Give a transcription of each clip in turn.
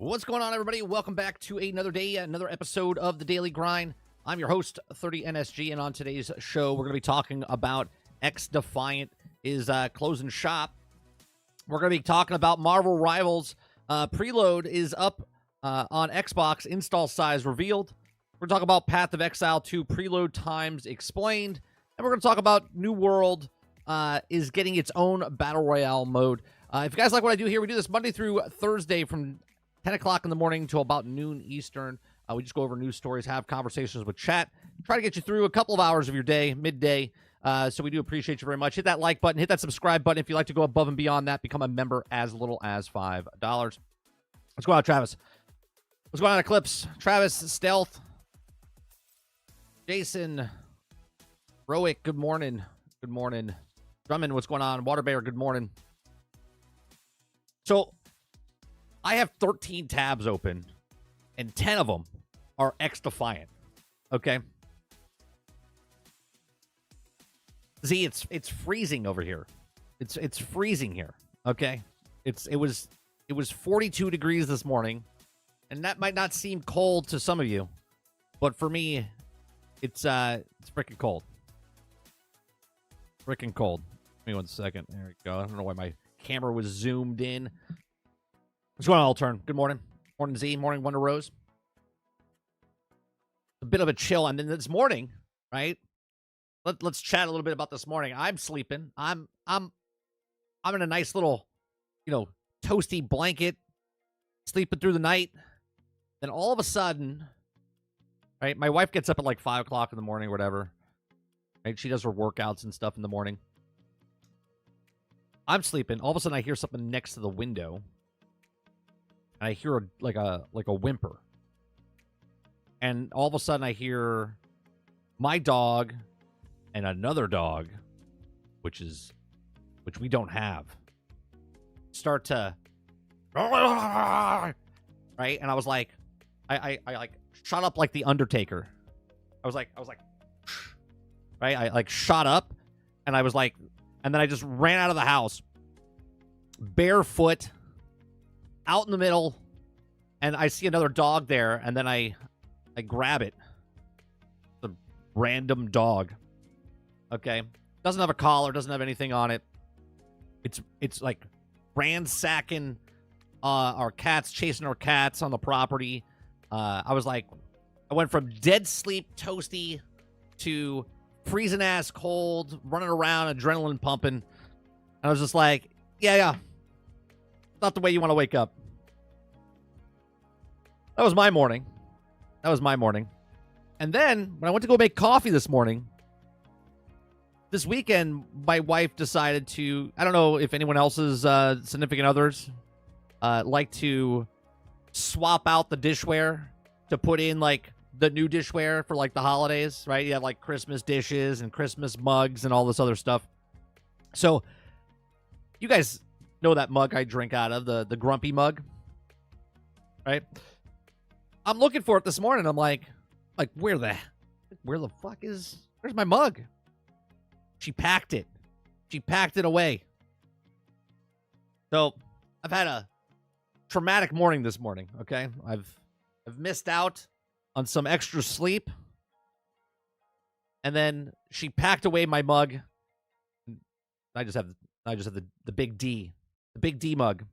What's going on, everybody? Welcome back to another day, another episode of the Daily Grind. I'm your host, 30NSG, and on today's show, we're going to be talking about XDefiant is closing shop. We're going to be talking about Marvel Rivals. Preload is up on Xbox. Install size revealed. We're going to talk about Path of Exile 2 preload times explained. And we're going to talk about New World is getting its own Battle Royale mode. If you guys like what I do here, we do this Monday through Thursday from 10 o'clock in the morning to about noon Eastern. We just go over news stories, have conversations with chat, try to get you through a couple of hours of your day, midday. So we do appreciate you very much. Hit that like button, hit that subscribe button if you'd like to go above and beyond that. Become a member as little as $5. What's going on, Travis? What's going on, Eclipse? Travis, Stealth, Jason, Roic, good morning. Good morning. Drummond, what's going on? Waterbear, good morning. So I have 13 tabs open, and 10 of them are XDefiant. Okay. Z, it's freezing over here. It's freezing here. Okay. It was 42 degrees this morning, and that might not seem cold to some of you, but for me, it's freaking cold. Freaking cold. Give me 1 second. There we go. I don't know why my camera was zoomed in. What's going on, Altern? Good morning. Morning, Z. Morning, Wonder Rose. A bit of a chill. And then this morning, right? Let's chat a little bit about this morning. I'm sleeping. I'm in a nice little, toasty blanket, sleeping through the night. Then all of a sudden, right? My wife gets up at like 5 o'clock in the morning or whatever. Right? She does her workouts and stuff in the morning. I'm sleeping. All of a sudden, I hear something next to the window. And I hear like a whimper. And all of a sudden I hear my dog and another dog, which we don't have, start to right? And I was like, I like shot up like the Undertaker. I was like right? I like shot up and I was like, and then I just ran out of the house barefoot out in the middle, and I see another dog there, and then I grab it. The random dog. Okay. Doesn't have a collar, doesn't have anything on it. It's like ransacking our cats, chasing our cats on the property. I went from dead sleep, toasty, to freezing ass cold, running around, adrenaline pumping. And I was just like, yeah. Not the way you want to wake up. That was my morning. And then, when I went to go make coffee this morning, this weekend, my wife decided to, I don't know if anyone else's significant others like to swap out the dishware to put in, like, the new dishware for, like, the holidays, right? You have, like, Christmas dishes and Christmas mugs and all this other stuff. So, you guys know that mug I drink out of, the grumpy mug, right? I'm looking for it this morning. I'm like where the fuck where's my mug? She packed it away. So I've had a traumatic morning this morning. Okay, I've missed out on some extra sleep, and then she packed away my mug. I just have the big D. The big D mug.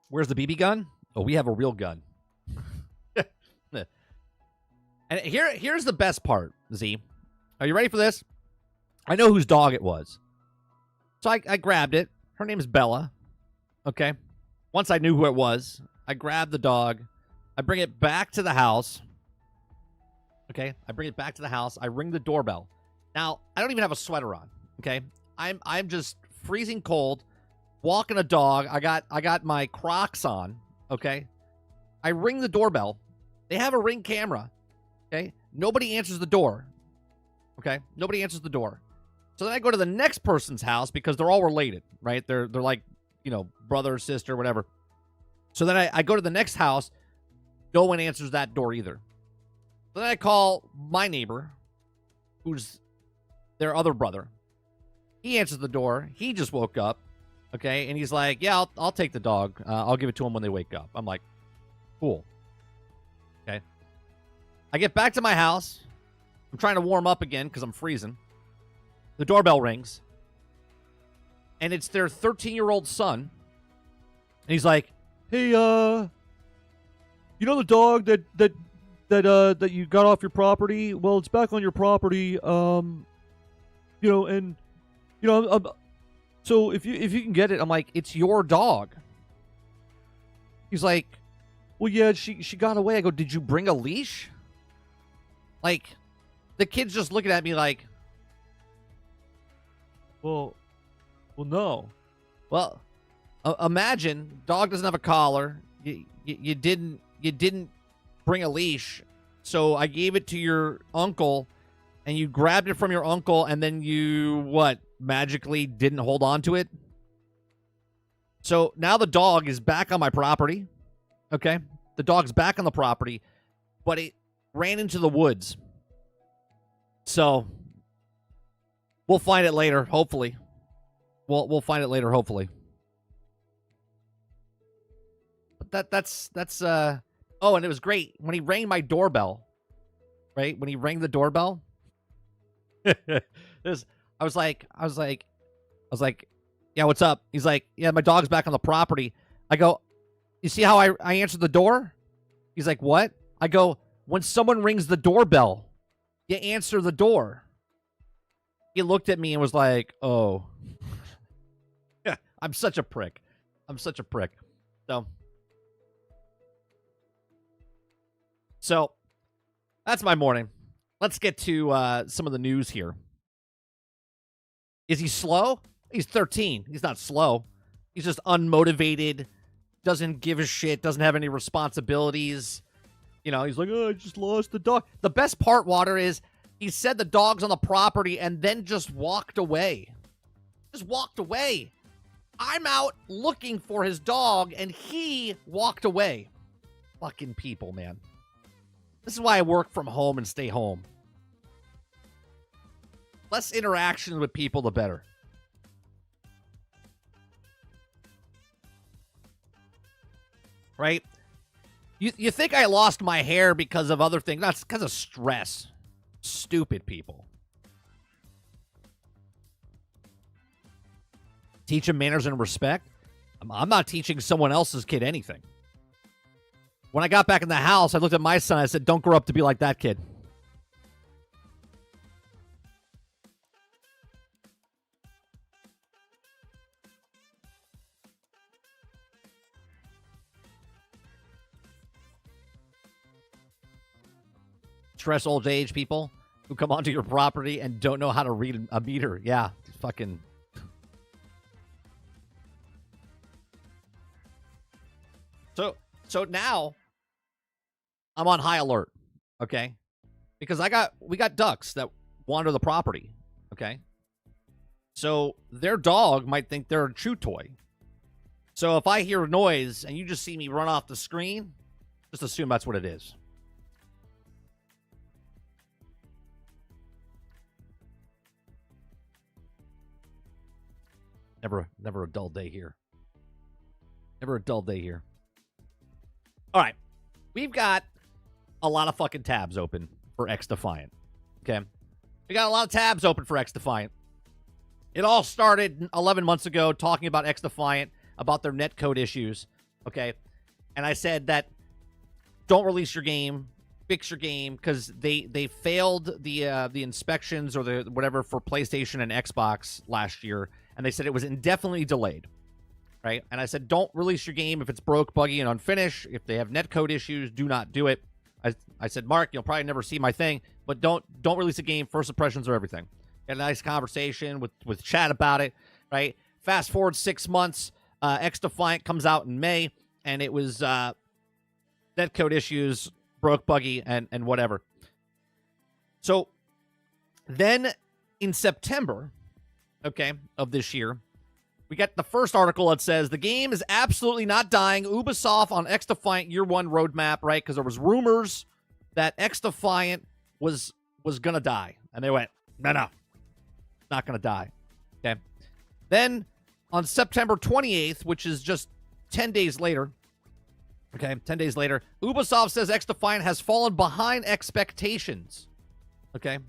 Where's the BB gun? Oh, we have a real gun. And here's the best part, Z. Are you ready for this? I know whose dog it was. So I grabbed it. Her name's Bella. Okay. Once I knew who it was, I grabbed the dog. I bring it back to the house. Okay, I bring it back to the house. I ring the doorbell. Now, I don't even have a sweater on. Okay, I'm just freezing cold, walking a dog. I got my Crocs on. Okay, I ring the doorbell. They have a Ring camera. Okay, nobody answers the door. Okay, nobody answers the door. So then I go to the next person's house because they're all related, right? They're like, brother, sister, whatever. So then I go to the next house. No one answers that door either. Then I call my neighbor, who's their other brother. He answers the door. He just woke up. Okay. And he's like, yeah, I'll take the dog. I'll give it to him when they wake up. I'm like, cool. Okay. I get back to my house. I'm trying to warm up again because I'm freezing. The doorbell rings. And it's their 13-year-old son. And he's like, hey, you know the dog that you got off your property? Well, it's back on your property. So if you can get it, I'm like, it's your dog. He's like, well, yeah, she got away. I go, did you bring a leash? Like, the kid's just looking at me like, well, no. Well, imagine dog doesn't have a collar. You didn't bring a leash, so I gave it to your uncle, and you grabbed it from your uncle, and then you what? Magically didn't hold on to it. So now the dog is back on my property. Okay, the dog's back on the property, but it ran into the woods. So we'll find it later, hopefully. We'll find it later, hopefully. But that's oh, and it was great when he rang my doorbell. Right? When he rang the doorbell. I was like, yeah, what's up? He's like, yeah, my dog's back on the property. I go, you see how I answered the door? He's like, what? I go, when someone rings the doorbell, you answer the door. He looked at me and was like, oh. Yeah, I'm such a prick. So that's my morning. Let's get to some of the news here. Is he slow? He's 13. He's not slow. He's just unmotivated, doesn't give a shit, doesn't have any responsibilities. You know, he's like, oh, I just lost the dog. The best part, Water, is he said the dog's on the property and then just walked away. Just walked away. I'm out looking for his dog, and he walked away. Fucking people, man. This is why I work from home and stay home. Less interaction with people, the better. Right? You think I lost my hair because of other things? That's because of stress. Stupid people. Teach him manners and respect. I'm not teaching someone else's kid anything. When I got back in the house, I looked at my son. I said, don't grow up to be like that kid. Stress old age people who come onto your property and don't know how to read a meter. Yeah, fucking. So now I'm on high alert, okay? Because we got ducks that wander the property, okay? So their dog might think they're a chew toy. So if I hear a noise and you just see me run off the screen, just assume that's what it is. Never a dull day here. Never a dull day here. All right. We've got a lot of fucking tabs open for XDefiant. Okay? We got a lot of tabs open for XDefiant. It all started 11 months ago talking about XDefiant, about their netcode issues. Okay? And I said that don't release your game, fix your game, because they failed the inspections or the whatever for PlayStation and Xbox last year. And they said it was indefinitely delayed, right? And I said, don't release your game if it's broke, buggy, and unfinished. If they have netcode issues, do not do it. I said, Mark, you'll probably never see my thing, but don't release a game. First impressions are everything. Had a nice conversation with Chad about it, right? Fast forward 6 months, XDefiant comes out in May, and it was netcode issues, broke, buggy, and whatever. So then in September, okay, of this year, we got the first article that says the game is absolutely not dying. Ubisoft on XDefiant Year 1 roadmap, right? Because there was rumors that XDefiant was going to die. And they went, no, not going to die. Okay. Then on September 28th, which is just 10 days later, okay, 10 days later, Ubisoft says XDefiant has fallen behind expectations. Okay.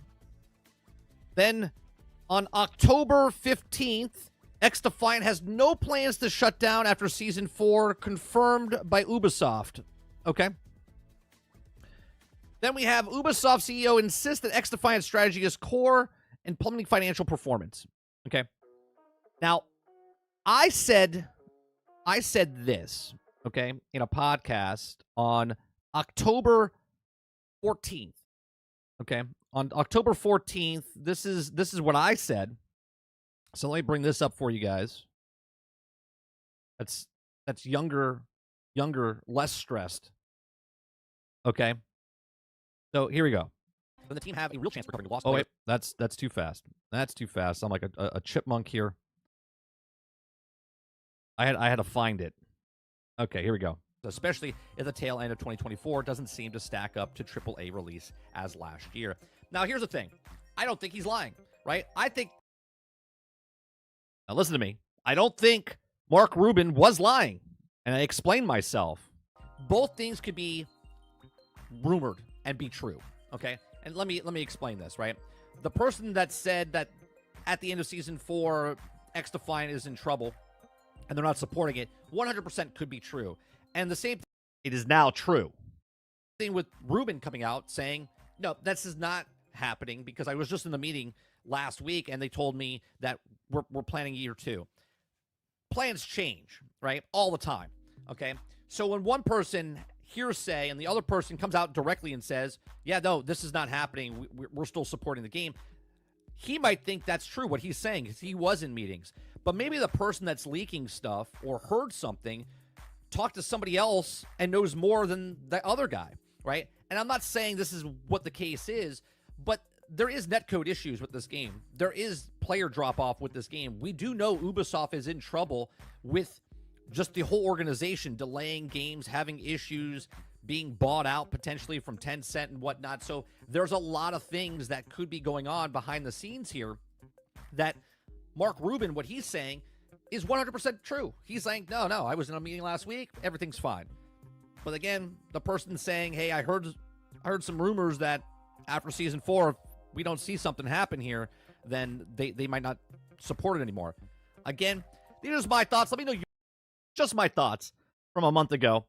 Then on October 15th, XDefiant has no plans to shut down after Season 4, confirmed by Ubisoft. Okay. Then we have Ubisoft CEO insists that XDefiant's strategy is core and plummeting financial performance. Okay. Now, I said this, okay, in a podcast on October 14th. Okay. On October 14th, this is what I said. So let me bring this up for you guys. That's younger, less stressed. Okay. So here we go. When the team have a real chance for recovering the lost. Oh wait, that's too fast. That's too fast. I'm like a chipmunk here. I had to find it. Okay, here we go. Especially if the tail end of 2024 doesn't seem to stack up to AAA release as last year. Now, here's the thing. I don't think he's lying, right? Now listen to me. I don't think Mark Rubin was lying, and I explained myself. Both things could be rumored and be true, okay? And let me explain this, right? The person that said that at the end of Season 4, XDefiant is in trouble, and they're not supporting it, 100% could be true. And the same thing, it is now true. Thing with Rubin coming out saying, no, this is not happening because I was just in the meeting last week and they told me that we're planning year 2. Plans change, right? All the time, okay? So when one person hearsay and the other person comes out directly and says, yeah, no, this is not happening, we're still supporting the game, he might think that's true, what he's saying, because he was in meetings. But maybe the person that's leaking stuff or heard something talked to somebody else and knows more than the other guy, right? And I'm not saying this is what the case is, but there is netcode issues with this game. There is player drop-off with this game. We do know Ubisoft is in trouble with just the whole organization, delaying games, having issues, being bought out potentially from Tencent and whatnot. So there's a lot of things that could be going on behind the scenes here that Mark Rubin, what he's saying, is 100% true. He's saying, no, I was in a meeting last week. Everything's fine. But again, the person saying, hey, I heard some rumors that after Season 4, if we don't see something happen here, then they might not support it anymore. Again, these are just my thoughts. Let me know just my thoughts from a month ago.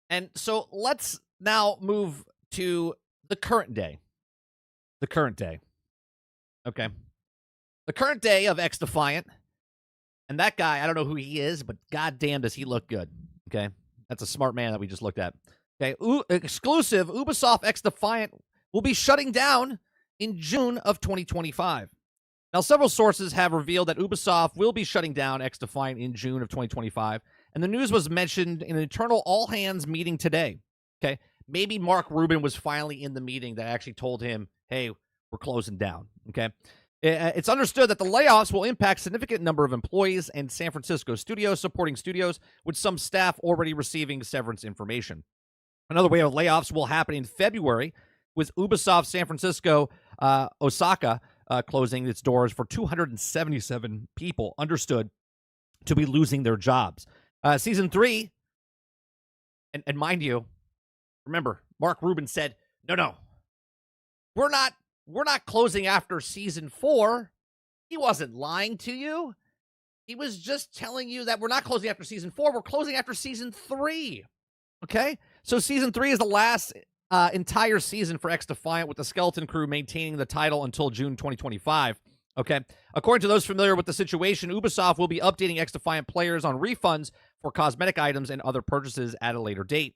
And so let's now move to the current day. The current day. Okay. The current day of XDefiant. And that guy, I don't know who he is, but goddamn does he look good. Okay. That's a smart man that we just looked at. Okay. Exclusive, Ubisoft XDefiant will be shutting down in June of 2025. Now, several sources have revealed that Ubisoft will be shutting down XDefiant in June of 2025. And the news was mentioned in an internal all-hands meeting today. Okay. Maybe Mark Rubin was finally in the meeting that actually told him, hey, we're closing down. Okay. It's understood that the layoffs will impact a significant number of employees and San Francisco studios, supporting studios, with some staff already receiving severance information. Another wave of layoffs will happen in February, with Ubisoft San Francisco, Osaka, closing its doors for 277 people, understood to be losing their jobs. Season 3, and mind you, remember, Mark Rubin said, no, we're not closing after Season 4. He wasn't lying to you. He was just telling you that we're not closing after Season 4. We're closing after Season 3. Okay? So Season 3 is the last entire season for XDefiant, with the Skeleton Crew maintaining the title until June 2025. Okay? According to those familiar with the situation, Ubisoft will be updating XDefiant players on refunds for cosmetic items and other purchases at a later date.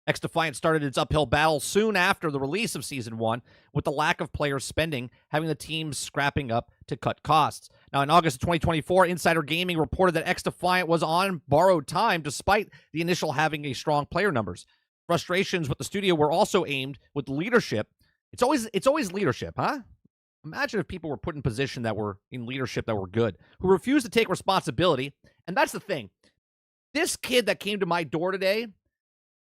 XDefiant started its uphill battle soon after the release of Season 1, with the lack of player spending, having the team scrapping up to cut costs. Now, in August of 2024, Insider Gaming reported that XDefiant was on borrowed time despite the initial having a strong player numbers. Frustrations with the studio were also aimed with leadership. It's always leadership, huh? Imagine if people were put in position that were in leadership that were good, who refused to take responsibility. And that's the thing. This kid that came to my door today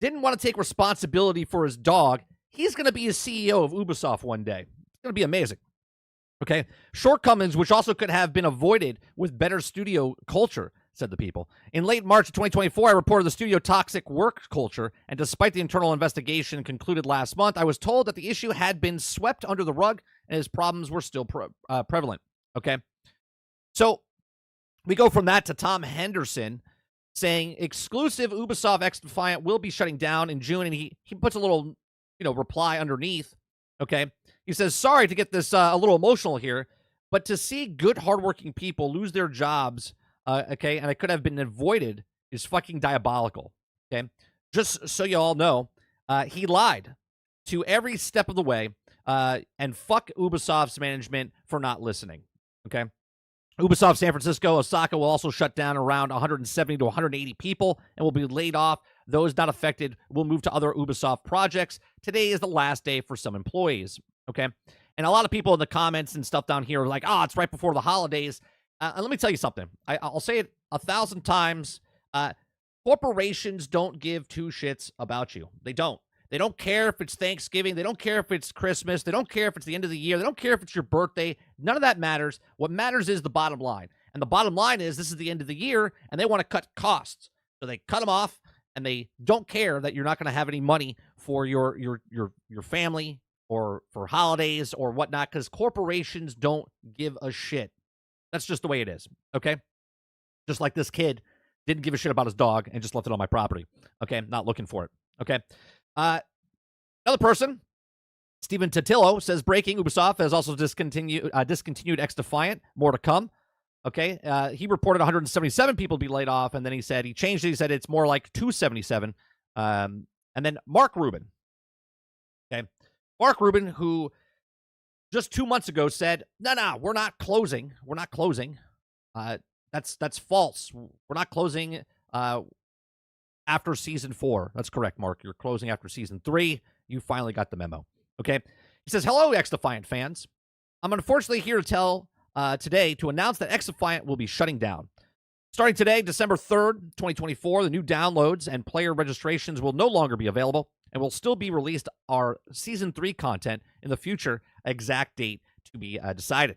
didn't want to take responsibility for his dog. He's going to be a CEO of Ubisoft one day. It's going to be amazing. Okay, shortcomings which also could have been avoided with better studio culture, said the people. In late March of 2024, I reported the studio toxic work culture, and despite the internal investigation concluded last month, I was told that the issue had been swept under the rug and his problems were still prevalent. Okay, so we go from that to Tom Henderson saying exclusive Ubisoft XDefiant will be shutting down in June, and he puts a little reply underneath. Okay, he says, sorry to get this a little emotional here, but to see good hardworking people lose their jobs, okay, and it could have been avoided, is fucking diabolical. Okay, just so you all know, he lied to every step of the way, and fuck Ubisoft's management for not listening. Okay. Ubisoft San Francisco, Osaka will also shut down around 170 to 180 people and will be laid off. Those not affected will move to other Ubisoft projects. Today is the last day for some employees, okay? And a lot of people in the comments and stuff down here are like, oh, it's right before the holidays. And let me tell you something. I'll say it 1,000 times. Corporations don't give two shits about you. They don't. They don't care if it's Thanksgiving. They don't care if it's Christmas. They don't care if it's the end of the year. They don't care if it's your birthday. None of that matters. What matters is the bottom line. And the bottom line is this is the end of the year, and they want to cut costs. So they cut them off, and they don't care that you're not going to have any money for your family or for holidays or whatnot, because corporations don't give a shit. That's just the way it is, okay? Just like this kid didn't give a shit about his dog and just left it on my property, okay? Not looking for it, okay? Another person, Stephen Totillo, says breaking. Ubisoft has also discontinued XDefiant. More to come. Okay, he reported 177 people to be laid off, and then he changed it. He said it's more like 277. And then Mark Rubin. Okay, Mark Rubin, who just 2 months ago said, "No, we're not closing. We're not closing. That's false. We're not closing." After season 4. That's correct, Mark. You're closing after season 3. You finally got the memo. Okay. He says, hello, XDefiant fans. I'm unfortunately here to tell today to announce that XDefiant will be shutting down. Starting today, December 3rd, 2024, the new downloads and player registrations will no longer be available and will still be released our season 3 content in the future, exact date to be decided.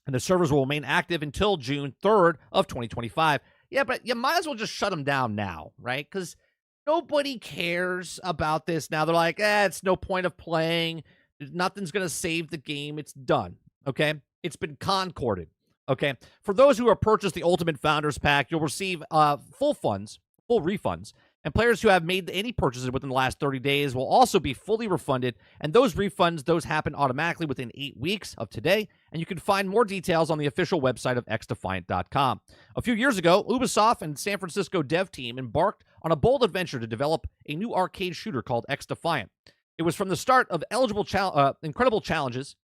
And the servers will remain active until June 3rd of 2025. Yeah, but you might as well just shut them down now, right? Because nobody cares about this now. They're like, it's no point of playing. Nothing's going to save the game. It's done, okay? It's been concorded, okay? For those who have purchased the Ultimate Founders Pack, you'll receive full refunds. And players who have made any purchases within the last 30 days will also be fully refunded. And those refunds, those happen automatically within 8 weeks of today. And you can find more details on the official website of xdefiant.com. A few years ago, Ubisoft and San Francisco dev team embarked on a bold adventure to develop a new arcade shooter called XDefiant. It was from the start of incredible challenges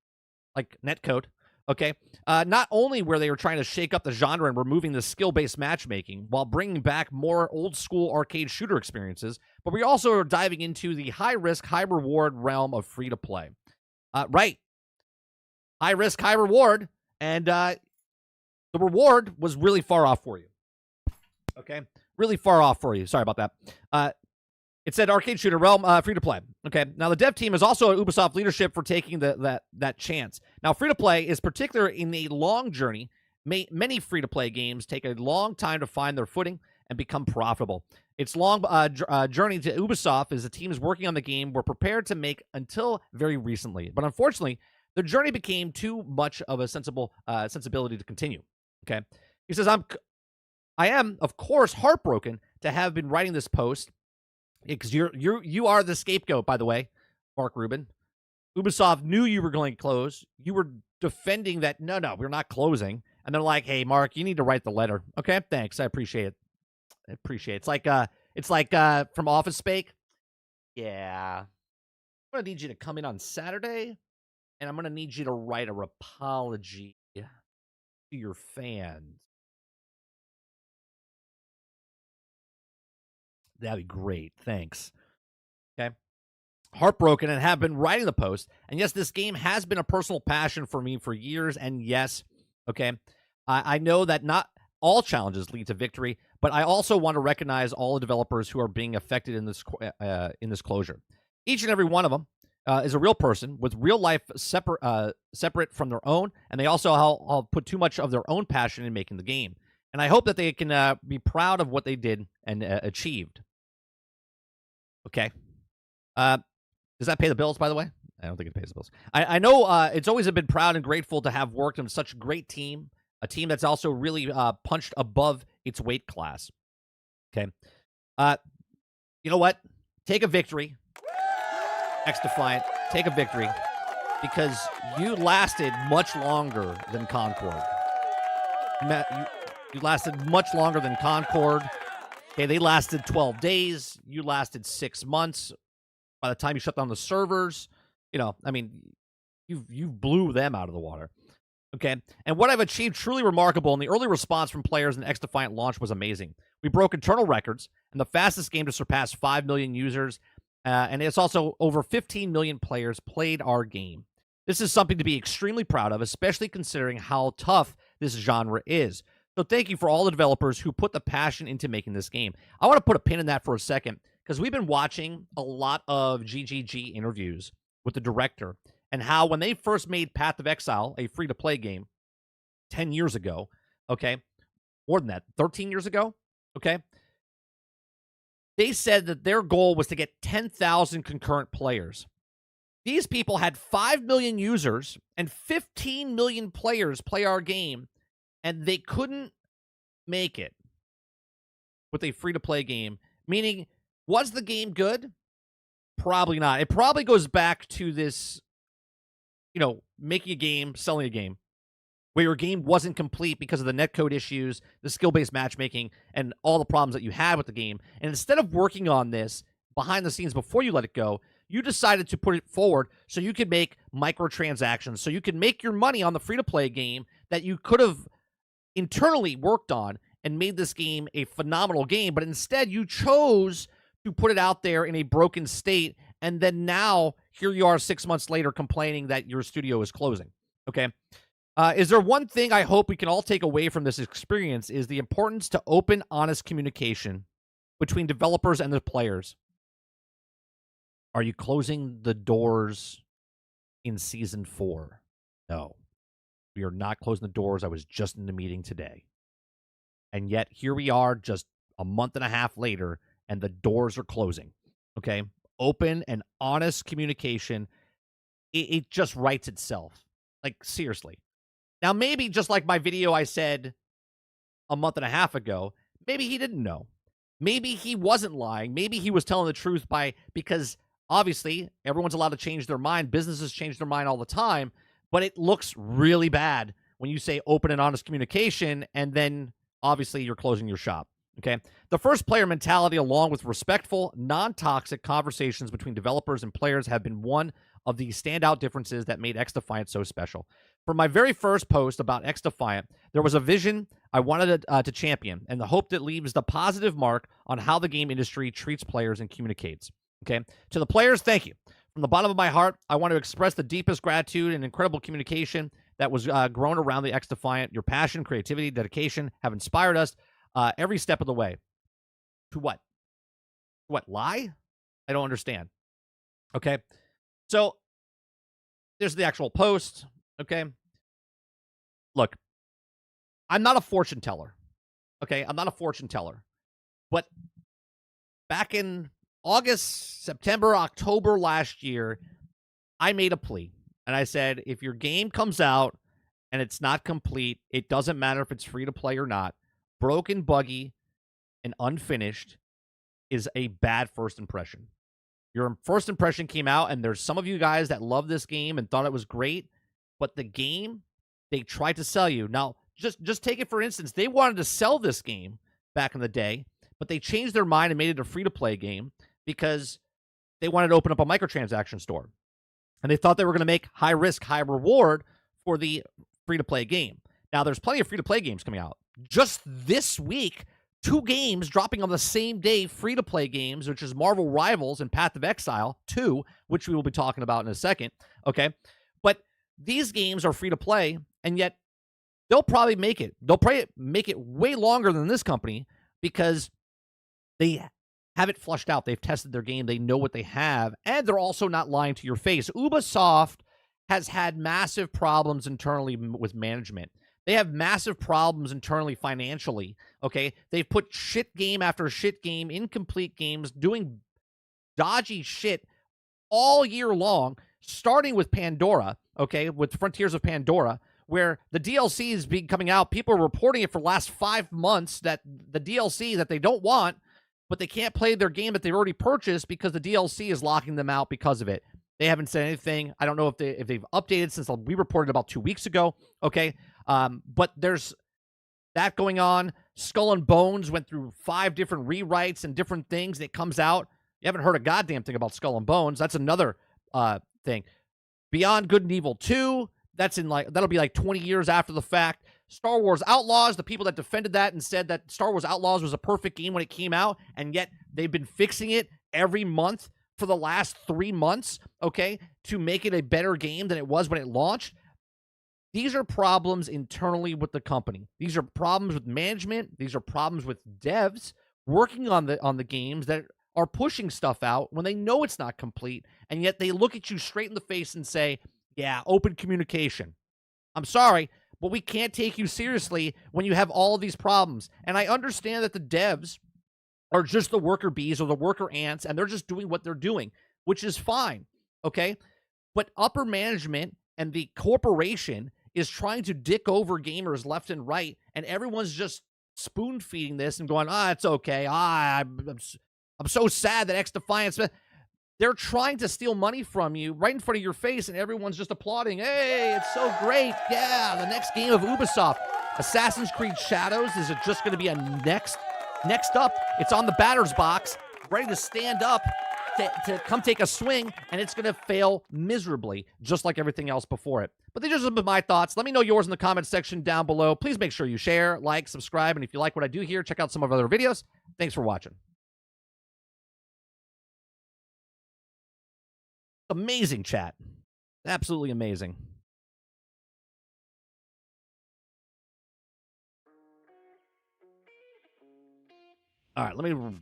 like netcode. Okay, not only were they trying to shake up the genre and removing the skill-based matchmaking while bringing back more old-school arcade shooter experiences, but we also are diving into the high-risk, high-reward realm of free-to-play. Right. High-risk, high-reward, and the reward was really far off for you. Okay? Really far off for you. Sorry about that. It said arcade shooter realm, free-to-play. Okay, now the dev team is also at Ubisoft leadership for taking that chance. Now, free-to-play is particular in a long journey. Many free-to-play games take a long time to find their footing and become profitable. Its long journey to Ubisoft as the teams working on the game were prepared to make until very recently. But unfortunately, the journey became too much of a sensibility to continue. Okay, he says, I am, of course, heartbroken to have been writing this post. Because you are the scapegoat, by the way, Mark Rubin. Ubisoft knew you were going to close. You were defending that, no, we're not closing. And they're like, hey, Mark, you need to write the letter. Okay, thanks. I appreciate it. It's like from Office Space. Yeah. I'm going to need you to come in on Saturday, and I'm going to need you to write a apology to your fans. That'd be great. Thanks. Okay. Heartbroken and have been writing the post. And yes, this game has been a personal passion for me for years. And yes, okay, I know that not all challenges lead to victory, but I also want to recognize all the developers who are being affected in this closure. Each and every one of them is a real person with real life separate from their own, and they also put too much of their own passion in making the game. And I hope that they can be proud of what they did and achieved. Okay. Does that pay the bills, by the way? I don't think it pays the bills. I know it's always been proud and grateful to have worked on such a great team, a team that's also really punched above its weight class. Okay. You know what? Take a victory. XDefiant, take a victory, because you lasted much longer than Concord. You lasted much longer than Concord. Okay, they lasted 12 days. You lasted 6 months. By the time you shut down the servers, I mean, you blew them out of the water. Okay, and what I've achieved truly remarkable, and the early response from players in XDefiant launch was amazing. We broke internal records, and the fastest game to surpass 5 million users. And it's also over 15 million players played our game. This is something to be extremely proud of, especially considering how tough this genre is. So thank you for all the developers who put the passion into making this game. I want to put a pin in that for a second, because we've been watching a lot of GGG interviews with the director, and how when they first made Path of Exile, a free-to-play game, 10 years ago, okay, more than that, 13 years ago, okay, they said that their goal was to get 10,000 concurrent players. These people had 5 million users and 15 million players play our game, and they couldn't make it with a free-to-play game. Meaning, was the game good? Probably not. It probably goes back to this, making a game, selling a game, where your game wasn't complete because of the netcode issues, the skill-based matchmaking, and all the problems that you had with the game. And instead of working on this behind the scenes before you let it go, you decided to put it forward so you could make microtransactions, so you could make your money on the free-to-play game that you could have internally worked on and made this game a phenomenal game. But instead, you chose to put it out there in a broken state, and then now here you are 6 months later complaining that your studio is closing. Okay? Is there one thing I hope we can all take away from this experience is the importance to open, honest communication between developers and the players. Are you closing the doors in Season 4? No. We are not closing the doors. I was just in the meeting today. And yet, here we are just a month and a half later, and the doors are closing. Okay? Open and honest communication, it just writes itself. Like, seriously. Now, maybe just like my video I said a month and a half ago, maybe he didn't know. Maybe he wasn't lying. Maybe he was telling the truth because obviously everyone's allowed to change their mind. Businesses change their mind all the time, but it looks really bad when you say open and honest communication and then obviously you're closing your shop. Okay. The first player mentality, along with respectful, non-toxic conversations between developers and players, have been one of the standout differences that made XDefiant so special. For my very first post about XDefiant, there was a vision I wanted to champion, and the hope that leaves the positive mark on how the game industry treats players and communicates. Okay. To the players, thank you. From the bottom of my heart, I want to express the deepest gratitude and incredible communication that was grown around the XDefiant. Your passion, creativity, dedication have inspired us every step of the way. To what? What, lie? I don't understand. Okay. So, there's the actual post. Okay. Look, I'm not a fortune teller. Okay. I'm not a fortune teller. But back in August, September, October last year, I made a plea. And I said, if your game comes out and it's not complete, it doesn't matter if it's free to play or not. Broken, buggy, and unfinished is a bad first impression. Your first impression came out, and there's some of you guys that love this game and thought it was great, but the game, they tried to sell you. Now, just take it for instance. They wanted to sell this game back in the day, but they changed their mind and made it a free-to-play game because they wanted to open up a microtransaction store. And they thought they were going to make high risk, high reward for the free-to-play game. Now, there's plenty of free-to-play games coming out. Just this week, 2 games dropping on the same day, free-to-play games, which is Marvel Rivals and Path of Exile 2, which we will be talking about in a second, okay? But these games are free-to-play, and yet they'll probably make it. They'll probably make it way longer than this company because they have it flushed out. They've tested their game. They know what they have, and they're also not lying to your face. Ubisoft has had massive problems internally with management. They have massive problems internally financially, okay? They've put shit game after shit game, incomplete games, doing dodgy shit all year long, starting with Pandora, okay, with Frontiers of Pandora, where the DLC is coming out. People are reporting it for the last 5 months that the DLC that they don't want, but they can't play their game that they've already purchased because the DLC is locking them out because of it. They haven't said anything. I don't know if they've updated since we reported about 2 weeks ago, okay? But there's that going on. Skull and Bones went through 5 different rewrites and different things, and it comes out. You haven't heard a goddamn thing about Skull and Bones. That's another thing. Beyond Good and Evil 2, that'll be like 20 years after the fact. Star Wars Outlaws, the people that defended that and said that Star Wars Outlaws was a perfect game when it came out, and yet they've been fixing it every month for the last 3 months, okay, to make it a better game than it was when it launched. These are problems internally with the company. These are problems with management. These are problems with devs working on the games that are pushing stuff out when they know it's not complete, and yet they look at you straight in the face and say, yeah, open communication. I'm sorry, but we can't take you seriously when you have all of these problems. And I understand that the devs are just the worker bees or the worker ants, and they're just doing what they're doing, which is fine, okay? But upper management and the corporation is trying to dick over gamers left and right, and everyone's just spoon-feeding this and going, it's okay. I'm so sad that XDefiant... They're trying to steal money from you right in front of your face, and everyone's just applauding. Hey, it's so great. Yeah, the next game of Ubisoft. Assassin's Creed Shadows is just going to be a next up. It's on the batter's box, ready to stand up to come take a swing, and it's going to fail miserably, just like everything else before it. But these are some of my thoughts. Let me know yours in the comment section down below. Please make sure you share, like, subscribe, and if you like what I do here, check out some of our other videos. Thanks for watching. Amazing chat. Absolutely amazing. All right, let me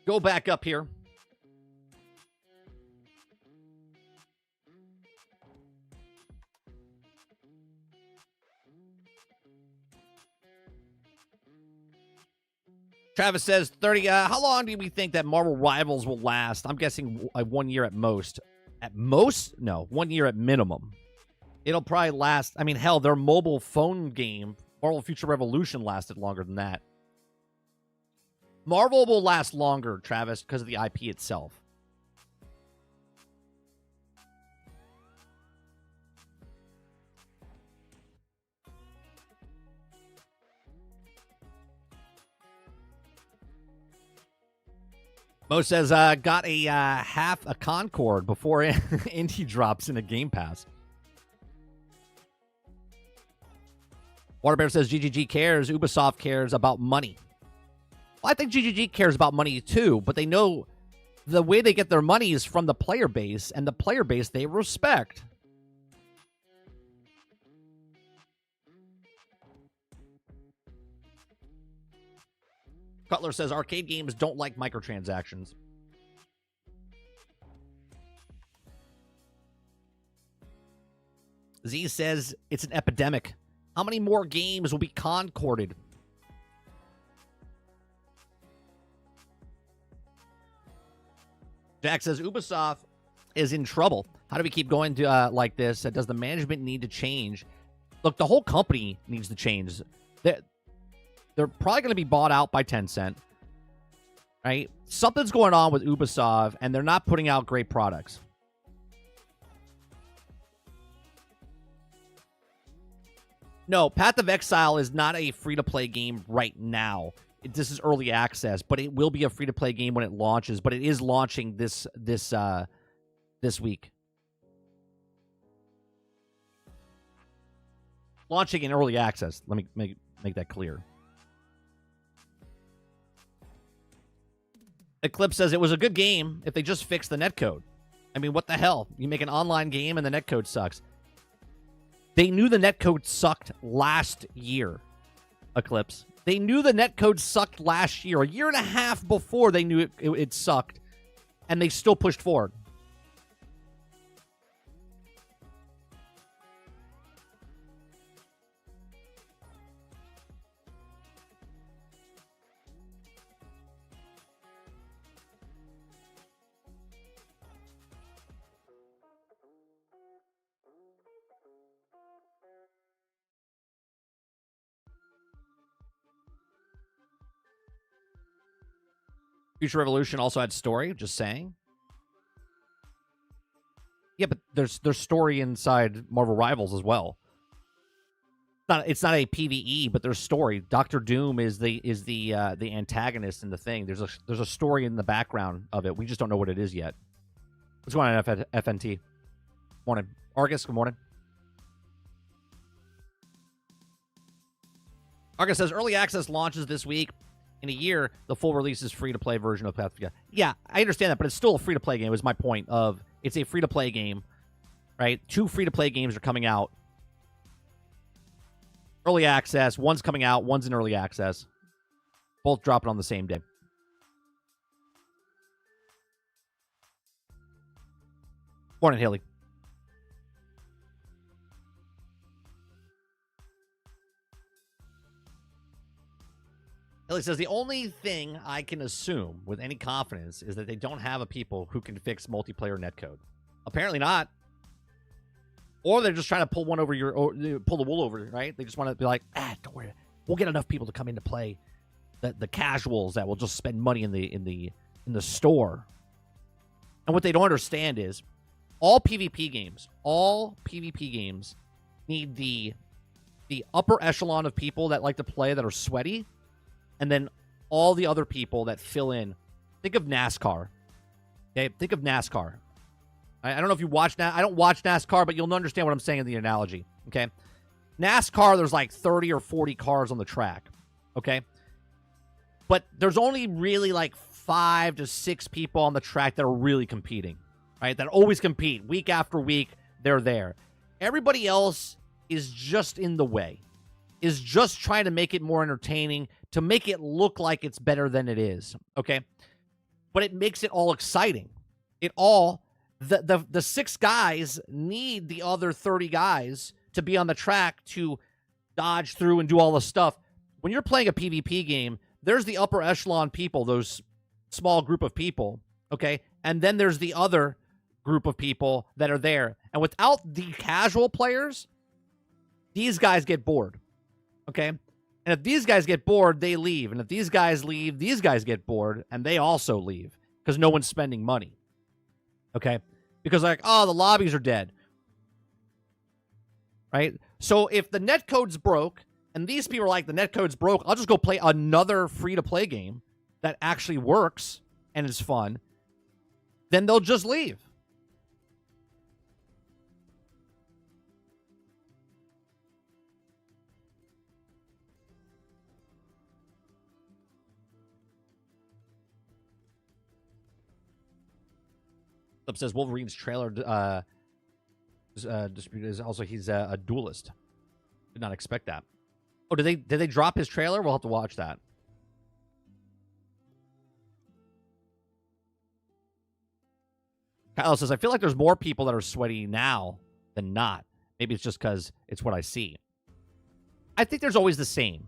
go back up here. Travis says, 30, how long do we think that Marvel Rivals will last? I'm guessing 1 year at most. At most? No, 1 year at minimum. It'll probably last. I mean, hell, their mobile phone game, Marvel Future Revolution, lasted longer than that. Marvel will last longer, Travis, because of the IP itself. Mo says, got a half a Concord before Indie drops in a Game Pass. Waterbear says, GGG cares. Ubisoft cares about money. Well, I think GGG cares about money too, but they know the way they get their money is from the player base, and the player base they respect. Cutler says, arcade games don't like microtransactions. Z says, it's an epidemic. How many more games will be concorded? Jack says, Ubisoft is in trouble. How do we keep going to like this? Does the management need to change? Look, the whole company needs to change. They're probably going to be bought out by Tencent, right? Something's going on with Ubisoft, and they're not putting out great products. No, Path of Exile is not a free-to-play game right now. This is early access, but it will be a free-to-play game when it launches. But it is launching this week. Launching in early access. Let me make that clear. Eclipse says it was a good game if they just fixed the netcode. I mean, what the hell? You make an online game and the netcode sucks. They knew the netcode sucked last year, Eclipse. They knew the netcode sucked last year. A year and a half before they knew it sucked. And they still pushed forward. Future Revolution also had story, just saying. Yeah, but there's story inside Marvel Rivals as well. It's not a PvE, but there's story. Doctor Doom is the antagonist in the thing. There's a story in the background of it. We just don't know what it is yet. What's going on, FNT? Morning. Argus, good morning. Argus says, early access launches this week. In a year, the full release is free-to-play version of Pathfinder. Yeah, I understand that, but it's still a free-to-play game, is my point of it's a free-to-play game, right? 2 free-to-play games are coming out. Early access. One's coming out. One's in early access. Both dropping on the same day. Morning, Haley. Haley says, the only thing I can assume with any confidence is that they don't have a people who can fix multiplayer netcode. Apparently not. Or they're just trying to pull one over pull the wool over, right? They just want to be like, don't worry. We'll get enough people to come in to play. The casuals that will just spend money in the store. And what they don't understand is all PvP games need the upper echelon of people that like to play that are sweaty. And then all the other people that fill in. Think of NASCAR. Okay, think of NASCAR. I don't know if you watch I don't watch NASCAR, but you'll understand what I'm saying in the analogy. Okay, NASCAR, there's like 30 or 40 cars on the track. Okay, but there's only really like 5 to 6 people on the track that are really competing, right? That always compete week after week. They're there. Everybody else is just in the way. Is just trying to make it more entertaining, to make it look like it's better than it is, okay? But it makes it all exciting. The 6 guys need the other 30 guys to be on the track to dodge through and do all the stuff. When you're playing a PvP game, there's the upper echelon people, those small group of people, okay? And then there's the other group of people that are there. And without the casual players, these guys get bored. Okay? And if these guys get bored, they leave. And if these guys leave, these guys get bored, and they also leave because no one's spending money. Okay? Because like, oh, the lobbies are dead. Right? So if the netcode's broke, and these people are like, the netcode's broke, I'll just go play another free-to-play game that actually works and is fun, then they'll just leave. Says Wolverine's trailer is also he's a duelist. Did not expect that. Oh, did they drop his trailer? We'll have to watch that. Kyle says, I feel like there's more people that are sweaty now than not. Maybe it's just because it's what I see. I think there's always the same.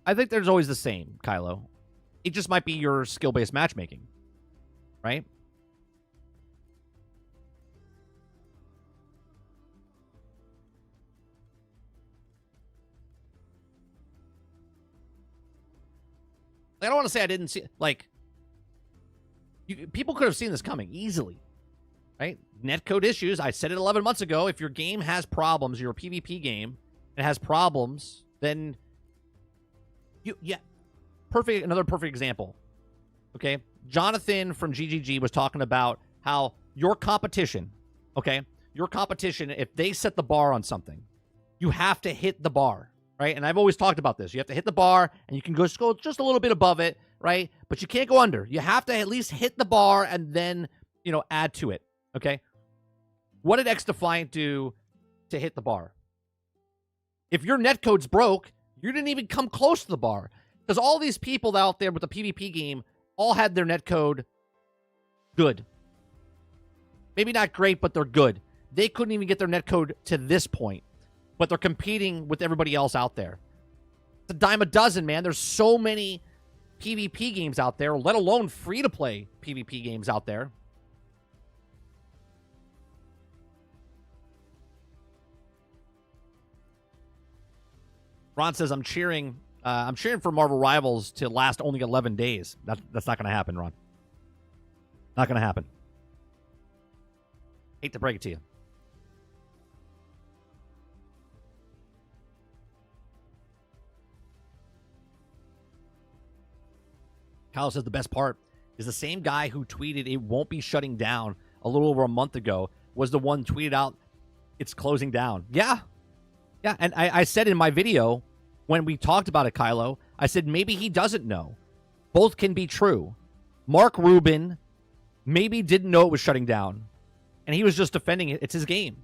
Kylo. It just might be your skill-based matchmaking. Right? I don't want to say I didn't see, like, people could have seen this coming easily, right? Netcode issues. I said it 11 months ago. If your game has problems, you're a PvP game, and has problems, then another perfect example. Okay? Jonathan from GGG was talking about how your competition, if they set the bar on something, you have to hit the bar. Right? And I've always talked about this. You have to hit the bar, and you can go just a little bit above it, right? But you can't go under. You have to at least hit the bar and then, add to it, okay? What did XDefiant do to hit the bar? If your netcode's broke, You didn't even come close to the bar. Because all these people out there with the PvP game all had their netcode good. Maybe not great, but they're good. They couldn't even get their netcode to this point. But they're competing with everybody else out there. It's a dime a dozen, man. There's so many PvP games out there, let alone free-to-play PvP games out there. Ron says, I'm cheering for Marvel Rivals to last only 11 days. That's not going to happen, Ron. Not going to happen. Hate to break it to you. Kyle says the best part is the same guy who tweeted it won't be shutting down a little over a month ago was the one tweeted out it's closing down. Yeah. Yeah, and I said in my video when we talked about it, Kylo, I said maybe he doesn't know. Both can be true. Mark Rubin maybe didn't know it was shutting down, and he was just defending it. It's his game.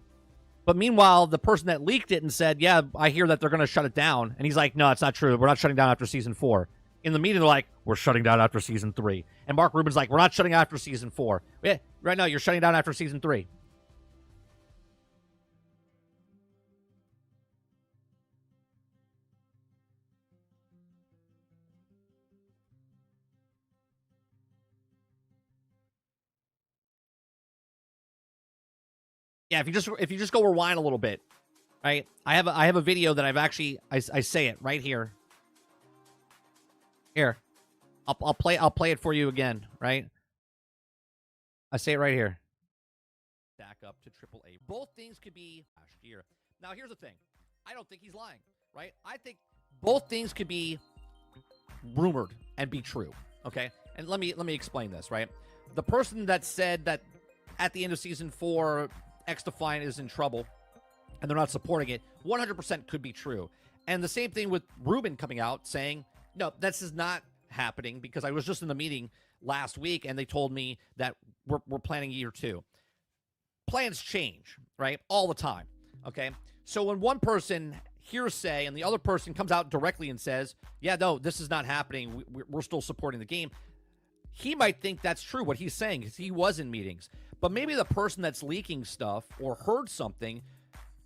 But meanwhile, the person that leaked it and said, yeah, I hear that they're going to shut it down, and he's like, no, it's not true. We're not shutting down after Season 4. In the meeting, they're like, we're shutting down after Season 3. And Mark Rubin's like, we're not shutting after Season 4. Yeah, right now, you're shutting down after Season 3. Yeah, if you just go rewind a little bit, right? I have a video that I say it right here. Here, I'll play it for you again, right? I say it right here. Back up to AAA. Both things could be last year. Now here's the thing. I don't think he's lying, right? I think both things could be rumored and be true. Okay, and let me explain this, right? The person that said that at the end of Season 4. XDefiant is in trouble and they're not supporting it, 100% could be true. And the same thing with Rubin coming out saying, no, this is not happening because I was just in the meeting last week and they told me that we're planning year 2. Plans change, right? All the time, okay? So when one person hearsay and the other person comes out directly and says, yeah, no, this is not happening. We're still supporting the game. He might think that's true, what he's saying, because he was in meetings. But maybe the person that's leaking stuff or heard something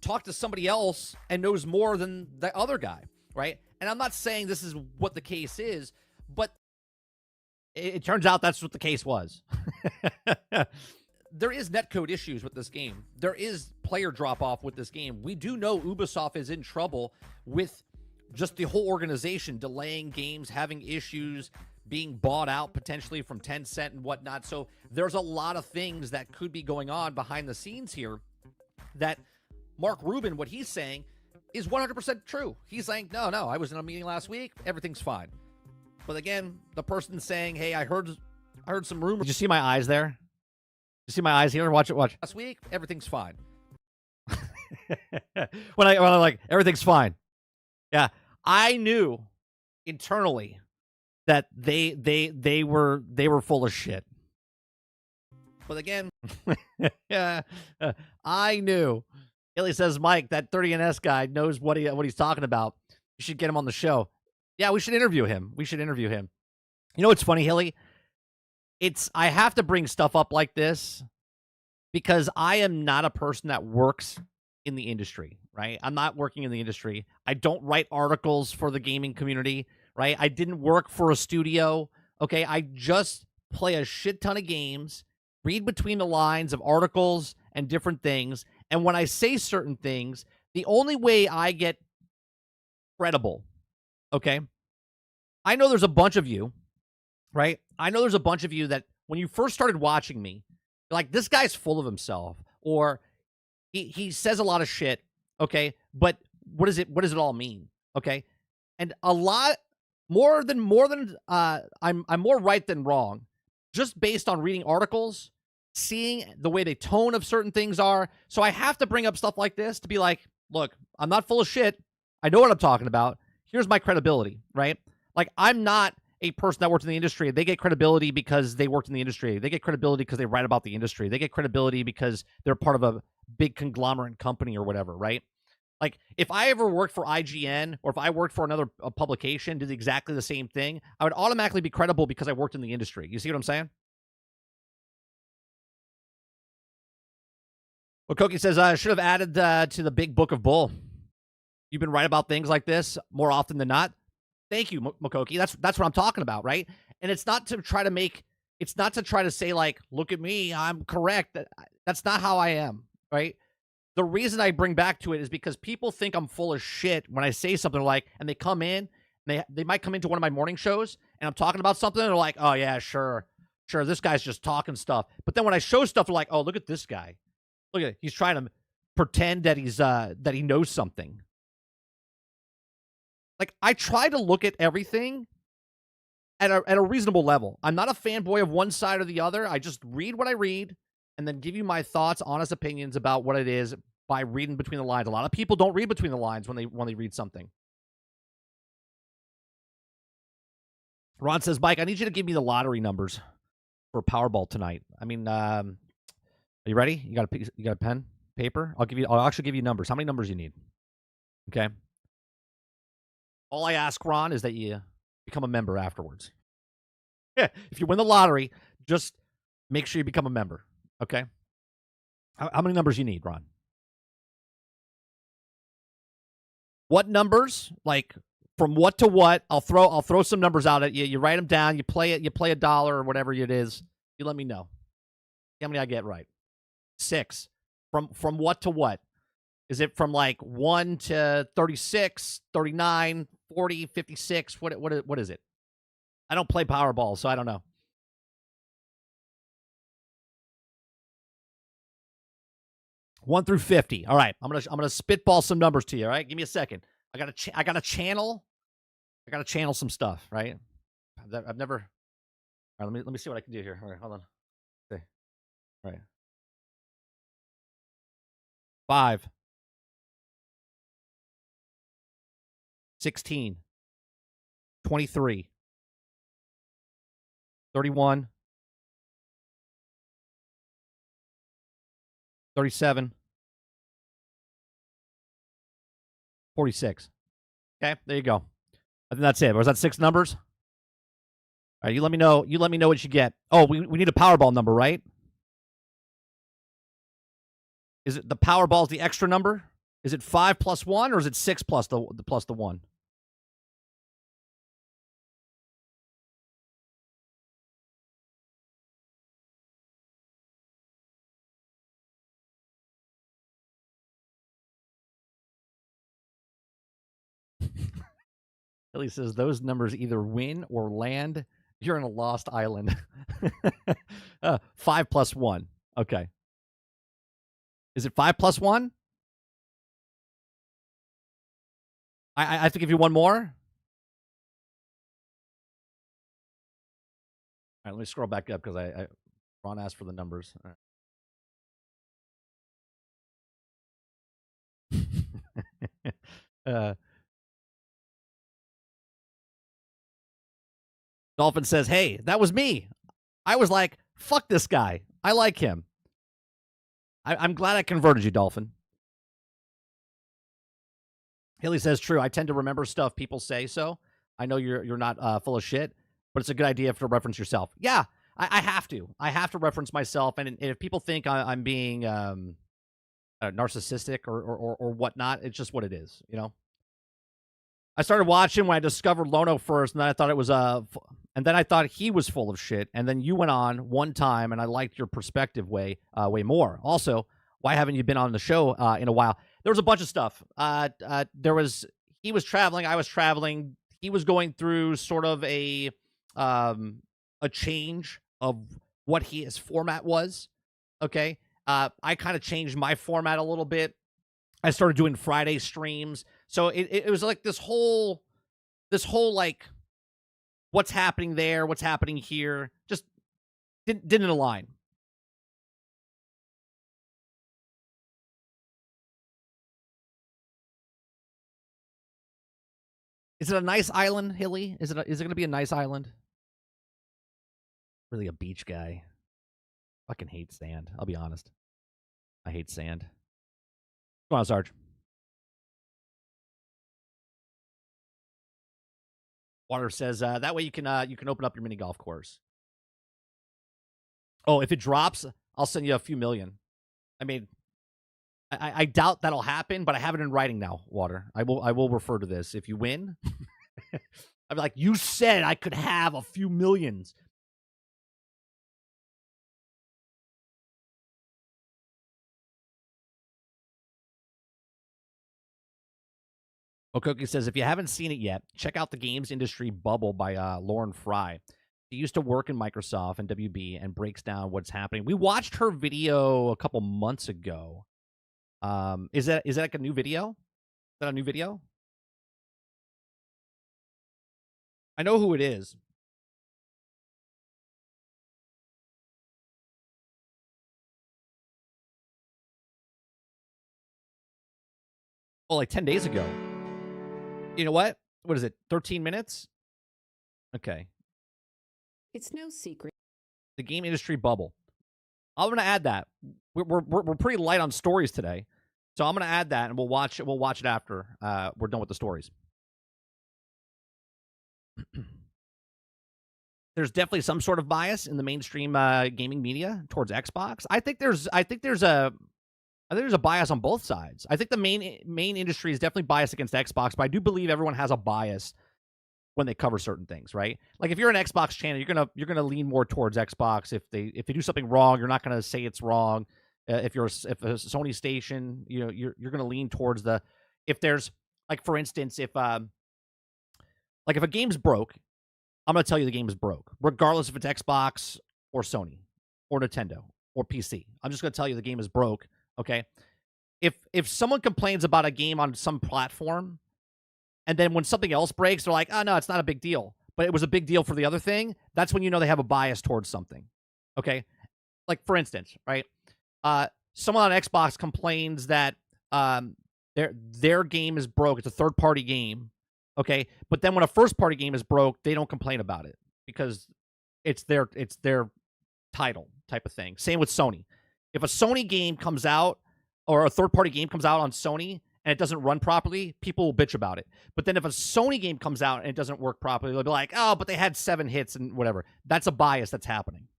talked to somebody else and knows more than the other guy, right? And I'm not saying this is what the case is, but it turns out that's what the case was. There is netcode issues with this game. There is player drop-off with this game. We do know Ubisoft is in trouble with just the whole organization, delaying games, having issues, being bought out potentially from Tencent and whatnot. So there's a lot of things that could be going on behind the scenes here that Mark Rubin, what he's saying is 100% true. He's saying, no, I was in a meeting last week. Everything's fine. But again, the person saying, hey, I heard some rumors. Did you see my eyes there? You see my eyes here? Watch it. Last week, everything's fine. when I'm like, everything's fine. Yeah. I knew internally that they were full of shit. But again, yeah, I knew. Hilly says, Mike, that 30NS guy knows what he's talking about. You should get him on the show. Yeah, we should interview him. You know what's funny, Hilly? I have to bring stuff up like this because I am not a person that works in the industry, right? I'm not working in the industry. I don't write articles for the gaming community, right? I didn't work for a studio, okay? I just play a shit ton of games, read between the lines of articles and different things, and when I say certain things, the only way I get credible, okay? I know there's a bunch of you, right? I know there's a bunch of you that when you first started watching me, you're like, this guy's full of himself, or he says a lot of shit, okay? But what does it all mean, okay? And a lot more than I'm more right than wrong, just based on reading articles, seeing the way the tone of certain things are. So I have to bring up stuff like this to be like, look, I'm not full of shit. I know what I'm talking about. Here's my credibility, right? Like, I'm not a person that worked in the industry. They get credibility because they worked in the industry. They get credibility because they write about the industry. They get credibility because they're part of a big conglomerate company or whatever, right? Like, if I ever worked for IGN or if I worked for another publication, did exactly the same thing, I would automatically be credible because I worked in the industry. You see what I'm saying? Well, Koki says, I should have added to the big book of bull. You've been right about things like this more often than not. Thank you, Makoki. That's what I'm talking about, right? And it's not to try to make, it's not to try to say, like, look at me, I'm correct. That's not how I am, right? The reason I bring back to it is because people think I'm full of shit when I say something like, and they come in, they might come into one of my morning shows, and I'm talking about something, and they're like, oh, yeah, sure, this guy's just talking stuff. But then when I show stuff, they're like, oh, look at this guy. Look at it. He's trying to pretend that that he knows something. Like, I try to look at everything at a reasonable level. I'm not a fanboy of one side or the other. I just read what I read and then give you my thoughts, honest opinions about what it is by reading between the lines. A lot of people don't read between the lines when they read something. Ron says, Mike, I need you to give me the lottery numbers for Powerball tonight. I mean, are you ready? You got a pen, paper? I'll actually give you numbers. How many numbers you need? Okay. All I ask, Ron, is that you become a member afterwards. Yeah, if you win the lottery, just make sure you become a member. Okay. How many numbers you need, Ron? What numbers? Like, from what to what? I'll throw some numbers out at you. You write them down. You play it. You play $1 or whatever it is. You let me know. How many I get right? 6. From what to what? Is it from like 1 to 36, 39, 40, 56? What is it? I don't play Powerball, so I don't know. One through 50. All right, I'm gonna spitball some numbers to you. All right, give me a second. I gotta channel some stuff. Right. I've never. All right, let me see what I can do here. All right, hold on. Okay. All right. 5, 16, 23, 31, 37, 46. Okay, there you go. I think that's it. Was that 6 numbers? All right, you let me know. You let me know what you get. Oh, we need a Powerball number, right? Is it the Powerball's the extra number? Is it 5 plus 1 or is it 6 plus the 1? Billy says those numbers either win or land. You're in a lost island. 5 plus 1. Okay. Is it 5 plus 1? I have to give you one more. All right, let me scroll back up because Ron asked for the numbers. All right. Dolphin says, hey, that was me. I was like, fuck this guy. I like him. I'm glad I converted you, Dolphin. Haley says, true. I tend to remember stuff people say so. I know you're not full of shit, but it's a good idea to reference yourself. Yeah, I have to. I have to reference myself. And if people think I'm being narcissistic or whatnot, it's just what it is, you know? I started watching when I discovered Lono first, and then I thought it was and then I thought he was full of shit. And then you went on one time, and I liked your perspective way more. Also, why haven't you been on the show in a while? There was a bunch of stuff. He was traveling, I was traveling. He was going through sort of a change of what his format was. Okay, I kind of changed my format a little bit. I started doing Friday streams. So it was like this whole like what's happening there, what's happening here, just didn't align. Is it a nice island, Hilly? Is it going to be a nice island? Really a beach guy. Fucking hate sand. I'll be honest. I hate sand. Go on, Sarge. Water says that way you can open up your mini golf course. Oh, if it drops, I'll send you a few million. I mean, I doubt that'll happen, but I have it in writing now, Water. I will refer to this. If you win, I'll be like, you said I could have a few millions. Okoki says, if you haven't seen it yet, check out The Games Industry Bubble by Lauren Fry. She used to work in Microsoft and WB and breaks down what's happening. We watched her video a couple months ago. Is that like a new video? Is that a new video? I know who it is. Oh, like 10 days ago. You know what? What is it? 13 minutes? Okay. It's no secret. The Game Industry Bubble. I'm gonna add that. We're pretty light on stories today, so I'm gonna add that, and we'll watch it after we're done with the stories. There's definitely some sort of bias in the mainstream gaming media towards Xbox. I think there's a bias on both sides. I think the main industry is definitely biased against Xbox, but I do believe everyone has a bias when they cover certain things, right? Like if you're an Xbox channel, you're gonna lean more towards Xbox. If they do something wrong, you're not gonna say it's wrong. If a Sony station, you're gonna lean towards the. If there's like, for instance, if a game's broke, I'm gonna tell you the game is broke, regardless if it's Xbox or Sony or Nintendo or PC. I'm just gonna tell you the game is broke. Okay. If someone complains about a game on some platform, and then when something else breaks, they're like, oh, no, it's not a big deal. But it was a big deal for the other thing. That's when you know they have a bias towards something. Okay? Like, for instance, right? Someone on Xbox complains that their game is broke. It's a third-party game. Okay? But then when a first-party game is broke, they don't complain about it because it's their title type of thing. Same with Sony. If a Sony game comes out or a third-party game comes out on Sony and it doesn't run properly, people will bitch about it. But then if a Sony game comes out and it doesn't work properly, they'll be like, oh, but they had 7 hits and whatever. That's a bias that's happening.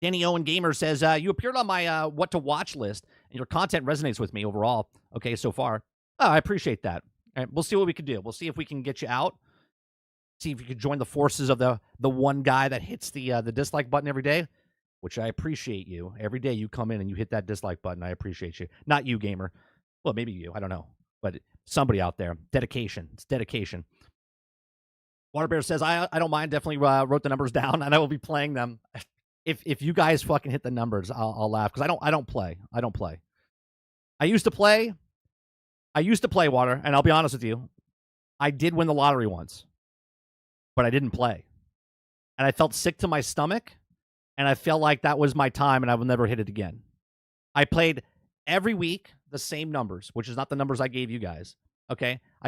Danny Owen Gamer says, you appeared on my what to watch list, and your content resonates with me overall. Okay, so far. Oh, I appreciate that. All right, we'll see what we can do. We'll see if we can get you out. See if you could join the forces of the one guy that hits the dislike button every day, which I appreciate you. Every day you come in and you hit that dislike button. I appreciate you. Not you, gamer. Well, maybe you. I don't know. But somebody out there. Dedication. It's dedication. Waterbear says, I don't mind. Definitely wrote the numbers down, and I will be playing them. If you guys fucking hit the numbers, I'll laugh because I don't play. I don't play. I used to play, Water, and I'll be honest with you. I did win the lottery once. But I didn't play. And I felt sick to my stomach, and I felt like that was my time, and I will never hit it again. I played every week the same numbers, which is not the numbers I gave you guys. Okay? I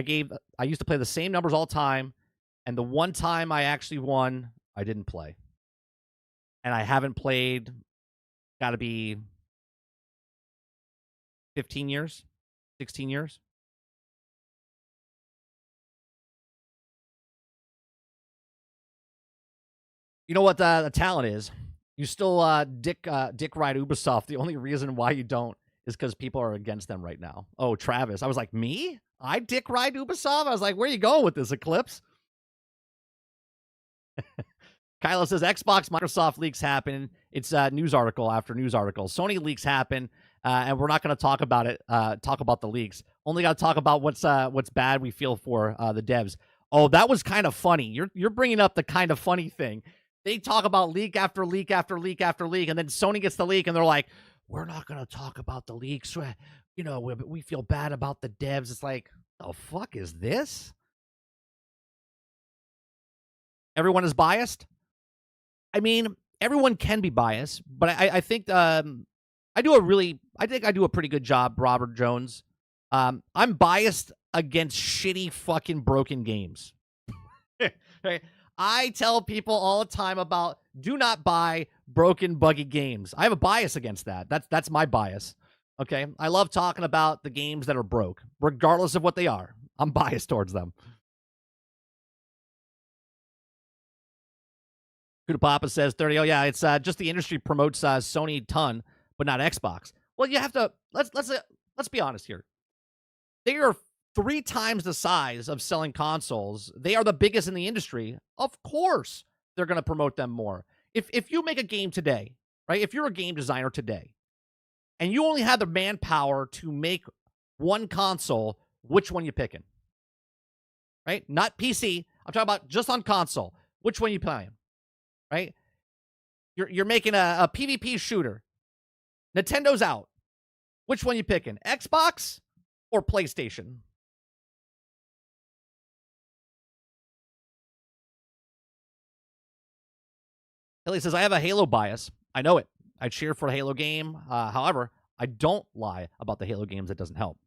used to play the same numbers all the time, and the one time I actually won, I didn't play. And I haven't played, got to be 15 years, 16 years. You know what the talent is? You still dick ride Ubisoft. The only reason why you don't is because people are against them right now. Oh, Travis. I was like, me? I dick ride Ubisoft? I was like, where are you going with this, Eclipse? Kylo says, Xbox, Microsoft leaks happen. It's news article after news article. Sony leaks happen, and we're not going to talk about it. Talk about the leaks. Only got to talk about what's bad we feel for the devs. Oh, that was kind of funny. You're bringing up the kind of funny thing. They talk about leak after leak after leak after leak, and then Sony gets the leak, and they're like, we're not going to talk about the leaks. You know, we feel bad about the devs. It's like, the fuck is this? Everyone is biased? I mean, everyone can be biased, but I think I do a pretty good job, Robert Jones. I'm biased against shitty fucking broken games. Right? I tell people all the time about do not buy broken, buggy games. I have a bias against that. That's my bias. Okay, I love talking about the games that are broke, regardless of what they are. I'm biased towards them. Kuda Papa says 30. Oh yeah, it's just the industry promotes Sony ton, but not Xbox. Well, you have to let's be honest here. They are 3 times the size of selling consoles. They are the biggest in the industry. Of course, they're going to promote them more. If you make a game today, right? If you're a game designer today, and you only have the manpower to make one console, which one you picking? Right? Not PC. I'm talking about just on console. Which one you playing? Right? You're making a PvP shooter. Nintendo's out. Which one you picking? Xbox or PlayStation? Hilly says, I have a Halo bias. I know it. I cheer for a Halo game. However, I don't lie about the Halo games. That doesn't help.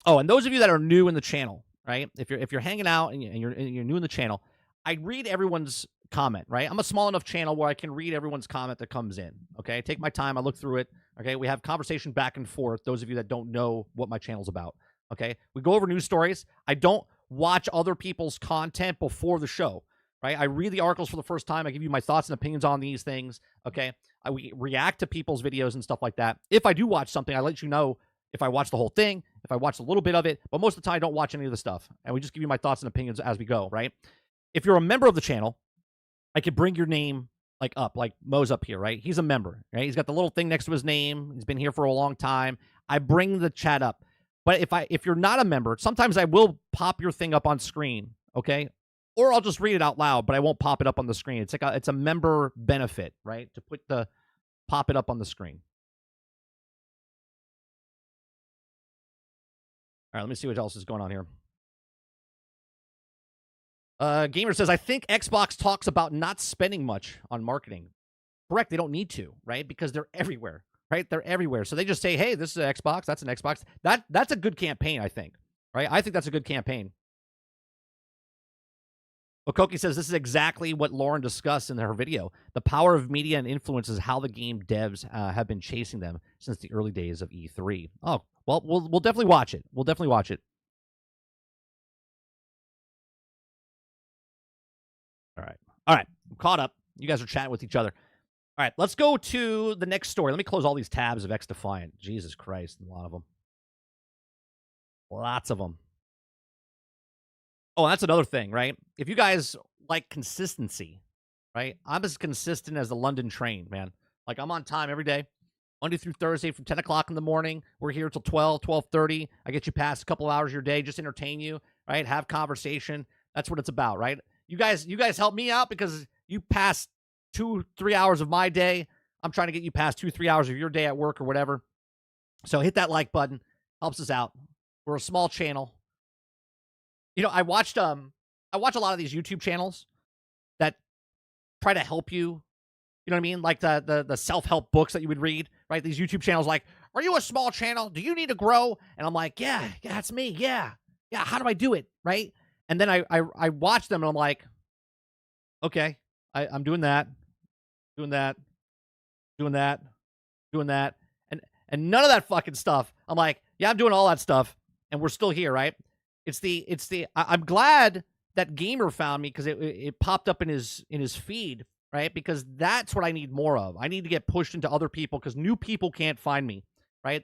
Oh, and those of you that are new in the channel, right? If you're hanging out and you're new in the channel, I read everyone's comment, right? I'm a small enough channel where I can read everyone's comment that comes in. Okay, I take my time, I look through it. Okay, we have conversation back and forth. Those of you that don't know what my channel's about, okay, we go over news stories. I don't watch other people's content before the show, right? I read the articles for the first time. I give you my thoughts and opinions on these things. Okay, we react to people's videos and stuff like that. If I do watch something, I let you know if I watch the whole thing, if I watch a little bit of it, but most of the time I don't watch any of the stuff. And we just give you my thoughts and opinions as we go, right? If you're a member of the channel, I could bring your name like up, like Mo's up here, right? He's a member, right? He's got the little thing next to his name. He's been here for a long time. I bring the chat up. But if you're not a member, sometimes I will pop your thing up on screen, okay? Or I'll just read it out loud, but I won't pop it up on the screen. It's like it's a member benefit, right? To pop it up on the screen. All right, let me see what else is going on here. Gamer says, I think Xbox talks about not spending much on marketing. Correct, they don't need to, right? Because they're everywhere, right? They're everywhere. So they just say, hey, this is an Xbox, that's an Xbox. That's a good campaign, I think, right? I think that's a good campaign. Okoki says, this is exactly what Lauren discussed in her video. The power of media and influence is how the game devs have been chasing them since the early days of E3. Oh, well, we'll definitely watch it. We'll definitely watch it. All right. I'm caught up. You guys are chatting with each other. All right, let's go to the next story. Let me close all these tabs of XDefiant. Jesus Christ, a lot of them. Lots of them. Oh, that's another thing, right? If you guys like consistency, right? I'm as consistent as the London train, man. Like, I'm on time every day, Monday through Thursday from 10 o'clock in the morning. We're here till 12:30. I get you past a couple hours of your day, just entertain you, right? Have conversation. That's what it's about, right? You guys help me out because you pass 2-3 hours of my day. I'm trying to get you past 2-3 hours of your day at work or whatever. So hit that like button. Helps us out. We're a small channel. You know, I watch a lot of these YouTube channels that try to help you. You know what I mean? Like the self-help books that you would read, right? These YouTube channels like, are you a small channel? Do you need to grow? And I'm like, yeah, it's me. Yeah. How do I do it? Right? And then I watch them and I'm like, okay, I'm doing that, doing that, doing that, doing that. And none of that fucking stuff. I'm like, yeah, I'm doing all that stuff. And we're still here, right? I'm glad that Gamer found me because it popped up in his feed, right? Because that's what I need more of. I need to get pushed into other people because new people can't find me, right?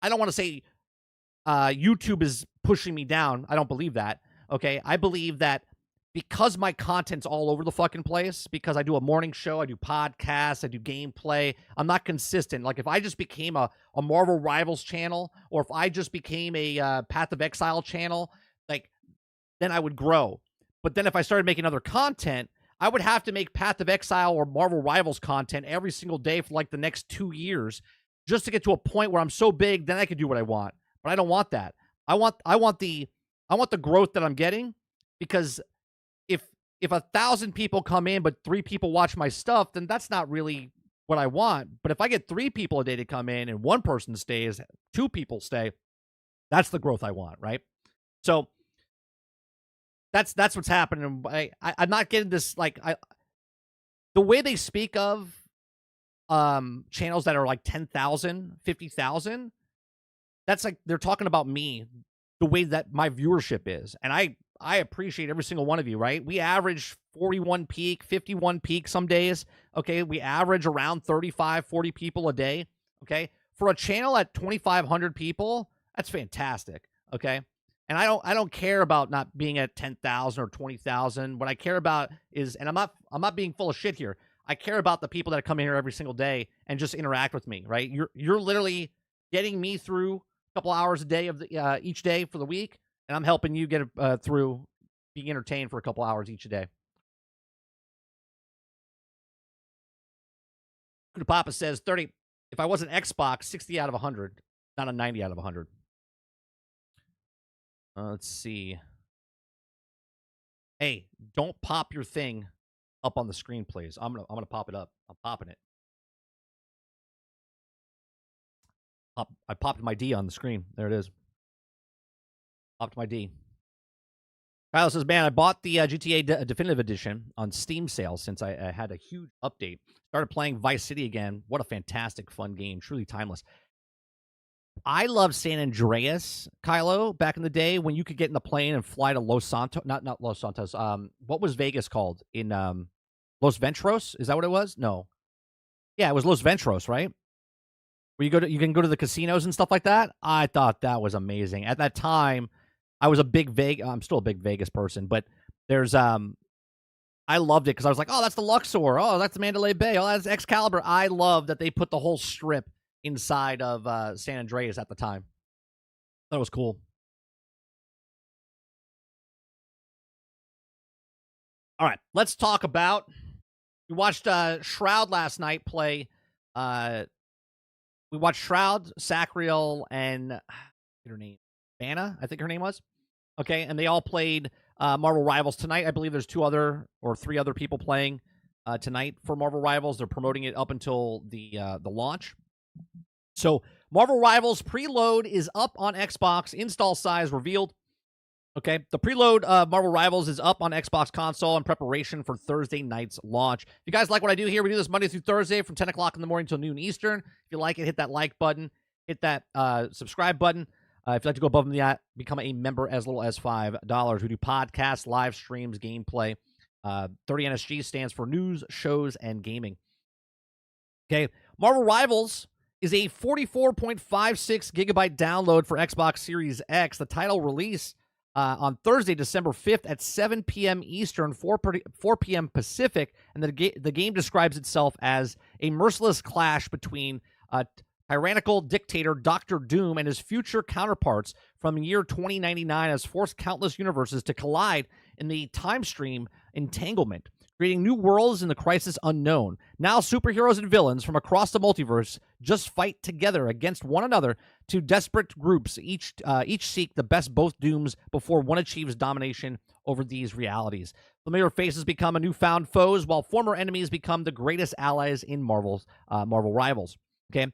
I don't want to say YouTube is pushing me down. I don't believe that. Okay, I believe that because my content's all over the fucking place, because I do a morning show, I do podcasts, I do gameplay, I'm not consistent. Like, if I just became a Marvel Rivals channel, or if I just became a Path of Exile channel, like, then I would grow. But then if I started making other content, I would have to make Path of Exile or Marvel Rivals content every single day for like the next 2 years just to get to a point where I'm so big, then I could do what I want. But I don't want that. I want the growth that I'm getting, because if 1,000 people come in but 3 people watch my stuff, then that's not really what I want. But if I get 3 people a day to come in and 1 person stays, 2 people stay, that's the growth I want, right? So that's what's happening. I'm not getting this, like, the way they speak of channels that are like 10,000, 50,000, that's like they're talking about me, the way that my viewership is. And I appreciate every single one of you, right? We average 41 peak, 51 peak some days. Okay. We average around 35, 40 people a day. Okay. For a channel at 2,500 people, that's fantastic. Okay. And I don't care about not being at 10,000 or 20,000. What I care about is, and I'm not being full of shit here. I care about the people that come in here every single day and just interact with me, right? You're literally getting me through a couple hours a day of the each day for the week, and I'm helping you get through being entertained for a couple hours each day. Kuda Papa says 30. If I was an Xbox, 60 out of 100, not a 90 out of 100. Let's see. Hey, don't pop your thing up on the screen, please. I'm gonna pop it up. I'm popping it. I popped my D on the screen. There it is. Popped my D. Kyle says, man, I bought the GTA Definitive Edition on Steam sale since I had a huge update. Started playing Vice City again. What a fantastic, fun game. Truly timeless. I love San Andreas, Kylo, back in the day when you could get in the plane and fly to Los Santos. Not Los Santos. What was Vegas called? In Los Ventros? Is that what it was? No. Yeah, it was Los Ventros, right? Where you can go to the casinos and stuff like that. I thought that was amazing. At that time, I was a big I'm still a big Vegas person, but there's I loved it because I was like, oh, that's the Luxor. Oh, that's the Mandalay Bay. Oh, that's Excalibur. I love that they put the whole strip inside of San Andreas at the time. That was cool. All right, let's talk about. We watched Shroud last night play. We watched Shroud, Sacriel, and her name, Vanna, I think her name was. Okay, and they all played Marvel Rivals tonight. I believe there's 3 other people playing tonight for Marvel Rivals. They're promoting it up until the launch. So Marvel Rivals preload is up on Xbox. Install size revealed. Okay, the preload Marvel Rivals is up on Xbox console in preparation for Thursday night's launch. If you guys like what I do here, we do this Monday through Thursday from 10 o'clock in the morning till noon Eastern. If you like it, hit that like button. Hit that subscribe button. If you'd like to go above and beyond, become a member as little as $5. We do podcasts, live streams, gameplay. 30 NSG stands for news, shows, and gaming. Okay, Marvel Rivals is a 44.56 gigabyte download for Xbox Series X. The title release on Thursday, December 5th at 7 p.m. Eastern, 4 p.m. Pacific, and the game describes itself as a merciless clash between tyrannical dictator Dr. Doom and his future counterparts from the year 2099 has forced countless universes to collide in the time stream entanglement, creating new worlds in the crisis unknown. Now superheroes and villains from across the multiverse just fight together against one another to desperate groups, each seek the best both dooms before one achieves domination over these realities. Familiar faces become a newfound foes, while former enemies become the greatest allies in Marvel Rivals. Okay?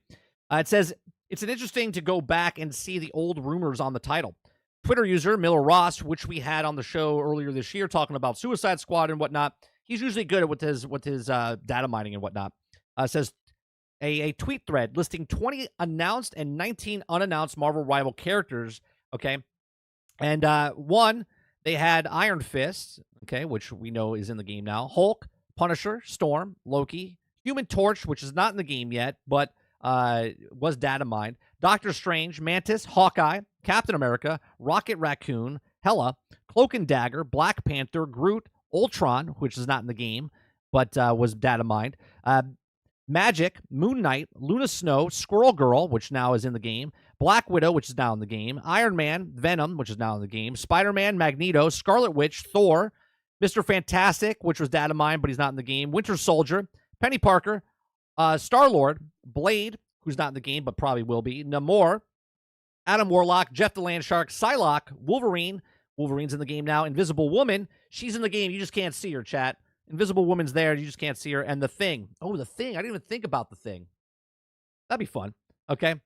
It says, it's an interesting to go back and see the old rumors on the title. Twitter user Miller Ross, which we had on the show earlier this year talking about Suicide Squad and whatnot, he's usually good with his data mining and whatnot, says a tweet thread listing 20 announced and 19 unannounced Marvel Rival characters, okay? And one, they had Iron Fist, okay, which we know is in the game now, Hulk, Punisher, Storm, Loki, Human Torch, which is not in the game yet, but was data mined, Doctor Strange, Mantis, Hawkeye, Captain America, Rocket Raccoon, Hela, Cloak and Dagger, Black Panther, Groot, Ultron, which is not in the game, but was data mined, Magic, Moon Knight, Luna Snow, Squirrel Girl, which now is in the game, Black Widow, which is now in the game, Iron Man, Venom, which is now in the game, Spider-Man, Magneto, Scarlet Witch, Thor, Mr. Fantastic, which was data mined, but he's not in the game, Winter Soldier, Penny Parker, Star-Lord, Blade, who's not in the game, but probably will be, Namor, Adam Warlock, Jeff the Landshark, Psylocke, Wolverine, Wolverine's in the game now, Invisible Woman, she's in the game, you just can't see her, chat. Invisible Woman's there, you just can't see her, and The Thing. Oh, The Thing, I didn't even think about The Thing. That'd be fun, okay?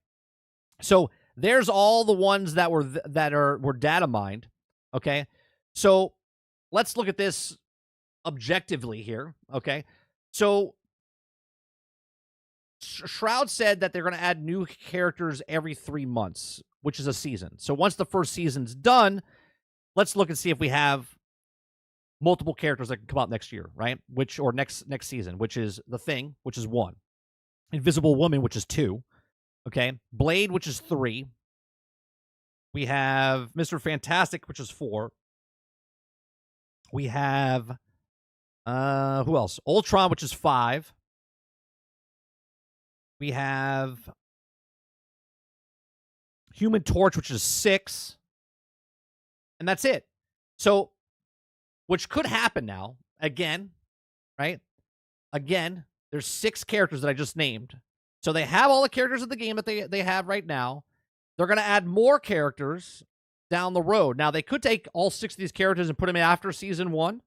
So there's all the ones that were data mined, okay? So let's look at this objectively here, okay? So Shroud said that they're going to add new characters every 3 months, which is a season. So once the first season's done, let's look and see if we have multiple characters that can come out next year, right? Or next season, which is The Thing, which is 1. Invisible Woman, which is 2. Okay. Blade, which is 3. We have Mr. Fantastic, which is 4. We have who else? Ultron, which is 5. We have Human Torch, which is 6. And that's it. So, which could happen now, again, right? Again, there's 6 characters that I just named. So they have all the characters of the game that they have right now. They're going to add more characters down the road. Now, they could take all 6 of these characters and put them in after Season 1.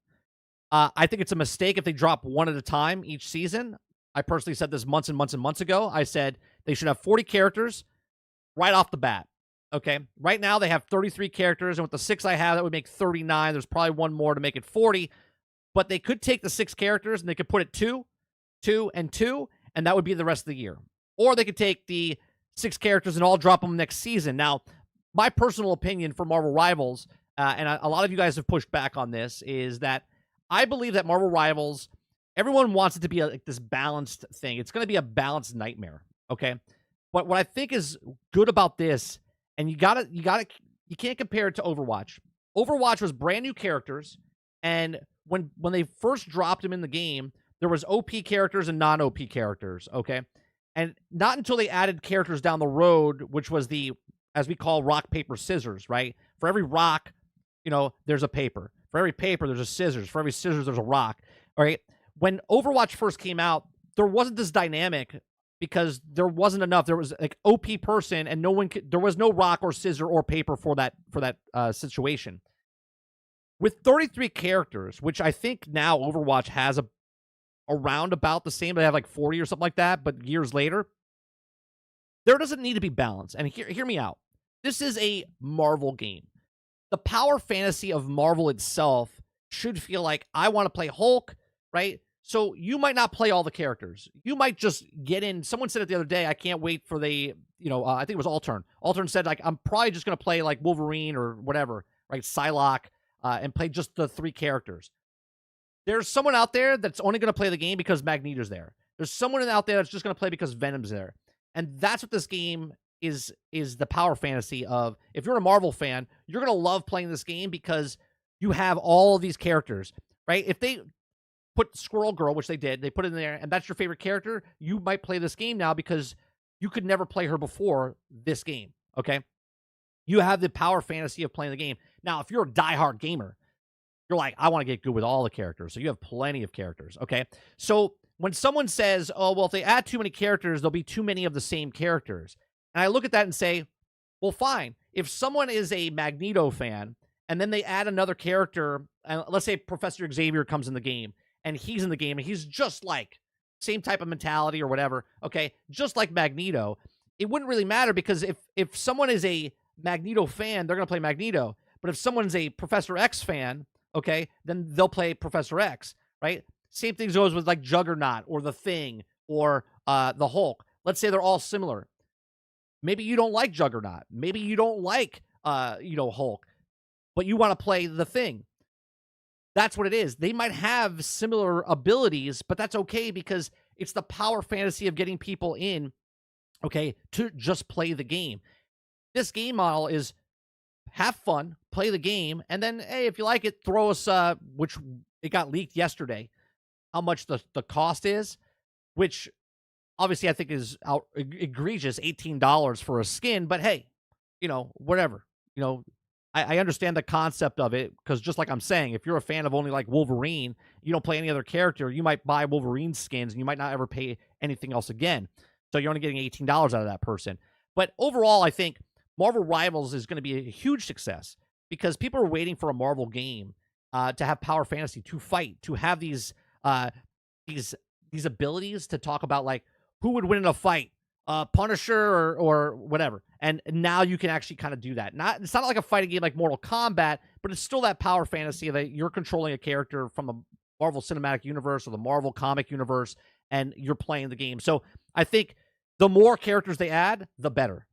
I think it's a mistake if they drop one at a time each season. I personally said this months and months and months ago. I said they should have 40 characters right off the bat. Okay. Right now they have 33 characters, and with the 6 I have, that would make 39. There's probably one more to make it 40. But they could take the 6 characters and they could put it 2, 2, and 2, and that would be the rest of the year. Or they could take the 6 characters and all drop them next season. Now, my personal opinion for Marvel Rivals, and a lot of you guys have pushed back on this, is that I believe that Marvel Rivals, everyone wants it to be like this balanced thing. It's going to be a balanced nightmare, okay? But what I think is good about this, and you can't compare it to Overwatch. Overwatch was brand new characters, and when they first dropped them in the game, there was OP characters and non-OP characters, okay? And not until they added characters down the road, which was the, as we call, rock, paper, scissors, right? For every rock, there's a paper. For every paper, there's a scissors. For every scissors, there's a rock, all right? When Overwatch first came out, there wasn't this dynamic because there wasn't enough. There was like OP person, and there was no rock or scissor or paper for that situation. With 33 characters, which I think now Overwatch has around about the same, they have like 40 or something like that, but years later, there doesn't need to be balance. And hear me out. This is a Marvel game. The power fantasy of Marvel itself should feel like, I want to play Hulk, right? So you might not play all the characters. You might just get in. Someone said it the other day, I can't wait for I think it was Altern. Altern said, like, I'm probably just going to play like Wolverine or whatever, right? Psylocke, and play just the 3 characters. There's someone out there that's only going to play the game because Magneto's there. There's someone out there that's just going to play because Venom's there. And that's what this game is the power fantasy of. If you're a Marvel fan, you're going to love playing this game because you have all of these characters, right? If they put Squirrel Girl, which they did, they put it in there, and that's your favorite character, you might play this game now because you could never play her before this game, okay? You have the power fantasy of playing the game. Now, if you're a diehard gamer, you're like, I want to get good with all the characters. So you have plenty of characters, okay? So when someone says, oh, well, if they add too many characters, there'll be too many of the same characters. And I look at that and say, well, fine. If someone is a Magneto fan and then they add another character, and let's say Professor Xavier comes in the game and he's in the game and he's just like same type of mentality or whatever, okay, just like Magneto, it wouldn't really matter because if someone is a Magneto fan, they're going to play Magneto. But if someone's a Professor X fan, okay, then they'll play Professor X, right? Same thing goes with like Juggernaut or The Thing or the Hulk. Let's say they're all similar. Maybe you don't like Juggernaut. Maybe you don't like, Hulk, but you want to play The Thing. That's what it is. They might have similar abilities, but that's okay because it's the power fantasy of getting people in, okay, to just play the game. This game model is have fun, play the game, and then, hey, if you like it, throw us, which it got leaked yesterday, how much the cost is, which obviously I think is egregious, $18 for a skin, but hey, whatever. I understand the concept of it because just like I'm saying, if you're a fan of only like Wolverine, you don't play any other character, you might buy Wolverine skins and you might not ever pay anything else again. So you're only getting $18 out of that person. But overall, I think Marvel Rivals is going to be a huge success because people are waiting for a Marvel game to have power fantasy, to fight, to have these abilities to talk about like who would win in a fight, Punisher or whatever. And now you can actually kind of do that. It's not like a fighting game like Mortal Kombat, but it's still that power fantasy that you're controlling a character from a Marvel Cinematic Universe or the Marvel Comic Universe, and you're playing the game. So I think the more characters they add, the better.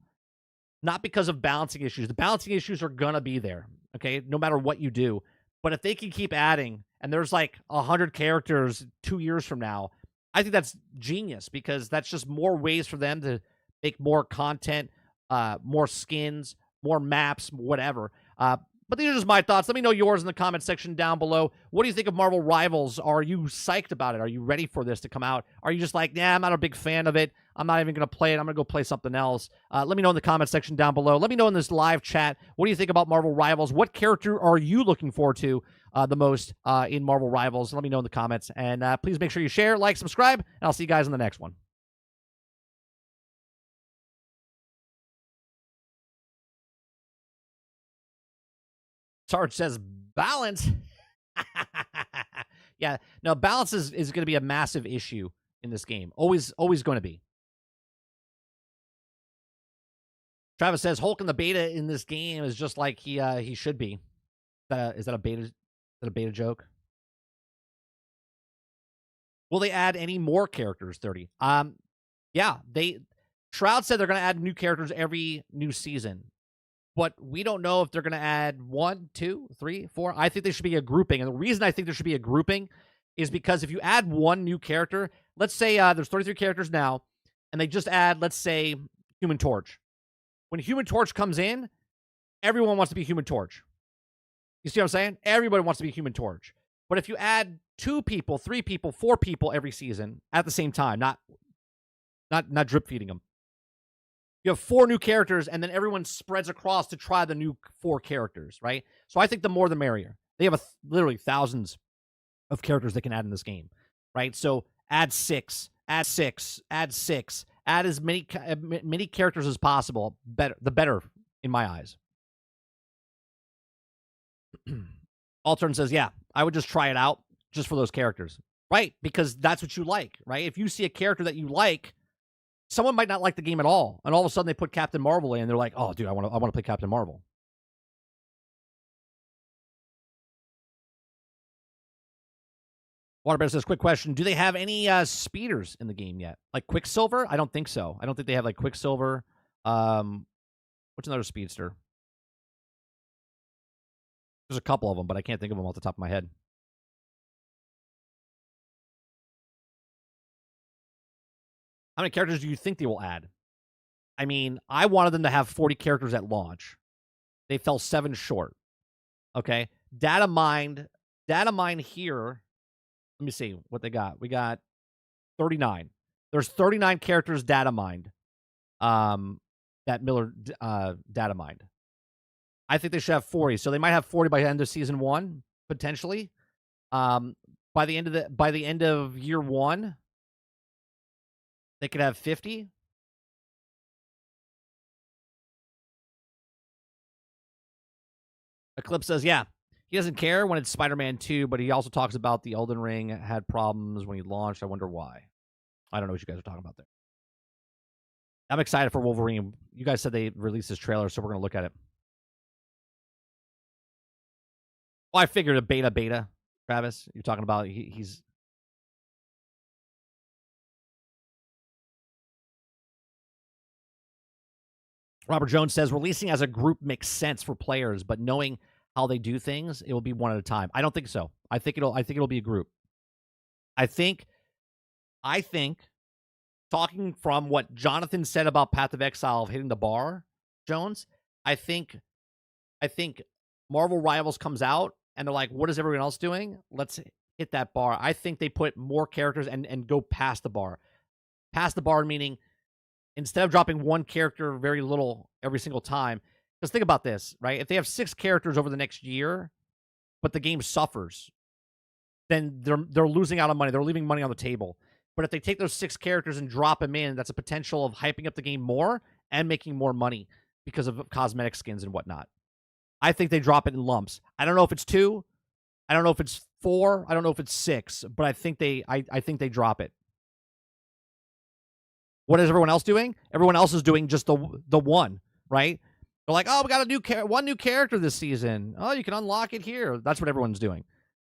Not because of balancing issues. The balancing issues are going to be there, okay, no matter what you do. But if they can keep adding, and there's like 100 characters 2 years from now, I think that's genius, because that's just more ways for them to make more content, more skins, more maps, whatever. But these are just my thoughts. Let me know yours in the comment section down below. What do you think of Marvel Rivals? Are you psyched about it? Are you ready for this to come out? Are you just like, nah, I'm not a big fan of it. I'm not even going to play it. I'm going to go play something else. Let me know in the comment section down below. Let me know in this live chat. What do you think about Marvel Rivals? What character are you looking forward to the most in Marvel Rivals? Let me know in the comments. And please make sure you share, like, subscribe, and I'll see you guys in the next one. Sarge says balance. Yeah, no, balance is going to be a massive issue in this game. Always going to be. Travis says Hulk in the beta in this game is just like he should be. Is that a beta joke? Will they add any more characters? 30. Yeah, Shroud said they're going to add new characters every new season. But we don't know if they're going to add 1, 2, 3, 4. I think there should be a grouping. And the reason I think there should be a grouping is because if you add one new character, let's say there's 33 characters now, and they just add, let's say, Human Torch. When Human Torch comes in, everyone wants to be Human Torch. You see what I'm saying? Everybody wants to be Human Torch. But if you add 2 people, 3 people, 4 people every season at the same time, not drip feeding them, you have 4 new characters, and then everyone spreads across to try the new 4 characters, right? So I think the more the merrier. They have literally thousands of characters they can add in this game, right? So add 6, add 6, add 6, add as many characters as possible. The better, in my eyes. Altern says, yeah, I would just try it out just for those characters, right? Because that's what you like, right? If you see a character that you like, someone might not like the game at all, and all of a sudden they put Captain Marvel in, and they're like, "Oh, dude, I want to play Captain Marvel." Waterbear says, "Quick question: do they have any speeders in the game yet? Like Quicksilver? I don't think so. I don't think they have like Quicksilver. What's another speedster? There's a couple of them, but I can't think of them off the top of my head." How many characters do you think they will add? I mean, I wanted them to have 40 characters at launch. They fell 7 short. Okay. Data mined here. Let me see what they got. We got 39. There's 39 characters data mined. That Miller data mined. I think they should have 40. So they might have 40 by the end of season 1, potentially. By the end of year 1, they could have 50. Eclipse says, yeah, he doesn't care when it's Spider-Man 2, but he also talks about the Elden Ring had problems when he launched. I wonder why. I don't know what you guys are talking about there. I'm excited for Wolverine. You guys said they released this trailer, so we're going to look at it. Well, I figured a beta, Travis. You're talking about he's... Robert Jones says, releasing as a group makes sense for players, but knowing how they do things, it will be one at a time. I don't think so. I think it'll be a group. I think talking from what Jonathan said about Path of Exile of hitting the bar, Jones, I think Marvel Rivals comes out and they're like, what is everyone else doing? Let's hit that bar. I think they put more characters and go past the bar. Past the bar meaning instead of dropping one character very little every single time, because think about this, right? If they have 6 characters over the next year, but the game suffers, then they're losing out on money. They're leaving money on the table. But if they take those 6 characters and drop them in, that's a potential of hyping up the game more and making more money because of cosmetic skins and whatnot. I think they drop it in lumps. I don't know if it's 2. I don't know if it's 4. I don't know if it's 6. But I think they drop it. What is everyone else doing? Everyone else is doing just the one, right? They're like, oh, we got one new character this season. Oh, you can unlock it here. That's what everyone's doing.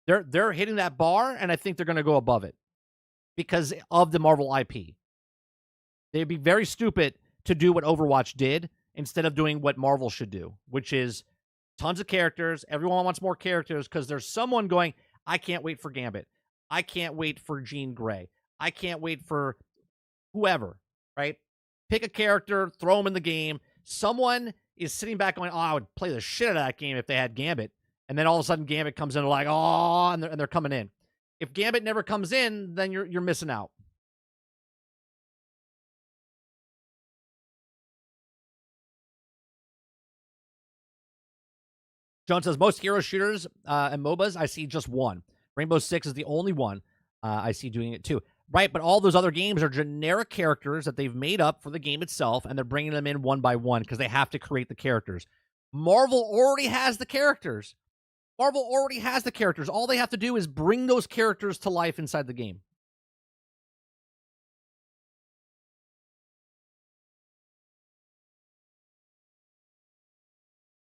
They're hitting that bar, and I think they're going to go above it because of the Marvel IP. They'd be very stupid to do what Overwatch did instead of doing what Marvel should do, which is tons of characters. Everyone wants more characters because there's someone going, I can't wait for Gambit. I can't wait for Jean Grey. I can't wait for whoever, right? Pick a character, throw them in the game. Someone is sitting back going, oh, I would play the shit out of that game if they had Gambit. And then all of a sudden Gambit comes in, like, oh, and they're coming in. If Gambit never comes in, then you're missing out. John says, most hero shooters and MOBAs, I see just one. Rainbow Six is the only one I see doing it too. Right, but all those other games are generic characters that they've made up for the game itself, and they're bringing them in one by one because they have to create the characters. Marvel already has the characters. Marvel already has the characters. All they have to do is bring those characters to life inside the game.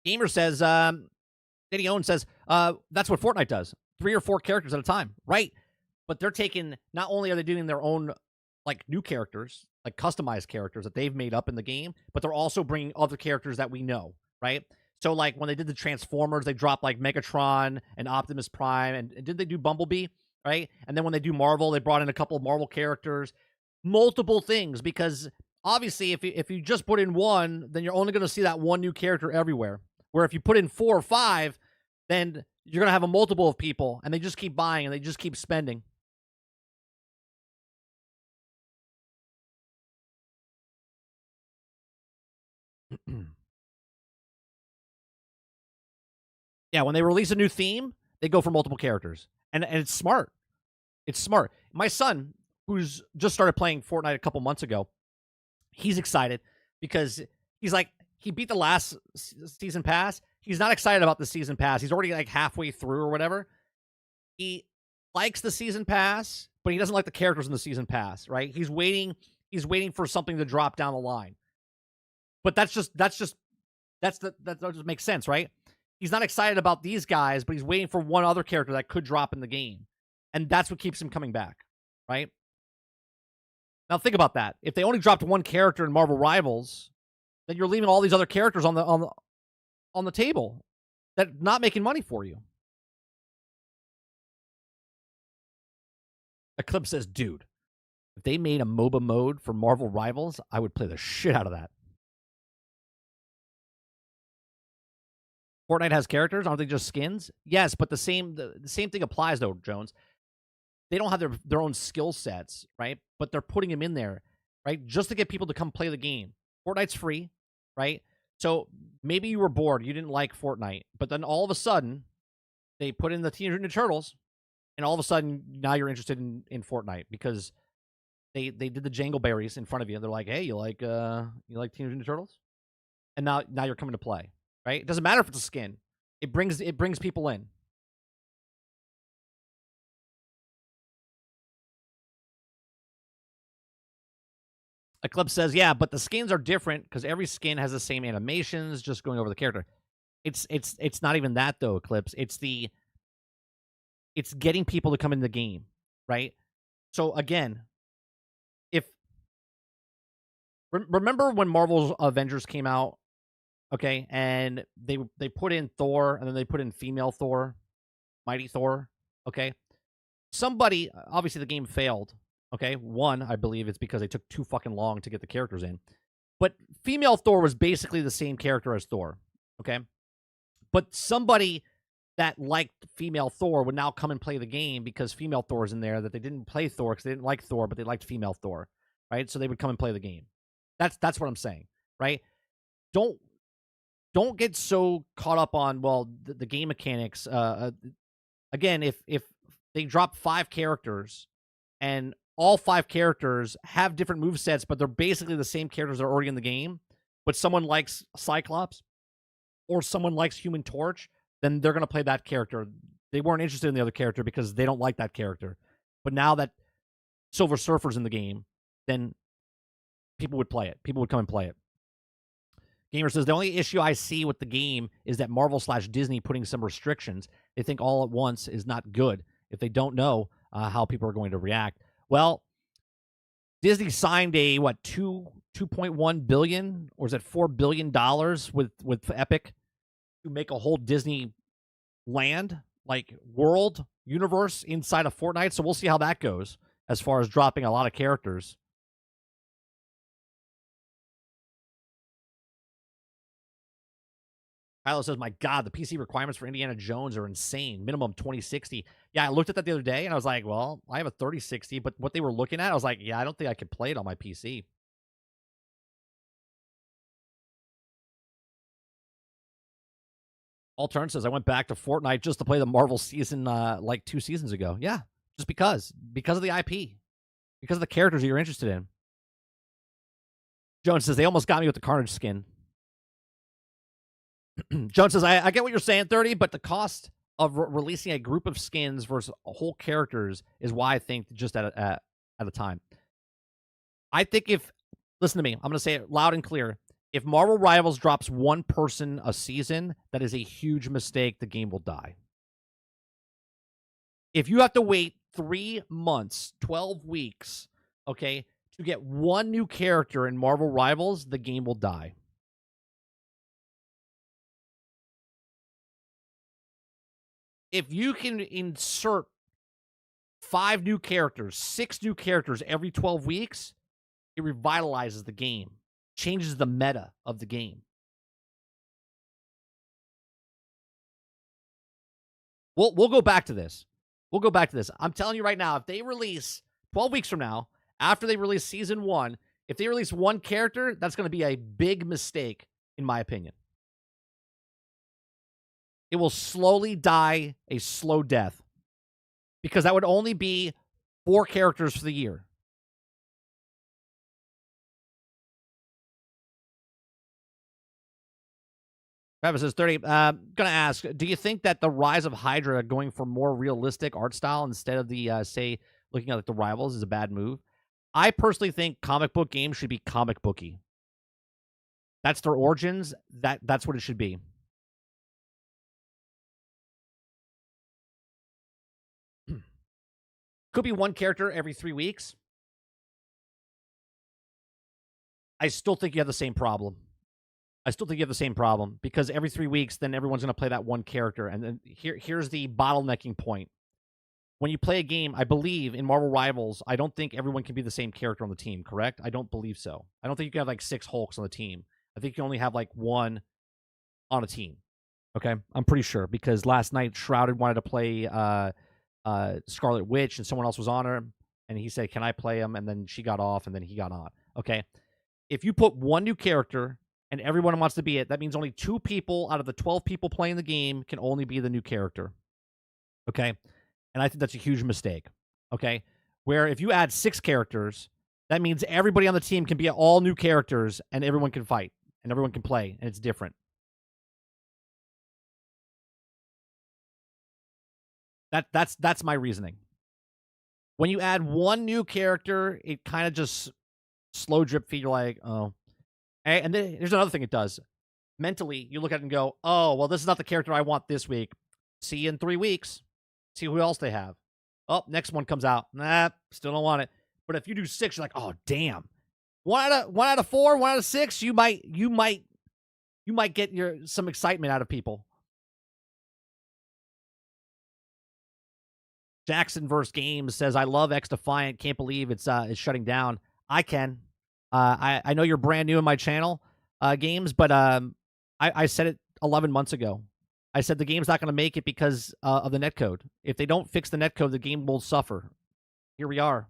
Gamer says, Daddy Owen says, that's what Fortnite does. 3 or 4 characters at a time. Right. But they're taking, not only are they doing their own, like, new characters, like customized characters that they've made up in the game, but they're also bringing other characters that we know, right? So, like, when they did the Transformers, they dropped, like, Megatron and Optimus Prime, and did they do Bumblebee, right? And then when they do Marvel, they brought in a couple of Marvel characters, multiple things, because obviously if you just put in one, then you're only going to see that one new character everywhere. Where if you put in 4 or 5, then you're going to have a multiple of people, and they just keep buying, and they just keep spending. Yeah, when they release a new theme, they go for multiple characters. And it's smart. It's smart. My son, who's just started playing Fortnite a couple months ago, he's excited because he's like, he beat the last season pass. He's not excited about the season pass. He's already like halfway through or whatever. He likes the season pass, but he doesn't like the characters in the season pass, right? He's waiting for something to drop down the line. But that just makes sense, right? He's not excited about these guys, but he's waiting for one other character that could drop in the game. And that's what keeps him coming back, right? Now think about that. If they only dropped one character in Marvel Rivals, then you're leaving all these other characters on the table that not making money for you. Eclipse says, dude, if they made a MOBA mode for Marvel Rivals, I would play the shit out of that. Fortnite has characters, aren't they just skins? Yes, but the same thing applies though, Jones. They don't have their own skill sets, right? But they're putting them in there, right? Just to get people to come play the game. Fortnite's free, right? So maybe you were bored, you didn't like Fortnite, but then all of a sudden they put in the Teenage Mutant Ninja Turtles, and all of a sudden now you're interested in Fortnite because they did the Jangleberries in front of you. They're like, hey, you like Teenage Mutant Ninja Turtles? And now you're coming to play. Right? It doesn't matter if it's a skin. It brings people in. Eclipse says, yeah, but the skins are different because every skin has the same animations, just going over the character. It's not even that though, Eclipse. It's getting people to come in the game, right? So again, remember when Marvel's Avengers came out, okay, and they put in Thor, and then they put in female Thor, Mighty Thor, okay? Somebody, obviously the game failed, okay? One, I believe it's because they took too fucking long to get the characters in. But female Thor was basically the same character as Thor, okay? But somebody that liked female Thor would now come and play the game because female Thor is in there, that they didn't play Thor because they didn't like Thor, but they liked female Thor, right? So they would come and play the game. That's what I'm saying, right? Don't get so caught up on, well, the game mechanics. Again, if they drop 5 characters and all 5 characters have different movesets, but they're basically the same characters that are already in the game, but someone likes Cyclops or someone likes Human Torch, then they're going to play that character. They weren't interested in the other character because they don't like that character. But now that Silver Surfer's in the game, then people would play it. People would come and play it. Gamer says, the only issue I see with the game is that Marvel/Disney putting some restrictions. They think all at once is not good if they don't know how people are going to react. Well, Disney signed a, what, $2.1 billion, or is it $4 billion with Epic to make a whole Disney land, like world, universe inside of Fortnite. So we'll see how that goes as far as dropping a lot of characters. Kylo says, my God, the PC requirements for Indiana Jones are insane. Minimum 2060. Yeah, I looked at that the other day, and I was like, well, I have a 3060, but what they were looking at, I was like, yeah, I don't think I could play it on my PC. Altern says, I went back to Fortnite just to play the Marvel season like 2 seasons ago. Yeah, just because of the IP, because of the characters that you're interested in. Jones says, they almost got me with the Carnage skin. Jones says, I get what you're saying, 30, but the cost of releasing a group of skins versus whole characters is why I think just at a time. I think listen to me, I'm going to say it loud and clear. If Marvel Rivals drops one person a season, that is a huge mistake. The game will die. If you have to wait 3 months, 12 weeks, okay, to get one new character in Marvel Rivals, the game will die. If you can insert 5 new characters, 6 new characters every 12 weeks, it revitalizes the game, changes the meta of the game. We'll go back to this. We'll go back to this. I'm telling you right now, if they release 12 weeks from now, after they release season 1, if they release one character, that's going to be a big mistake, in my opinion. It will slowly die a slow death, because that would only be 4 characters for the year. Travis says, 30. Gonna ask, do you think that the rise of Hydra going for more realistic art style instead of the, say, looking at like the Rivals is a bad move? I personally think comic book games should be comic booky. That's their origins. That's what it should be. Could be one character every 3 weeks. I still think you have the same problem. Because every 3 weeks, then everyone's going to play that one character. And then here's the bottlenecking point. When you play a game, I believe in Marvel Rivals, I don't think everyone can be the same character on the team, correct? I don't believe so. I don't think you can have like 6 Hulks on the team. I think you only have like 1 on a team. Okay? I'm pretty sure, because last night Shrouded wanted to play Scarlet Witch, and someone else was on her, and he said, can I play him? And then she got off, and then he got on. Okay? If you put one new character and everyone wants to be it, that means only 2 people out of the 12 people playing the game can only be the new character. Okay? And I think that's a huge mistake. Okay? Where if you add 6 characters, that means everybody on the team can be all new characters, and everyone can fight, and everyone can play, and it's different. That's my reasoning. When you add one new character, it kind of just slow drip feed. You're like, oh. And then there's another thing it does. Mentally, you look at it and go, oh, well, this is not the character I want this week. See you in 3 weeks. See who else they have. Oh, next one comes out. Nah, still don't want it. But if you do 6, you're like, oh, damn. 1 out of 4, 1 out of 6, you might get some excitement out of people. Jackson vs. Games says, I love XDefiant. Can't believe it's shutting down. I can. I know you're brand new in my channel, Games, but I said it 11 months ago. I said the game's not going to make it because of the netcode. If they don't fix the netcode, the game will suffer. Here we are.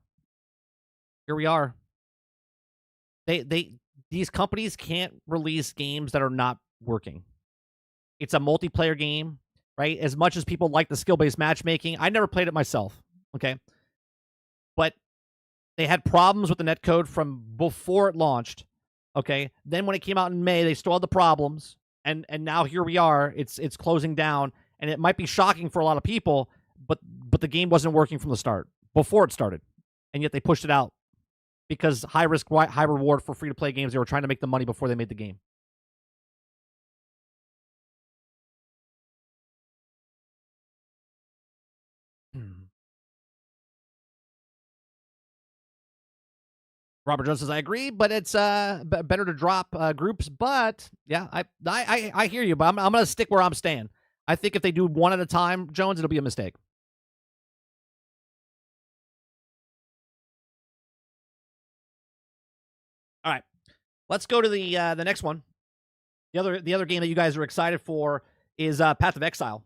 These companies can't release games that are not working. It's a multiplayer game. Right? As much as people like the skill-based matchmaking, I never played it myself, okay? But they had problems with the netcode from before it launched, okay? Then when it came out in May, they still had the problems, and now here we are. It's closing down, and it might be shocking for a lot of people, but the game wasn't working from the start, before it started, and yet they pushed it out because high risk, high reward for free-to-play games. They were trying to make the money before they made the game. Robert Jones says, I agree, but it's better to drop groups. But yeah, I hear you, but I'm going to stick where I'm staying. I think if they do one at a time, Jones, it'll be a mistake. All right, let's go to the next one. The other game that you guys are excited for is Path of Exile.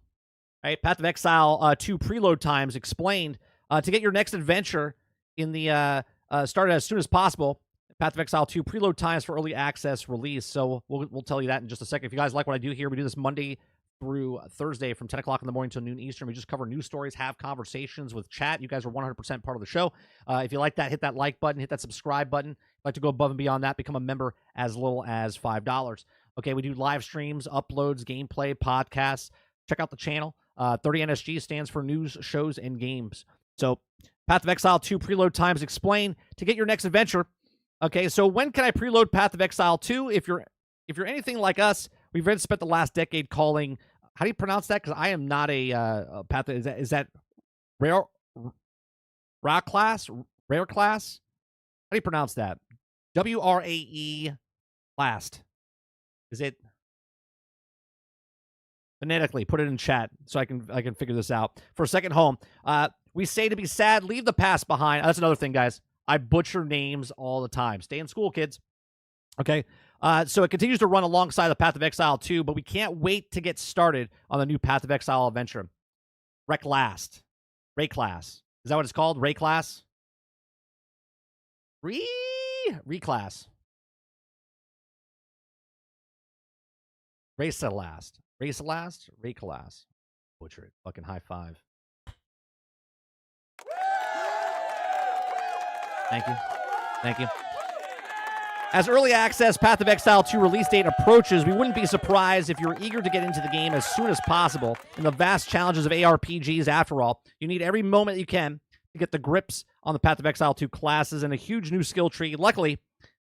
Right, Path of Exile 2 preload times explained to get your next adventure in the started as soon as possible. Path of Exile 2 preload times for early access release. So we'll tell you that in just a second. If you guys like what I do here, we do this Monday through Thursday from 10 o'clock in the morning till noon Eastern. We just cover news stories, have conversations with chat. You guys are 100% part of the show. If you like that, hit that like button, hit that subscribe button. If you'd like to go above and beyond that, become a member as little as $5. Okay, we do live streams, uploads, gameplay, podcasts. Check out the channel. 30NSG stands for news, shows, and games. So Path of Exile 2 preload times explain to get your next adventure. Okay, so when can I preload Path of Exile 2? If you're anything like us, we've spent the last decade calling. How do you pronounce that? Because I am not a Path. Is that rare class? Rare class? How do you pronounce that? WRAE last. Is it phonetically? Put it in chat so I can figure this out. For a second home, we say to be sad, leave the past behind. That's another thing, guys. I butcher names all the time. Stay in school, kids. Okay. So it continues to run alongside the Path of Exile 2, but we can't wait to get started on the new Path of Exile adventure. Reclass. Is that what it's called? Reclass? Reclass. Reclass. Butcher it. Fucking high five. Thank you. As early access Path of Exile 2 release date approaches, we wouldn't be surprised if you're eager to get into the game as soon as possible. In the vast challenges of ARPGs, after all, you need every moment you can to get the grips on the Path of Exile 2 classes and a huge new skill tree. Luckily,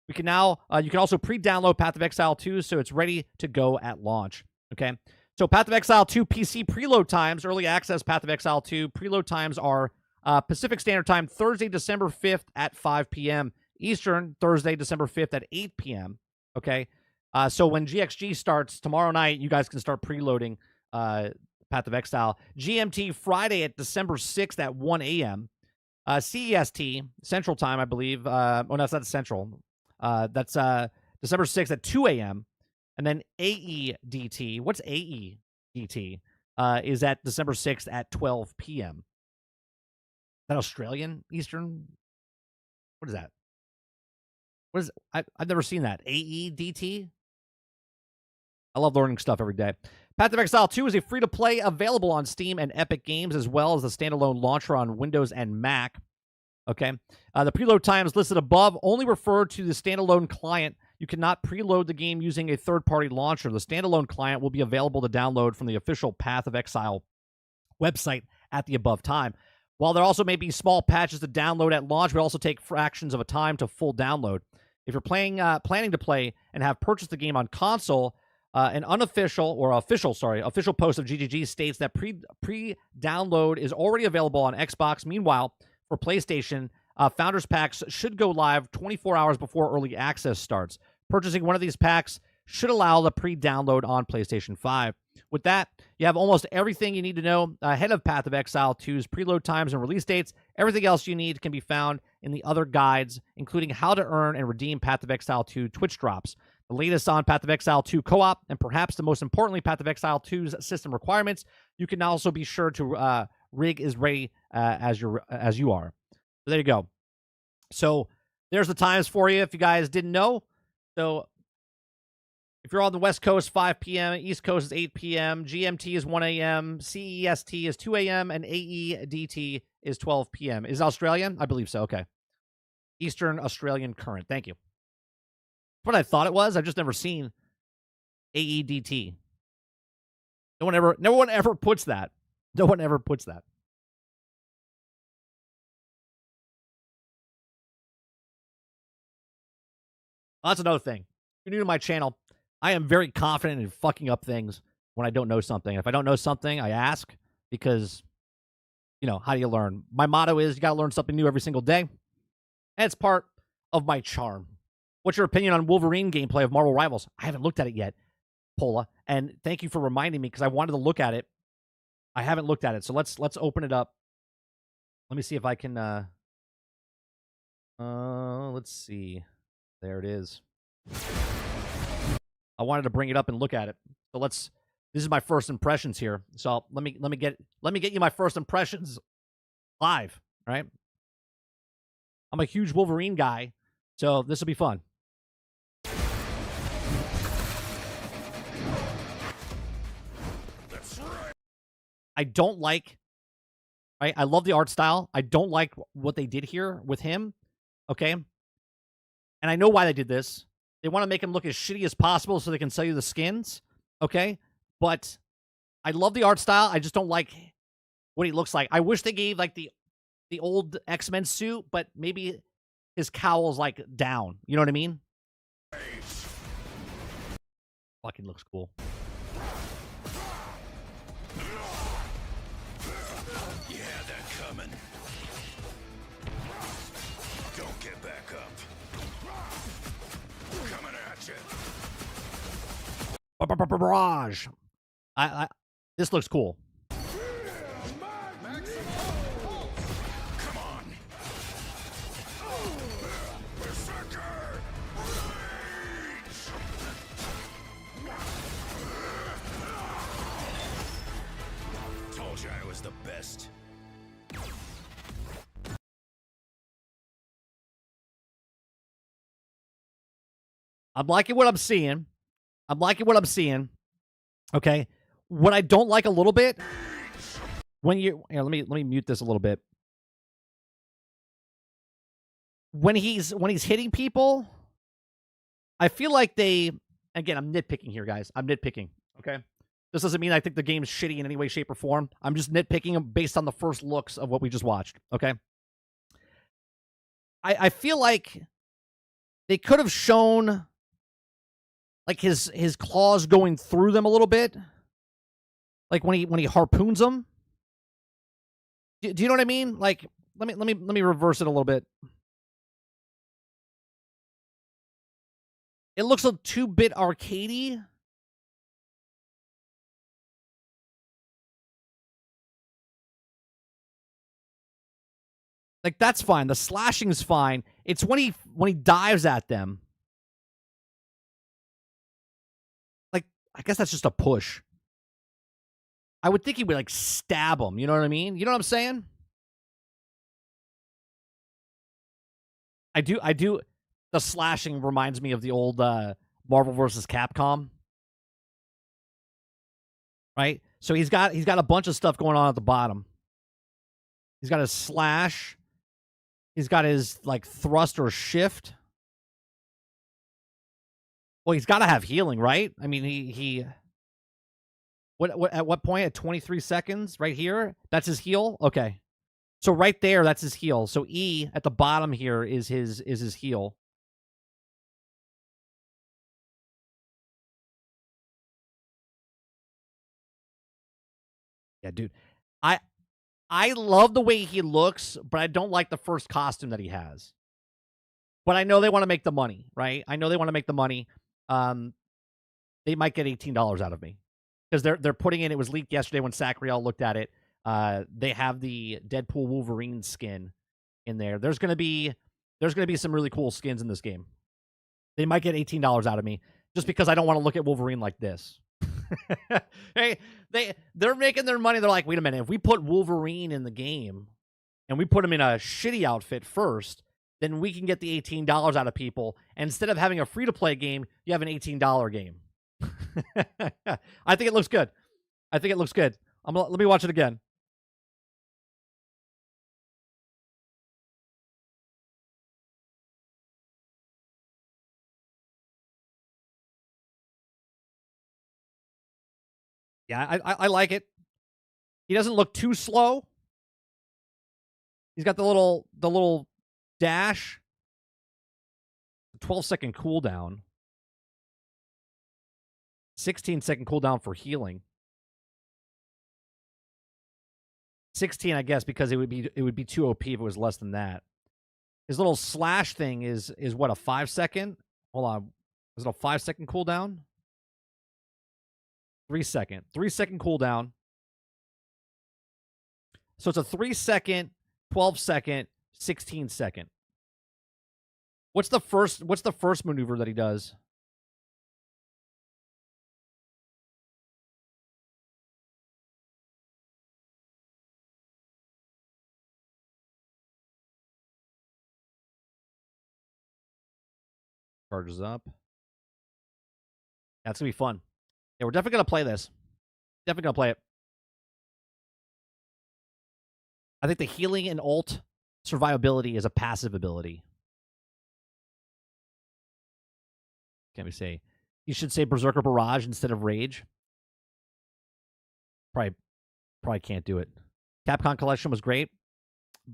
we can now you can also pre-download Path of Exile 2, so it's ready to go at launch. Okay, so Path of Exile 2 PC preload times, early access Path of Exile 2 preload times are Pacific Standard Time, Thursday, December 5th at 5 p.m. Eastern, Thursday, December 5th at 8 p.m. Okay, so when GXG starts tomorrow night, you guys can start preloading Path of Exile. GMT Friday at December 6th at 1 a.m. CEST, Central Time, I believe. Oh, no, that's not Central. That's December 6th at 2 a.m. And then AEDT. What's AEDT? Is at December 6th at 12 p.m. Is that Australian Eastern? What is that? What is it? I've never seen that. AEDT? I love learning stuff every day. Path of Exile 2 is a free-to-play available on Steam and Epic Games, as well as the standalone launcher on Windows and Mac. Okay. The preload times listed above only refer to the standalone client. You cannot preload the game using a third-party launcher. The standalone client will be available to download from the official Path of Exile website at the above time. While there also may be small patches to download at launch, we also take fractions of a time to full download. If you're planning to play and have purchased the game on console, an official post of GGG states that pre-download is already available on Xbox. Meanwhile, for PlayStation, Founders Packs should go live 24 hours before early access starts. Purchasing one of these packs should allow the pre-download on PlayStation 5. With that, you have almost everything you need to know ahead of Path of Exile 2's preload times and release dates. Everything else you need can be found in the other guides, including how to earn and redeem Path of Exile 2 Twitch drops. The latest on Path of Exile 2 co-op, and perhaps the most importantly, Path of Exile 2's system requirements. You can also be sure to rig is ready as you are. So there you go. So there's the times for you if you guys didn't know. So if you're on the West Coast, 5 p.m., East Coast is 8 p.m., GMT is 1 a.m., CEST is 2 a.m., and AEDT is 12 p.m. Is it Australian? I believe so. Okay. Eastern Australian Current. Thank you. That's what I thought it was. I've just never seen AEDT. No one ever puts that. No one ever puts that. Well, that's another thing. If you're new to my channel, I am very confident in fucking up things when I don't know something. If I don't know something, I ask because, how do you learn? My motto is you got to learn something new every single day. And it's part of my charm. What's your opinion on Wolverine gameplay of Marvel Rivals? I haven't looked at it yet, Pola, and thank you for reminding me because I wanted to look at it. I haven't looked at it, so let's open it up. Let me see if I can. Let's see. There it is. I wanted to bring it up and look at it. So let's. This is my first impressions here. So let me get you my first impressions live. All right. I'm a huge Wolverine guy, so this will be fun. That's right. I don't like. Right, I love the art style. I don't like what they did here with him. Okay, and I know why they did this. They want to make him look as shitty as possible so they can sell you the skins. Okay, but I love the art style. I just don't like what he looks like. I wish they gave like the old X-Men suit, but maybe his cowl's like down. You know what I mean? Fucking looks cool. You had that coming. Don't get back up. Coming at you. Barrage. This looks cool. Come on. Berserker. Rage. Told you I was the best. I'm liking what I'm seeing. Okay. What I don't like a little bit when you here, let me mute this a little bit. When he's hitting people, I feel like again, I'm nitpicking here, guys. I'm nitpicking. Okay. This doesn't mean I think the game's shitty in any way, shape, or form. I'm just nitpicking them based on the first looks of what we just watched. Okay. I feel like they could have shown like his claws going through them a little bit. Like when he harpoons them. Do you know what I mean? Like let me reverse it a little bit. It looks a 2-bit arcadey. Like that's fine. The slashing is fine. It's when he dives at them. Like I guess that's just a push. I would think he would like stab him. You know what I mean? You know what I'm saying? I do. The slashing reminds me of the old Marvel vs. Capcom. Right? So he's got a bunch of stuff going on at the bottom. He's got his slash. He's got his like thrust or shift. Well, he's got to have healing, right? I mean, he what at what point? At 23 seconds right here? That's his heal? Okay. So right there, that's his heal. So E at the bottom here is his heal. Yeah, dude. I love the way he looks, but I don't like the first costume that he has. But I know they want to make the money, right? I know they want to make the money. They might get $18 out of me because they're putting in. It was leaked yesterday when Sacriel looked at it. They have the Deadpool Wolverine skin in there. There's gonna be some really cool skins in this game. They might get $18 out of me just because I don't want to look at Wolverine like this. Hey, they're making their money. They're like, wait a minute, if we put Wolverine in the game and we put him in a shitty outfit first, then we can get the $18 out of people. And instead of having a free-to-play game, you have an $18 game. I think it looks good. Let me watch it again. Yeah, I like it. He doesn't look too slow. He's got the little dash. 12-second cooldown. 16-second cooldown for healing. 16, I guess, because it would be too OP if it was less than that. His little slash thing is what, a 5-second? Hold on. Is it a 5-second cooldown? 3-second. 3-second cooldown. So it's a 3-second, 12-second, 16-second. What's the first maneuver that he does? Charges up. That's gonna be fun. Yeah, we're definitely gonna play this. Definitely gonna play it. I think the healing and ult survivability is a passive ability. Can we say? You should say Berserker Barrage instead of Rage. Probably can't do it. Capcom Collection was great.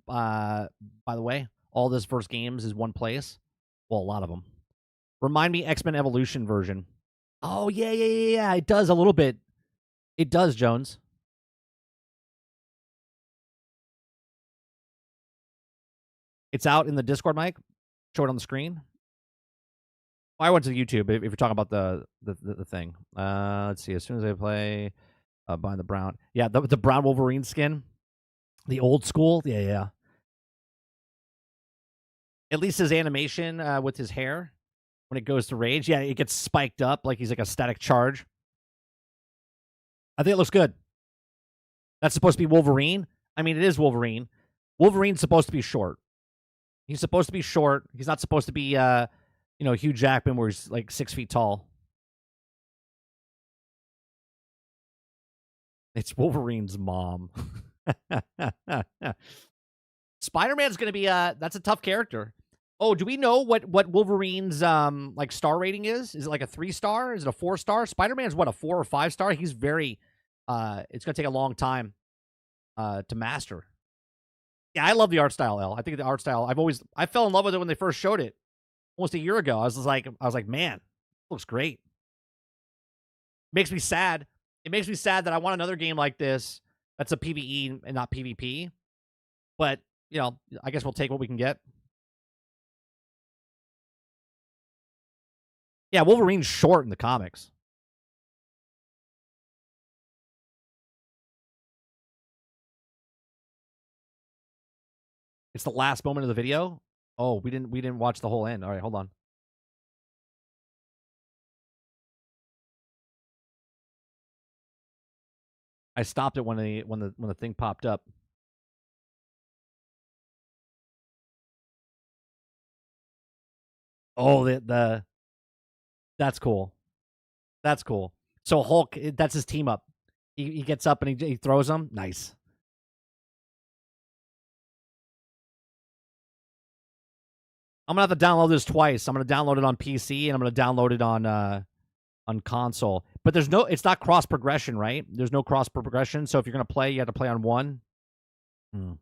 By the way, all this verse games is one place. Well, a lot of them. Remind me X-Men Evolution version. Oh, yeah. It does a little bit. It does, Jones. It's out in the Discord, Mike. Show it on the screen. I went to YouTube if you're talking about the thing. Let's see. As soon as I play buying the brown. Yeah, the brown Wolverine skin. The old school. Yeah. At least his animation with his hair when it goes to rage. Yeah, it gets spiked up like he's like a static charge. I think it looks good. That's supposed to be Wolverine. I mean, it is Wolverine. Wolverine's supposed to be short. He's supposed to be short. He's not supposed to be, Hugh Jackman, where he's like 6 feet tall. It's Wolverine's mom. Spider-Man's going to be that's a tough character. Oh, do we know what Wolverine's like star rating is? Is it like a 3-star? Is it a 4-star? Spider-Man's what, a 4 or 5-star? He's very it's going to take a long time to master. Yeah, I love the art style, L. I think the art style, I fell in love with it when they first showed it almost a year ago. I was like, man, it looks great. Makes me sad. It makes me sad that I want another game like this that's a PvE and not PvP. But, I guess we'll take what we can get. Yeah, Wolverine's short in the comics. It's the last moment of the video. Oh, we didn't watch the whole end. All right, hold on. I stopped it when the thing popped up. Oh, that's cool. That's cool. So Hulk, that's his team up. He gets up and he throws them. Nice. I'm gonna have to download this twice. I'm gonna download it on PC and I'm gonna download it on console. But it's not cross progression, right? There's no cross progression. So if you're gonna play, you have to play on one. I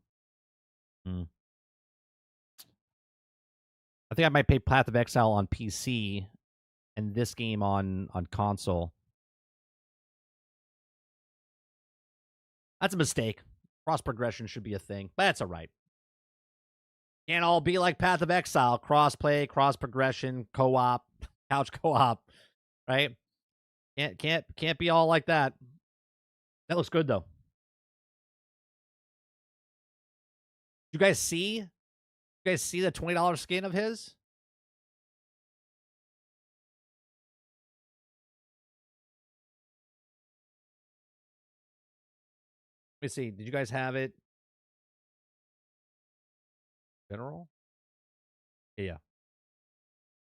think I might play Path of Exile on PC and this game on console. That's a mistake. Cross progression should be a thing, but that's all right. Can't all be like Path of Exile. Cross play, cross progression, co-op, couch co-op, right? Can't be all like that. That looks good though. You guys see the $20 skin of his? Let me see. Did you guys have it? General? Yeah.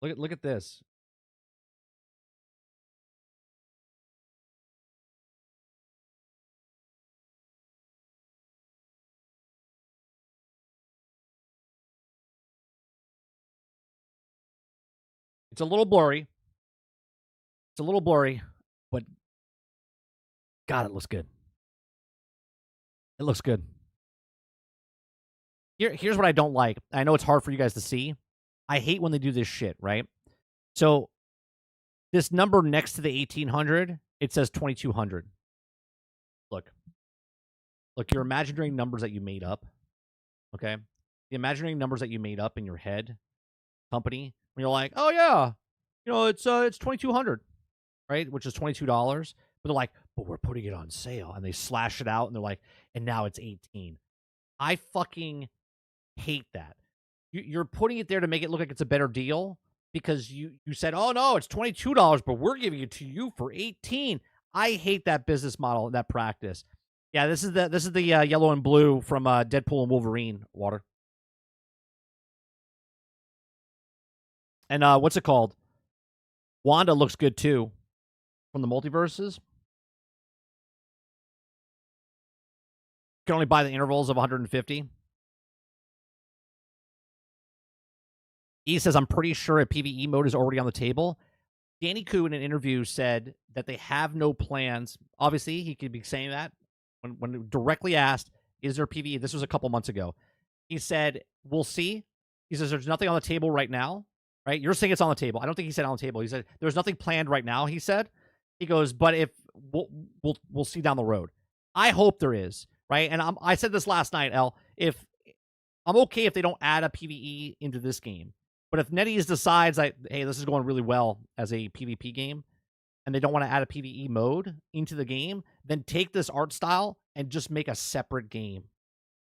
Look at this. It's a little blurry. But God, it looks good. It looks good. Here's what I don't like. I know it's hard for you guys to see. I hate when they do this shit, right? So this number next to the 1800, it says 2200. Look, your imaginary numbers that you made up, okay? the imaginary numbers that you made up in your head, company, when you're like, oh yeah, it's 2,200, right? Which is $22. But they're like, but we're putting it on sale, and they slash it out, and they're like, and now it's 18. I fucking hate that. You're putting it there to make it look like it's a better deal because you said, oh no, it's $22, but we're giving it to you for 18. I hate that business model, that practice. Yeah, this is the yellow and blue from Deadpool and Wolverine water. And what's it called? Wanda looks good too from the multiverses. Can only buy the intervals of 150. E says, I'm pretty sure a PvE mode is already on the table. Danny Koo in an interview said that they have no plans. Obviously, he could be saying that when directly asked, is there PvE? This was a couple months ago. He said, we'll see. He says, there's nothing on the table right now, right? You're saying it's on the table. I don't think he said on the table. He said, there's nothing planned right now, he said. He goes, but if we'll see down the road. I hope there is, right? And I said this last night, El, if I'm okay if they don't add a PvE into this game. But if NetEase decides that, hey, this is going really well as a PvP game, and they don't want to add a PvE mode into the game, then take this art style and just make a separate game,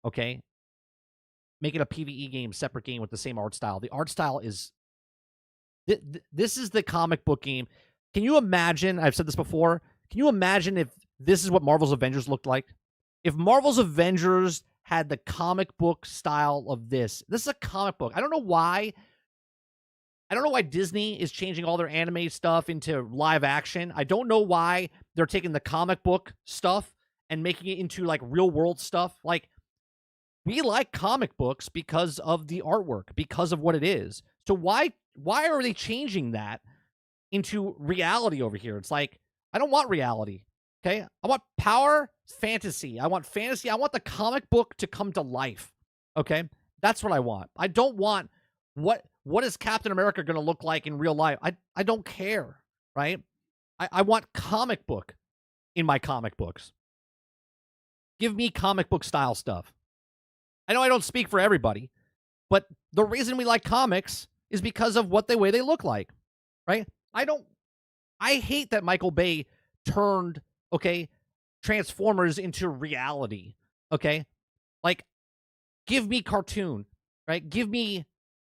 okay? Make it a PvE game, separate game with the same art style. The art style is... This is the comic book game. Can you imagine, I've said this before, can you imagine if this is what Marvel's Avengers looked like? If Marvel's Avengers had the comic book style of this is a comic book. I don't know why Disney is changing all their anime stuff into live action. I don't know why they're taking the comic book stuff and making it into like real world stuff. Like, we like comic books because of the artwork, because of what it is. So why are they changing that into reality over here? It's like, I don't want reality. Okay? I want power, fantasy. I want fantasy. I want the comic book to come to life. Okay? That's what I want. I don't want what is Captain America going to look like in real life? I don't care, right? I want comic book in my comic books. Give me comic book style stuff. I know I don't speak for everybody, but the reason we like comics is because of the way they look like, right? I hate that Michael Bay turned, okay, Transformers into reality, okay? Like, give me cartoon, right? Give me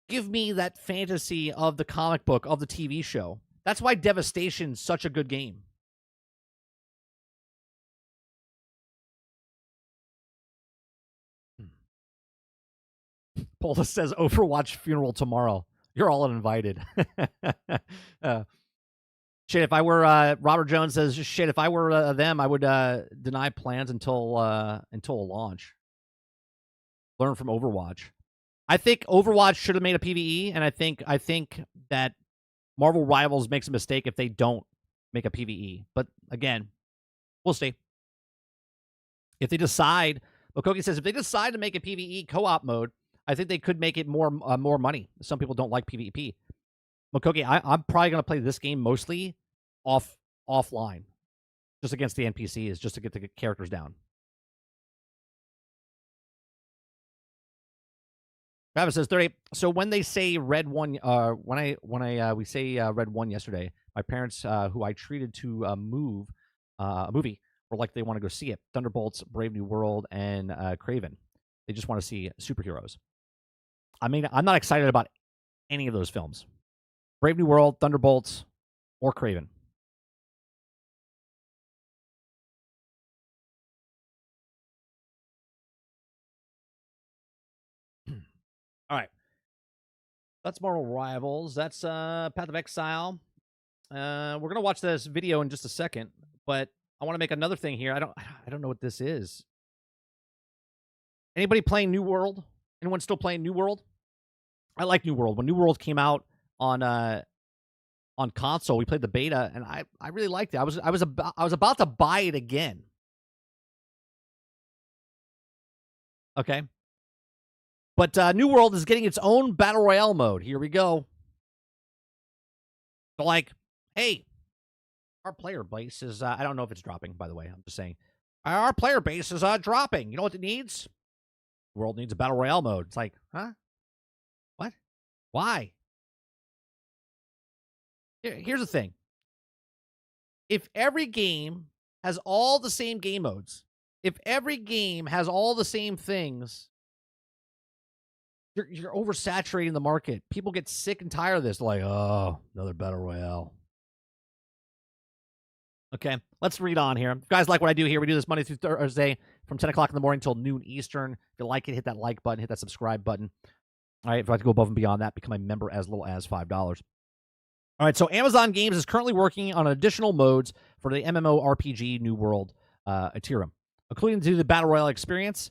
that fantasy of the comic book, of the TV show. That's why Devastation's such a good game. Paula says Overwatch funeral tomorrow. You're all uninvited. Shit, if I were Robert Jones says, shit, if I were them, I would deny plans until a launch. Learn from Overwatch. I think Overwatch should have made a PvE, and I think that Marvel Rivals makes a mistake if they don't make a PvE. But again, we'll see. If they decide, Mokoki says, if they decide to make a PvE co-op mode, I think they could make it more money. Some people don't like PvP. Mokoki, I'm probably going to play this game mostly offline, just against the NPCs, just to get the characters down. Travis says 38. So when they say Red One, we say Red One yesterday, my parents, who I treated to a movie, were like they want to go see it. Thunderbolts, Brave New World, and Kraven. They just want to see superheroes. I mean, I'm not excited about any of those films. Brave New World, Thunderbolts, or Kraven. All right. That's Marvel Rivals. That's Path of Exile. We're gonna watch this video in just a second, but I want to make another thing here. I don't know what this is. Anybody playing New World? Anyone still playing New World? I like New World. When New World came out on console, we played the beta, and I really liked it. I was about to buy it again. Okay. But New World is getting its own Battle Royale mode. Here we go. So, like, hey, our player base is... I don't know if it's dropping, by the way. I'm just saying. Our player base is dropping. You know what it needs? World needs a Battle Royale mode. It's like, huh? What? Why? Here's the thing. If every game has all the same game modes, if every game has all the same things, you're oversaturating the market. People get sick and tired of this. They're like, oh, another Battle Royale. Okay, let's read on here. If you guys like what I do here, we do this Monday through Thursday from 10 o'clock in the morning till noon Eastern. If you like it, hit that like button, hit that subscribe button. All right, if you'd like to go above and beyond that, become a member as little as $5. All right, so Amazon Games is currently working on additional modes for the MMORPG New World Ethereum, including to the Battle Royale experience,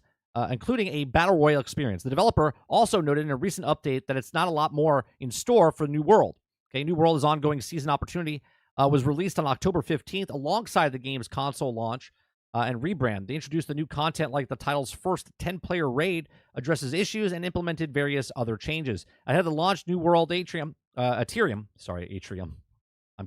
including a Battle Royale experience. The developer also noted in a recent update that it's not a lot more in store for New World. Okay, New World is ongoing season opportunity. Was released on October 15th alongside the game's console launch and rebrand. They introduced the new content like the title's first 10-player raid, addresses issues, and implemented various other changes. Ahead of the launch, New World Atrium, I'm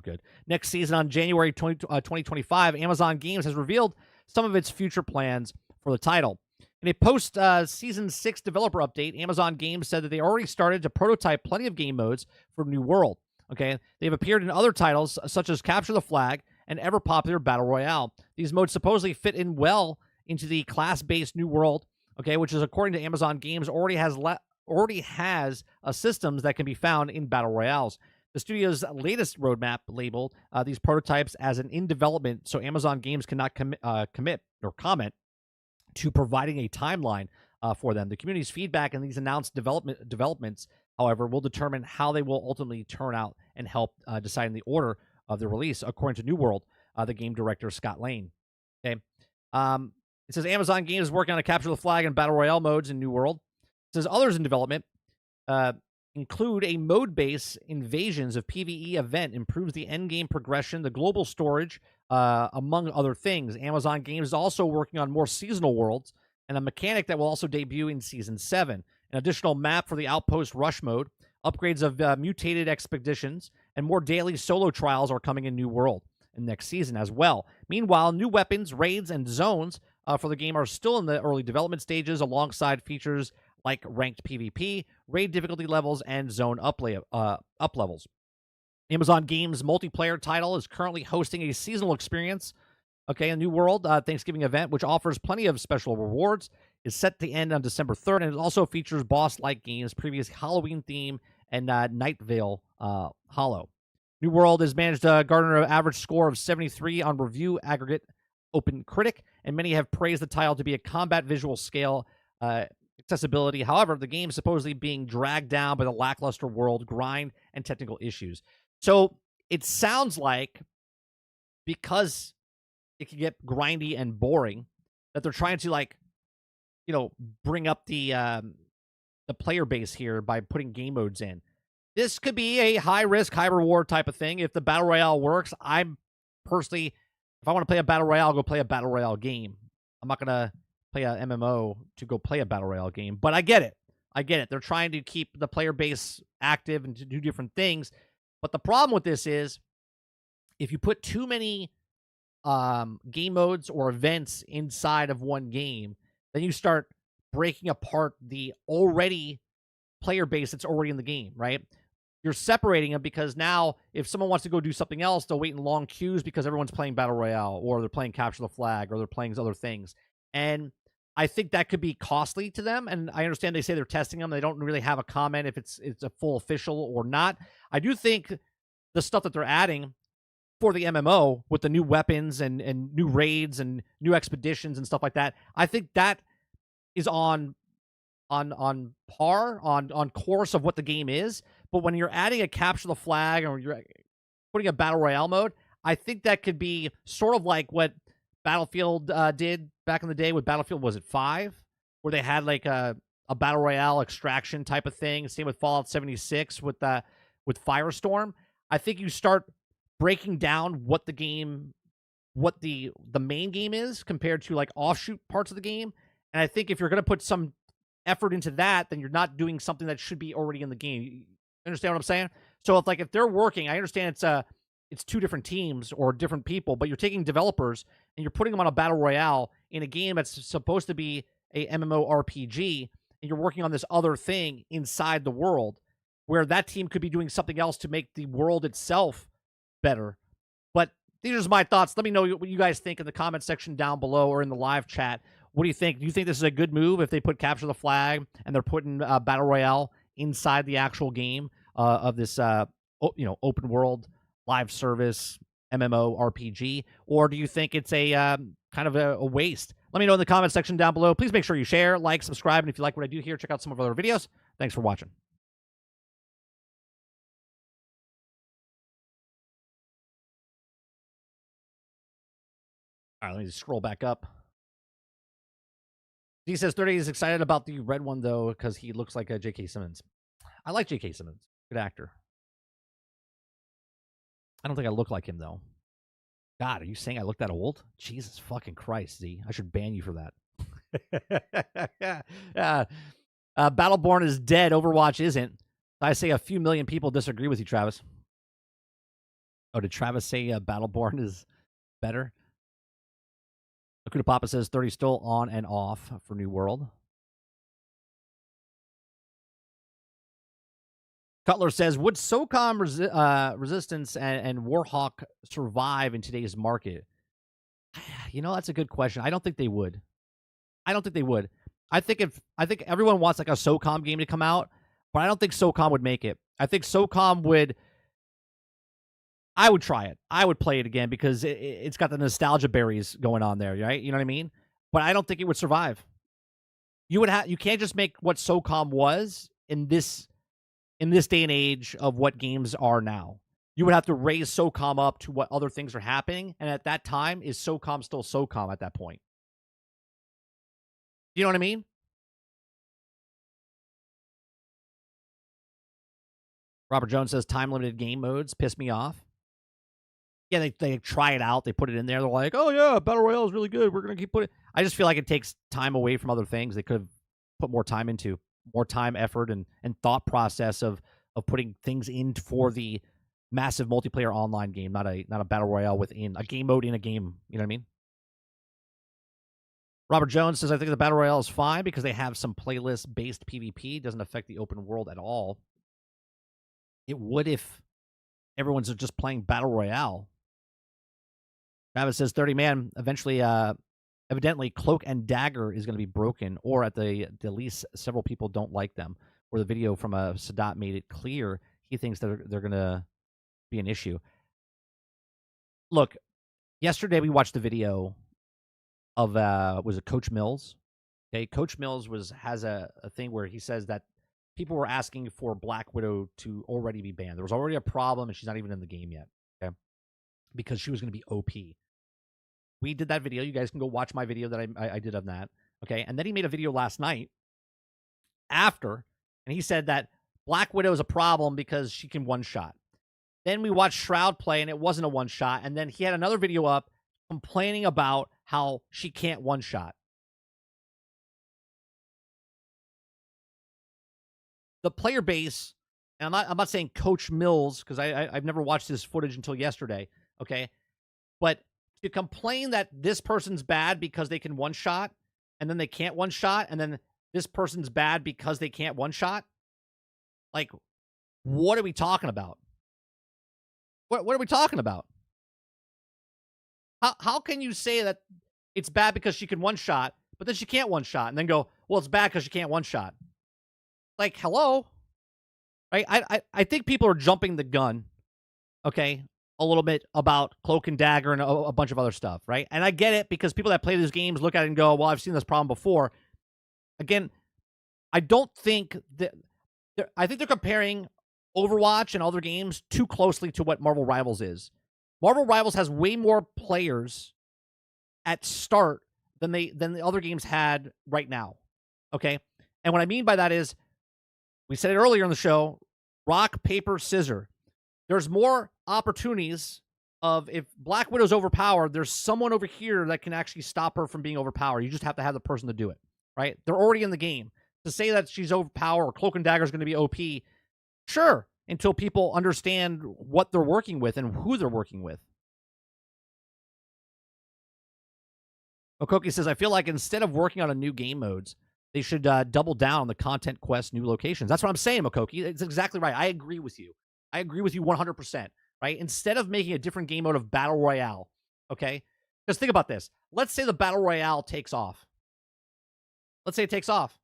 good. Next season on January 2025, Amazon Games has revealed some of its future plans for the title. In a post-Season 6 developer update, Amazon Games said that they already started to prototype plenty of game modes for New World. Okay, they've appeared in other titles such as Capture the Flag and ever-popular Battle Royale. These modes supposedly fit in well into the class-based New World, okay, which is, according to Amazon Games, already has systems that can be found in Battle Royales. The studio's latest roadmap labeled these prototypes as an in development, so Amazon Games cannot commit or comment to providing a timeline for them. The community's feedback and these announced developments, however, will determine how they will ultimately turn out and help decide the order of the release, according to New World, the game director, Scott Lane. Okay. It says Amazon Games is working on a Capture the Flag and Battle Royale modes in New World. It says others in development include a mode-based Invasions of PvE event, improves the endgame progression, the global storage, among other things. Amazon Games is also working on more seasonal worlds and a mechanic that will also debut in Season 7. An additional map for the Outpost Rush mode, upgrades of mutated expeditions, and more daily solo trials are coming in New World in next season as well. Meanwhile, new weapons, raids, and zones for the game are still in the early development stages, alongside features like ranked PvP, raid difficulty levels, and zone up levels. Amazon Games' multiplayer title is currently hosting a seasonal experience, okay, a New World Thanksgiving event, which offers plenty of special rewards, is set to end on December 3rd, and it also features boss-like games, previous Halloween theme, and Night Vale Hollow. New World has managed to garner an average score of 73 on review aggregate Open Critic, and many have praised the title to be a combat visual scale accessibility. However, the game is supposedly being dragged down by the lackluster world grind and technical issues. So it sounds like, because it can get grindy and boring, that they're trying to, bring up the player base here by putting game modes in. This could be a high risk, high reward type of thing. If the Battle Royale works, I'm personally, if I want to play a Battle Royale, I'll go play a Battle Royale game. I'm not going to play a MMO to go play a Battle Royale game, but I get it. They're trying to keep the player base active and to do different things. But the problem with this is, if you put too many game modes or events inside of one game, then you start breaking apart the already player base that's already in the game, right? You're separating them because now if someone wants to go do something else, they'll wait in long queues because everyone's playing Battle Royale, or they're playing Capture the Flag, or they're playing other things. And I think that could be costly to them. And I understand they say they're testing them. They don't really have a comment if it's a full official or not. I do think the stuff that they're adding for the MMO with the new weapons and new raids and new expeditions and stuff like that, I think that is on par, on course of what the game is. But when you're adding a Capture the Flag or you're putting a Battle Royale mode, I think that could be sort of like what Battlefield did back in the day with Battlefield, was it 5? Where they had like a Battle Royale extraction type of thing. Same with Fallout 76 with Firestorm. I think you start breaking down what the game, what the main game is compared to like offshoot parts of the game. And I think if you're going to put some effort into that, then you're not doing something that should be already in the game. You understand what I'm saying? So if they're working, I understand it's two different teams or different people, but you're taking developers and you're putting them on a Battle Royale in a game that's supposed to be a MMORPG and you're working on this other thing inside the world where that team could be doing something else to make the world itself better. But these are just my thoughts. Let me know what you guys think in the comment section down below or in the live chat. What do you think? Do you think this is a good move if they put Capture the Flag and they're putting Battle Royale inside the actual game of this, open world live service MMORPG? Or do you think it's a kind of a waste? Let me know in the comment section down below. Please make sure you share, like, subscribe, and if you like what I do here, check out some of our other videos. Thanks for watching. All right, let me just scroll back up. He says 30 is excited about the red one, though, because he looks like a J.K. Simmons. I like J.K. Simmons. Good actor. I don't think I look like him, though. God, are you saying I look that old? Jesus fucking Christ, Z. I should ban you for that. Battleborn is dead. Overwatch isn't. I say a few million people disagree with you, Travis. Oh, did Travis say Battleborn is better? Akuta Papa says 30 still on and off for New World. Cutler says, would SOCOM Resistance and Warhawk survive in today's market? That's a good question. I don't think they would. I think everyone wants like a SOCOM game to come out, but I don't think SOCOM would make it. I think SOCOM would. I would try it. I would play it again because it's got the nostalgia berries going on there, right? You know what I mean? But I don't think it would survive. You can't just make what SOCOM was in this day and age of what games are now. You would have to raise SOCOM up to what other things are happening, and at that time, is SOCOM still SOCOM at that point? You know what I mean? Robert Jones says time-limited game modes piss me off. Yeah, they try it out. They put it in there. They're like, oh, yeah, Battle Royale is really good. We're going to keep putting it. I just feel like it takes time away from other things they could have put more time into. More time, effort, and thought process of putting things in for the massive multiplayer online game, not a Battle Royale within a game mode in a game. You know what I mean? Robert Jones says, I think the Battle Royale is fine because they have some playlist-based PvP. It doesn't affect the open world at all. It would if everyone's just playing Battle Royale. Travis says 30 man. Evidently, Cloak and Dagger is going to be broken, or at the least, several people don't like them. Or the video from Sadat made it clear he thinks they're going to be an issue. Look, yesterday we watched the video of was it Coach Mills? Okay, Coach Mills has a thing where he says that people were asking for Black Widow to already be banned. There was already a problem, and she's not even in the game yet. Okay, because she was going to be OP. We did that video. You guys can go watch my video that I did on that. Okay, and then he made a video last night after, and he said that Black Widow is a problem because she can one-shot. Then we watched Shroud play, and it wasn't a one-shot. And then he had another video up complaining about how she can't one-shot. The player base, and I'm not saying Coach Mills, because I've never watched this footage until yesterday, okay? But to complain that this person's bad because they can one-shot, and then they can't one-shot, and then this person's bad because they can't one-shot? Like, what are we talking about? What are we talking about? How can you say that it's bad because she can one-shot, but then she can't one-shot, and then go, well, it's bad because she can't one-shot? Like, hello? Right? I think people are jumping the gun, okay, a little bit about Cloak and Dagger and a bunch of other stuff, right? And I get it because people that play these games look at it and go, well, I've seen this problem before. Again, I don't think that... I think they're comparing Overwatch and other games too closely to what Marvel Rivals is. Marvel Rivals has way more players at start than the other games had right now, okay? And what I mean by that is, we said it earlier in the show, rock, paper, scissors. There's more opportunities of if Black Widow's overpowered, there's someone over here that can actually stop her from being overpowered. You just have to have the person to do it, right? They're already in the game. To say that she's overpowered or Cloak and Dagger is going to be OP, sure, until people understand what they're working with and who they're working with. Okoki says, I feel like instead of working on a new game modes, they should double down on the content quest new locations. That's what I'm saying, Okoki. It's exactly right. I agree with you. I agree with you 100%, right? Instead of making a different game mode of Battle Royale, okay? Just think about this. Let's say the Battle Royale takes off. Let's say it takes off.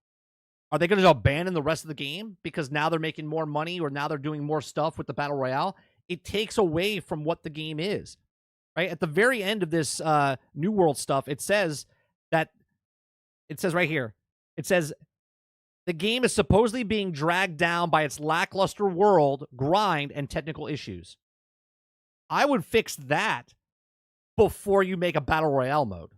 Are they going to abandon the rest of the game because now they're making more money or now they're doing more stuff with the Battle Royale? It takes away from what the game is, right? At the very end of this New World stuff, it says right here, it says the game is supposedly being dragged down by its lackluster world, grind, and technical issues. I would fix that before you make a Battle Royale mode.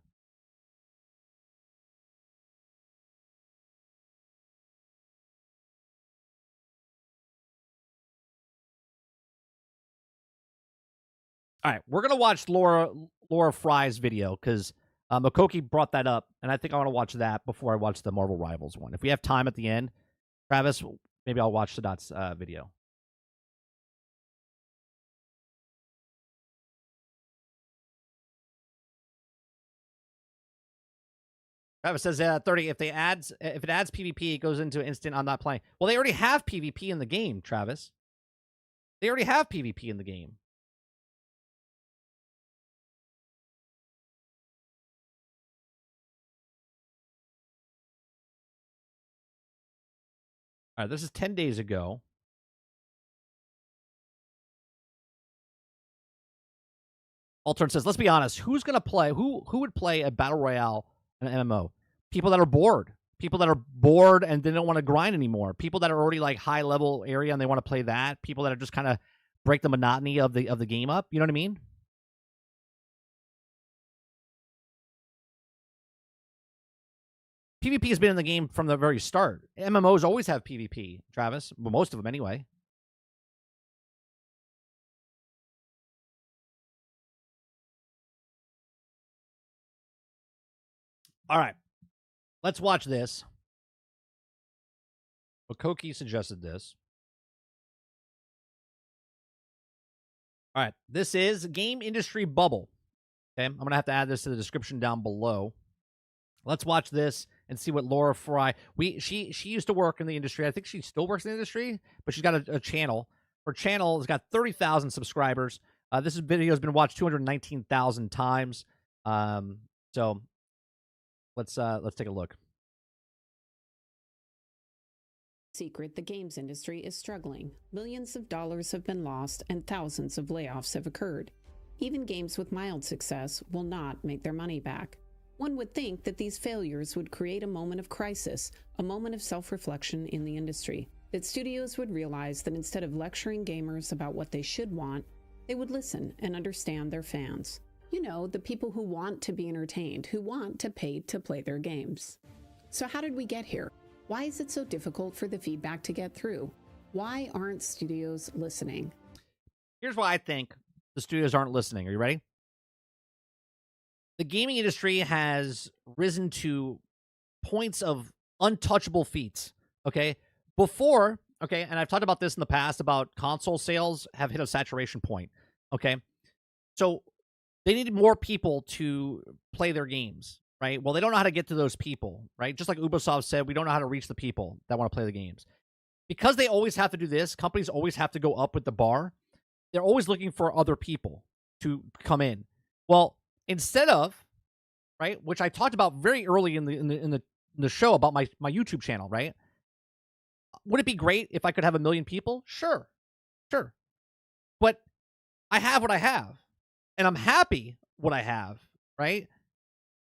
All right, we're going to watch Laura Fry's video because Makoki brought that up, and I think I want to watch that before I watch the Marvel Rivals one. If we have time at the end, Travis, maybe I'll watch Sadat's video. Travis says 30. If it adds PvP, it goes into instant. I'm not playing. Well, they already have PvP in the game, Travis. They already have PvP in the game. All right, this is 10 days ago. Altern says, let's be honest. Who's going to play? Who would play a Battle Royale and an MMO? People that are bored. People that are bored and they don't want to grind anymore. People that are already like high level area and they want to play that. People that are just kind of break the monotony of the game up. You know what I mean? PvP has been in the game from the very start. MMOs always have PvP, Travis. Well, most of them anyway. All right. Let's watch this. Makoki suggested this. All right. This is Game Industry Bubble. Okay. I'm going to have to add this to the description down below. Let's watch this and see what Laura Fry. She used to work in the industry. I think she still works in the industry, but she's got a channel. Her channel has got 30,000 subscribers. This video has been watched 219,000 times. So let's take a look. Secret, the games industry is struggling. Millions of dollars have been lost and thousands of layoffs have occurred. Even games with mild success will not make their money back. One would think that these failures would create a moment of crisis, a moment of self-reflection in the industry, that studios would realize that instead of lecturing gamers about what they should want, they would listen and understand their fans. You know, the people who want to be entertained, who want to pay to play their games. So how did we get here? Why is it so difficult for the feedback to get through? Why aren't studios listening? Here's why I think the studios aren't listening. Are you ready? The gaming industry has risen to points of untouchable feats, okay? Before, okay, and I've talked about this in the past about console sales have hit a saturation point, okay? So they needed more people to play their games, right? Well, they don't know how to get to those people, right? Just like Ubisoft said, we don't know how to reach the people that want to play the games. Because they always have to do this, companies always have to go up with the bar. They're always looking for other people to come in. Well, instead of, right, which I talked about very early in the show about my YouTube channel, right? Would it be great if I could have 1 million people? Sure. But I have what I have, and I'm happy what I have, right?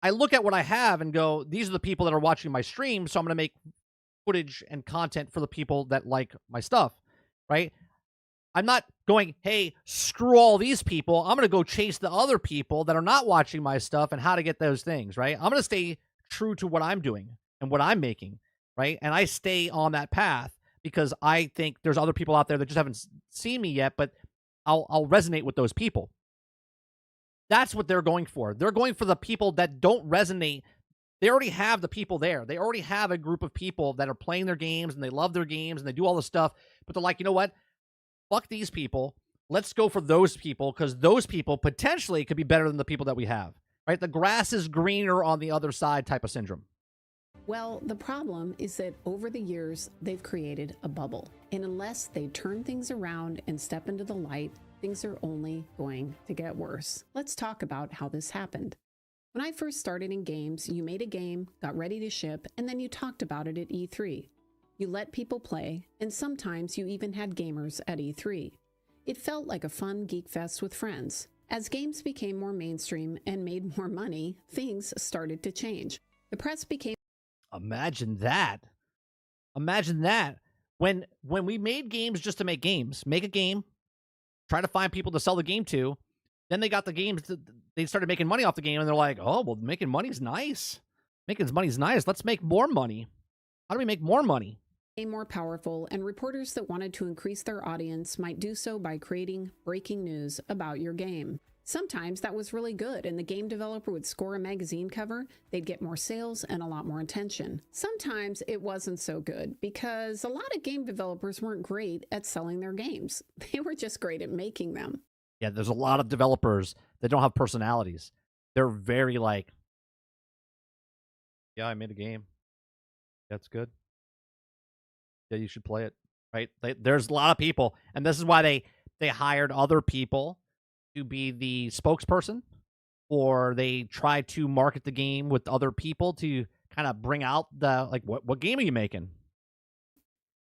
I look at what I have and go, these are the people that are watching my stream, so I'm going to make footage and content for the people that like my stuff, right? I'm not going, hey, screw all these people. I'm going to go chase the other people that are not watching my stuff and how to get those things, right? I'm going to stay true to what I'm doing and what I'm making, right? And I stay on that path because I think there's other people out there that just haven't seen me yet, but I'll resonate with those people. That's what they're going for. They're going for the people that don't resonate. They already have the people there. They already have a group of people that are playing their games and they love their games and they do all this stuff, but they're like, you know what? Fuck these people. Let's go for those people because those people potentially could be better than the people that we have. right? The grass is greener on the other side type of syndrome. Well, the problem is that over the years, they've created a bubble. And unless they turn things around and step into the light, things are only going to get worse. Let's talk about how this happened. When I first started in games, you made a game, got ready to ship, and then you talked about it at E3. You let people play, and sometimes you even had gamers at E3. It felt like a fun geek fest with friends. As games became more mainstream and made more money, things started to change. The press became... Imagine that. Imagine that. When we made games just to make games, make a game, try to find people to sell the game to, then they got the games, they started making money off the game, and they're like, oh, well, making money's nice. Making money's nice. Let's make more money. How do we make more money? More powerful, and reporters that wanted to increase their audience might do so by creating breaking news about your game. Sometimes that was really good, and the game developer would score a magazine cover, they'd get more sales and a lot more attention. Sometimes it wasn't so good because a lot of game developers weren't great at selling their games. They were just great at making them. Yeah, there's a lot of developers that don't have personalities. They're very like, yeah, I made a game. That's good. Yeah, you should play it, right? There's a lot of people, and this is why they hired other people to be the spokesperson, or they try to market the game with other people to kind of bring out the, like, what game are you making?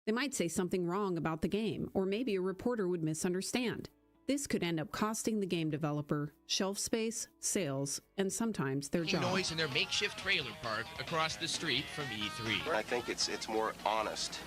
They might say something wrong about the game, or maybe a reporter would misunderstand. This could end up costing the game developer shelf space, sales, and sometimes their job. Noise in their makeshift trailer park across the street from E3. I think it's more honest.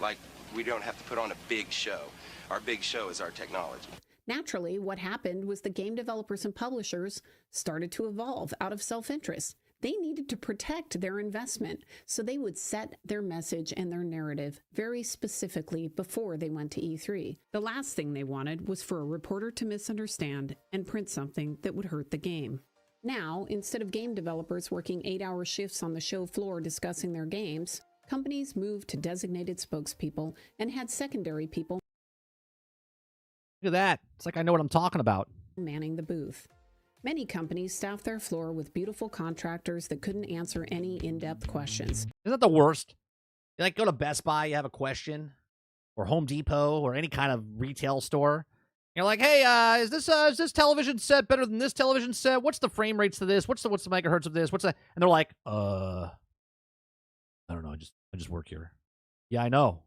Like, we don't have to put on a big show. Our big show is our technology. Naturally, what happened was the game developers and publishers started to evolve out of self-interest. They needed to protect their investment, so they would set their message and their narrative very specifically before they went to E3. The last thing they wanted was for a reporter to misunderstand and print something that would hurt the game. Now, instead of game developers working 8-hour shifts on the show floor discussing their games, companies moved to designated spokespeople and had secondary people Look at that. It's like I know what I'm talking about. manning the booth. Many companies staffed their floor with beautiful contractors that couldn't answer any in-depth questions. Isn't that the worst? You like go to Best Buy, you have a question, or Home Depot, or any kind of retail store. You're like, hey, is this television set better than this television set? What's the frame rates to this? What's the megahertz of this? What's that? And they're like, I don't know. I just work here. Yeah, I know.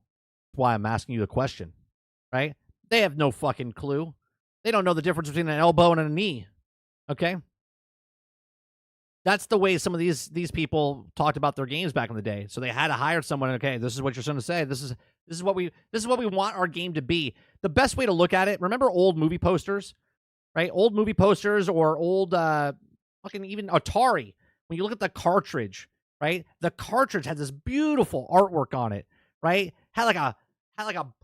That's why I'm asking you the question, right? They have no fucking clue. They don't know the difference between an elbow and a knee. Okay? That's the way some of these people talked about their games back in the day. So they had to hire someone. Okay, this is what you're going to say. This is what we want our game to be. The best way to look at it. Remember old movie posters, right? Old movie posters or old fucking even Atari. When you look at the cartridge, right? The cartridge had this beautiful artwork on it, right? Had like a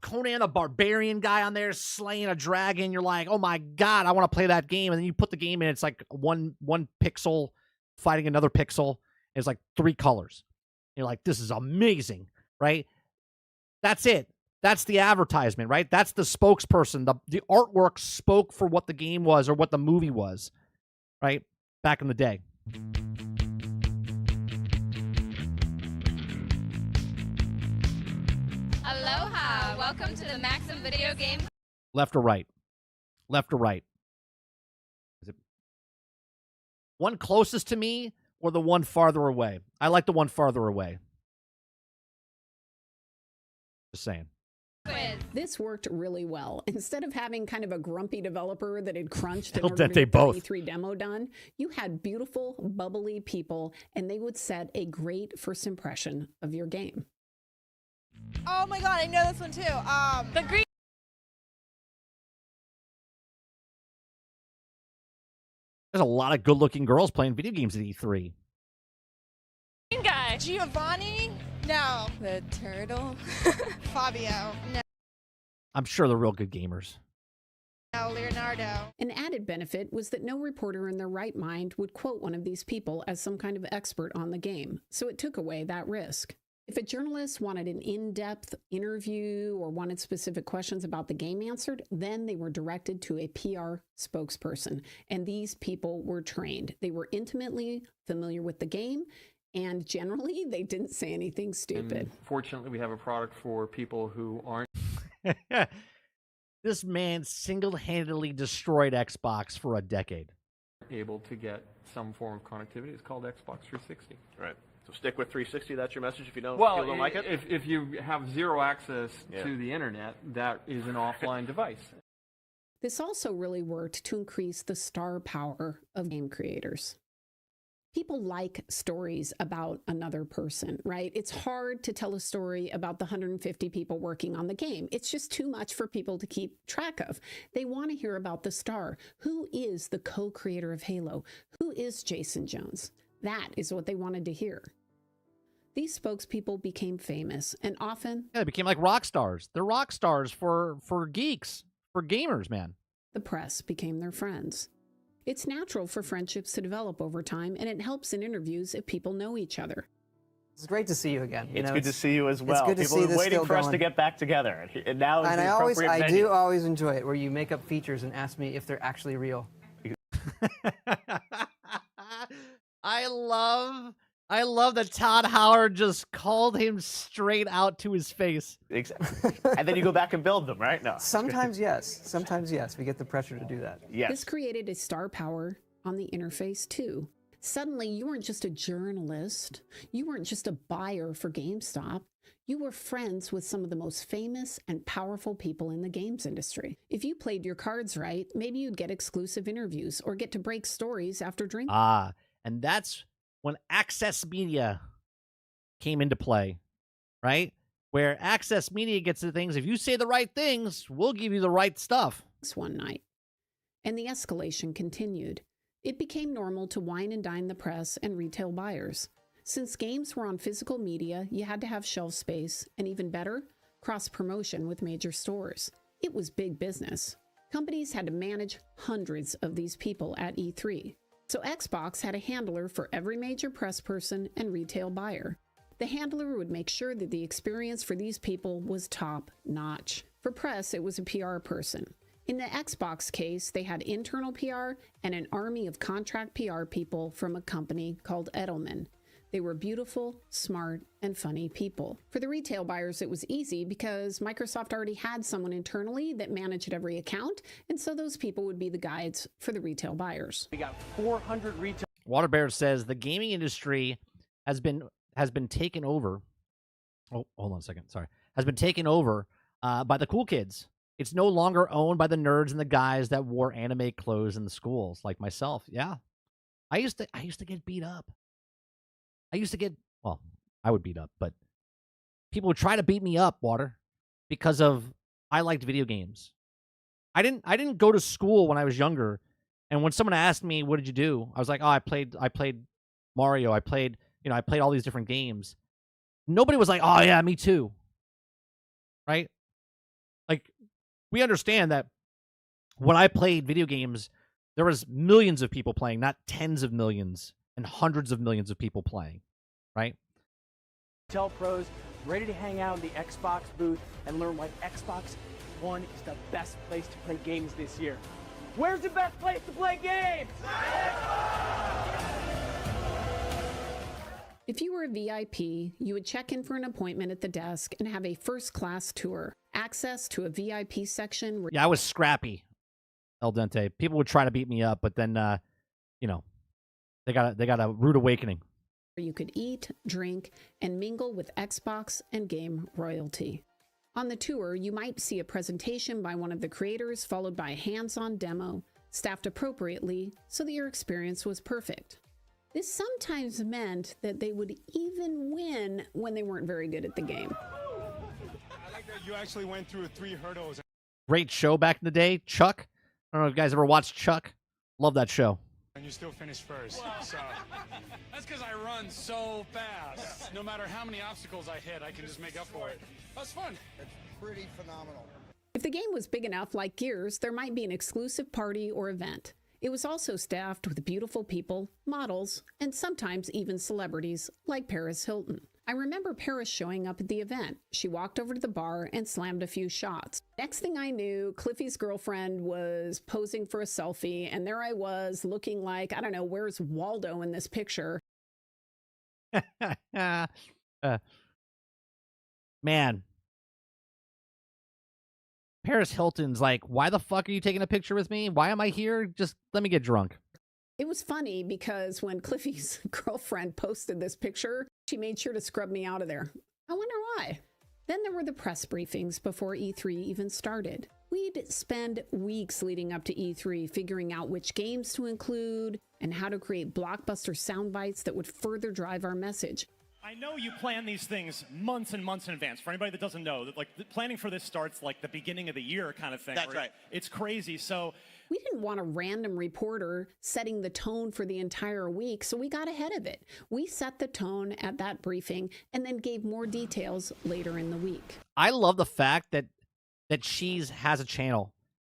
Conan the Barbarian guy on there slaying a dragon. You're like, oh my god, I want to play that game. And then you put the game in, it's like one pixel fighting another pixel. It's like 3 colors. You're like, this is amazing, right? That's it. That's the advertisement, right? That's the spokesperson. The artwork spoke for what the game was or what the movie was, right? Back in the day. Aloha! Welcome to the Maxim Video Game. Left or right? Left or right? Is it one closest to me or the one farther away? I like the one farther away. Just saying. Quiz. This worked really well. Instead of having kind of a grumpy developer that had crunched in Al order to dente get the both. E3 demo done, you had beautiful, bubbly people, and they would set a great first impression of your game. Oh my god, I know this one too. The green There's a lot of good-looking girls playing video games at E3. guy. Giovanni? No. The turtle. Fabio? No. I'm sure they're real good gamers. No. Leonardo? An added benefit was that no reporter in their right mind would quote one of these people as some kind of expert on the game, so it took away that risk. If a journalist wanted an in-depth interview or wanted specific questions about the game answered, then they were directed to a PR spokesperson. And these people were trained. They were intimately familiar with the game, and generally they didn't say anything stupid. And fortunately, we have a product for people who aren't This man single-handedly destroyed Xbox for a decade. able to get some form of connectivity. It's called Xbox 360. Right. So stick with 360. That's your message if you don't, Well, don't like it? if you have zero access to the internet, that is an offline device. This also really worked to increase the star power of game creators. People like stories about another person, right? It's hard to tell a story about the 150 people working on the game. It's just too much for people to keep track of. They want to hear about the star. Who is the co-creator of Halo? Who is Jason Jones? That is what they wanted to hear. These spokespeople became famous and often... Yeah, they became like rock stars. They're rock stars for geeks, for gamers, man. The press became their friends. It's natural for friendships to develop over time, and it helps in interviews if people know each other. It's great to see you again. It's good to see you as well. It's good to People see are this waiting still for us going. to get back together. And now is And the I appropriate venue. do always enjoy it, where you make up features and ask me if they're actually real. I love that Todd Howard just called him straight out to his face. Exactly. And then you go back and build them, right? No. Sometimes yes. Sometimes yes. We get the pressure to do that. Yes. This created a star power on the interface too. Suddenly, you weren't just a journalist. You weren't just a buyer for GameStop. You were friends with some of the most famous and powerful people in the games industry. If you played your cards right, maybe you'd get exclusive interviews or get to break stories after drinking. And that's when Access Media came into play, right? Where Access Media gets to things. If you say the right things, we'll give you the right stuff. One night. And the escalation continued. It became normal to wine and dine the press and retail buyers. Since games were on physical media, you had to have shelf space, and even better, cross-promotion with major stores. It was big business. Companies had to manage hundreds of these people at E3. So Xbox had a handler for every major press person and retail buyer. The handler would make sure that the experience for these people was top-notch. For press, it was a PR person. In the Xbox case, they had internal PR and an army of contract PR people from a company called Edelman. They were beautiful, smart, and funny people. For the retail buyers, it was easy because Microsoft already had someone internally that managed every account, and so those people would be the guides for the retail buyers. We got 400 retail. Waterbear says the gaming industry has been taken over. Oh, hold on a second. Sorry. Has been taken over by the cool kids. It's no longer owned by the nerds and the guys that wore anime clothes in the schools, like myself. Yeah. I used to get beat up. I would beat up, but people would try to beat me up, Water, because I liked video games. I didn't go to school when I was younger, and when someone asked me, what did you do? I was like, oh, I played Mario. I played all these different games. Nobody was like, oh yeah, me too. Right? Like, we understand that when I played video games, there was millions of people playing, not tens of millions and hundreds of millions of people playing, right? Retail pros ready to hang out in the Xbox booth and learn why Xbox One is the best place to play games this year. Where's the best place to play games? If you were a VIP, you would check in for an appointment at the desk and have a first-class tour. Access to a VIP section where Yeah, I was scrappy, El Dente. People would try to beat me up, but then, they got a rude awakening. you could eat, drink, and mingle with Xbox and game royalty. On the tour, you might see a presentation by one of the creators followed by a hands-on demo, staffed appropriately so that your experience was perfect. This sometimes meant that they would even win when they weren't very good at the game. I like that you actually went through 3 hurdles. Great show back in the day, Chuck. I don't know if you guys ever watched Chuck. Love that show. And you still finished first. So that's because I run so fast. No matter how many obstacles I hit, I can just make up for it. That's fun. It's pretty phenomenal. If the game was big enough like Gears, there might be an exclusive party or event. It was also staffed with beautiful people, models, and sometimes even celebrities like Paris Hilton. I remember Paris showing up at the event. She walked over to the bar and slammed a few shots. Next thing I knew, Cliffy's girlfriend was posing for a selfie, and there I was looking like, I don't know, where's Waldo in this picture? Man. Paris Hilton's like, why the fuck are you taking a picture with me? Why am I here? Just let me get drunk. It was funny because when Cliffy's girlfriend posted this picture, she made sure to scrub me out of there. I wonder why. Then there were the press briefings before E3 even started. We'd spend weeks leading up to E3 figuring out which games to include and how to create blockbuster sound bites that would further drive our message. I know you plan these things months and months in advance. For anybody that doesn't know, like the planning for this starts like the beginning of the year kind of thing. That's right. It's crazy. So we didn't want a random reporter setting the tone for the entire week, so we got ahead of it. We set the tone at that briefing and then gave more details later in the week. I love the fact that she's has a channel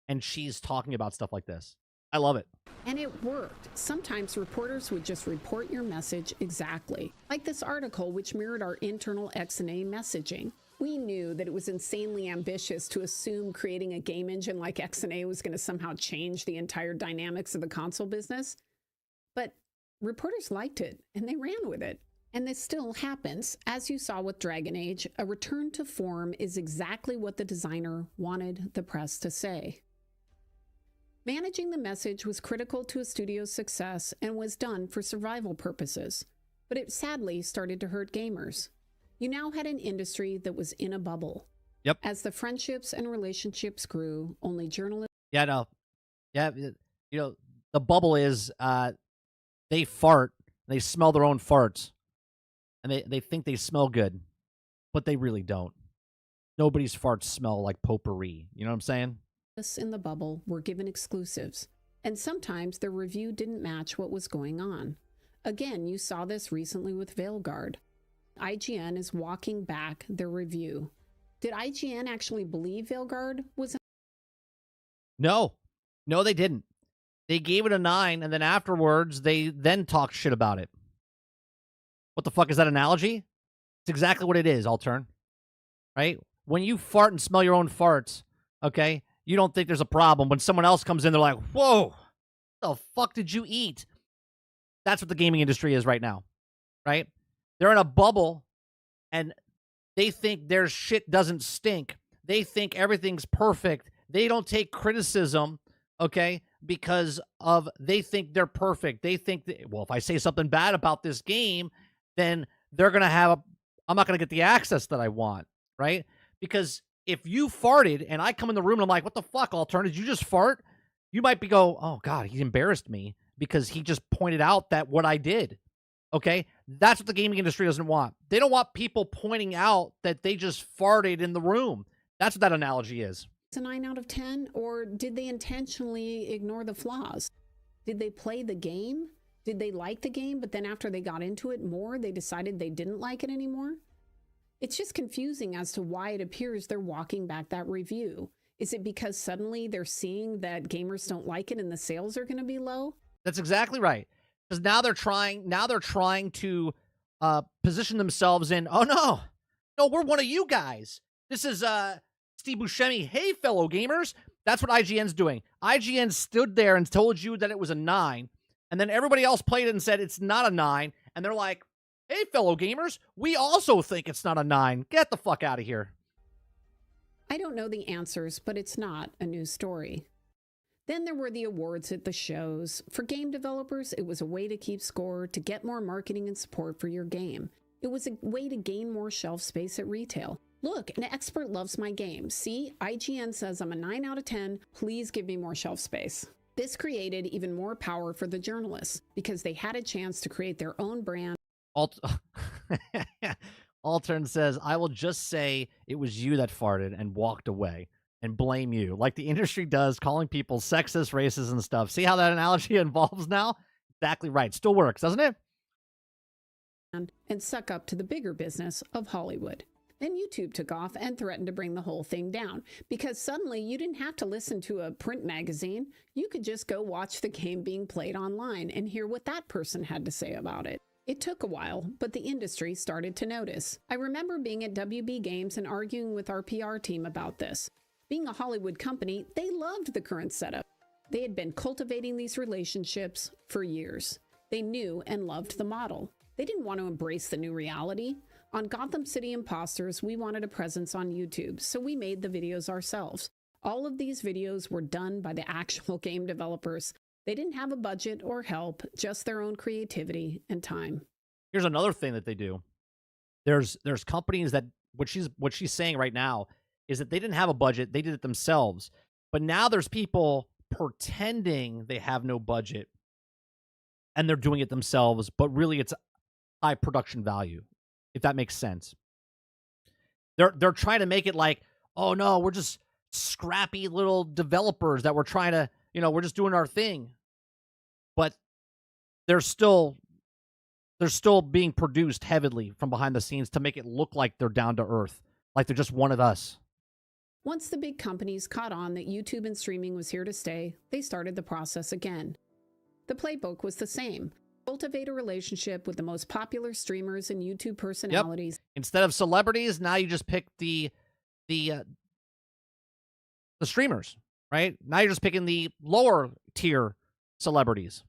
and she's talking about stuff like this. I love it. And it worked. Sometimes reporters would just report your message exactly, like this article which mirrored our internal XNA messaging. We knew that it was insanely ambitious to assume creating a game engine like XNA was going to somehow change the entire dynamics of the console business. But reporters liked it, and they ran with it. And this still happens. As you saw with Dragon Age, a return to form is exactly what the designer wanted the press to say. Managing the message was critical to a studio's success and was done for survival purposes, but it sadly started to hurt gamers. You now had an industry that was in a bubble. Yep. As the friendships and relationships grew, only journalists... Yeah, no. Yeah, you know, the bubble is they fart, they smell their own farts, and they think they smell good, but they really don't. Nobody's farts smell like potpourri. You know what I'm saying? In the bubble were given exclusives, and sometimes their review didn't match what was going on. Again, you saw this recently with Veilguard. IGN is walking back their review. Did IGN actually believe Veilguard was... No, they didn't. They gave it a 9, and then afterwards, they then talked shit about it. What the fuck is that analogy? It's exactly what it is, Altern. Right? When you fart and smell your own farts, okay, you don't think there's a problem. When someone else comes in, they're like, whoa, what the fuck did you eat? That's what the gaming industry is right now, right? They're in a bubble, and they think their shit doesn't stink. They think everything's perfect. They don't take criticism, okay, because of they think they're perfect. They think, that, well, if I say something bad about this game, then they're going to have I'm not going to get the access that I want, right? Because if you farted and I come in the room and I'm like, what the fuck, Altern, did you just fart? You might be oh, God, he embarrassed me because he just pointed out that what I did. Okay? That's what the gaming industry doesn't want. They don't want people pointing out that they just farted in the room. That's what that analogy is. It's a 9 out of 10, or did they intentionally ignore the flaws? Did they play the game? Did they like the game, but then after they got into it more, they decided they didn't like it anymore? It's just confusing as to why it appears they're walking back that review. Is it because suddenly they're seeing that gamers don't like it and the sales are going to be low? That's exactly right. Because now they're trying to position themselves in, oh no, we're one of you guys. This is Steve Buscemi. Hey, fellow gamers. That's what IGN's doing. IGN stood there and told you that it was a 9, and then everybody else played it and said it's not a 9, and they're like, hey, fellow gamers, we also think it's not a 9. Get the fuck out of here. I don't know the answers, but it's not a new story. Then there were the awards at the shows. For game developers, it was a way to keep score, to get more marketing and support for your game. It was a way to gain more shelf space at retail. Look, an expert loves my game. See, IGN says I'm a 9 out of 10. Please give me more shelf space. This created even more power for the journalists because they had a chance to create their own brand. Altern says, I will just say it was you that farted and walked away and blame you, like the industry does, calling people sexist, racist, and stuff. See how that analogy involves now? Exactly right. Still works, doesn't it? And suck up to the bigger business of Hollywood. Then YouTube took off and threatened to bring the whole thing down because suddenly you didn't have to listen to a print magazine. You could just go watch the game being played online and hear what that person had to say about it. It took a while, but the industry started to notice. I remember being at WB Games and arguing with our PR team about this. Being a Hollywood company, they loved the current setup. They had been cultivating these relationships for years. They knew and loved the model. They didn't want to embrace the new reality. On Gotham City Imposters, we wanted a presence on YouTube, so we made the videos ourselves. All of these videos were done by the actual game developers. They didn't have a budget or help, just their own creativity and time. Here's another thing that they do. There's companies that what she's saying right now is that they didn't have a budget, they did it themselves. But now there's people pretending they have no budget and they're doing it themselves, but really it's high production value, if that makes sense. They're trying to make it like, oh no, we're just scrappy little developers that we're trying to, we're just doing our thing. But they're still being produced heavily from behind the scenes to make it look like they're down to earth, like they're just one of us. Once the big companies caught on that YouTube and streaming was here to stay, they started the process again. The playbook was the same. Cultivate a relationship with the most popular streamers and YouTube personalities. Yep. Instead of celebrities, now you just pick the streamers, right? Now you're just picking the lower tier celebrities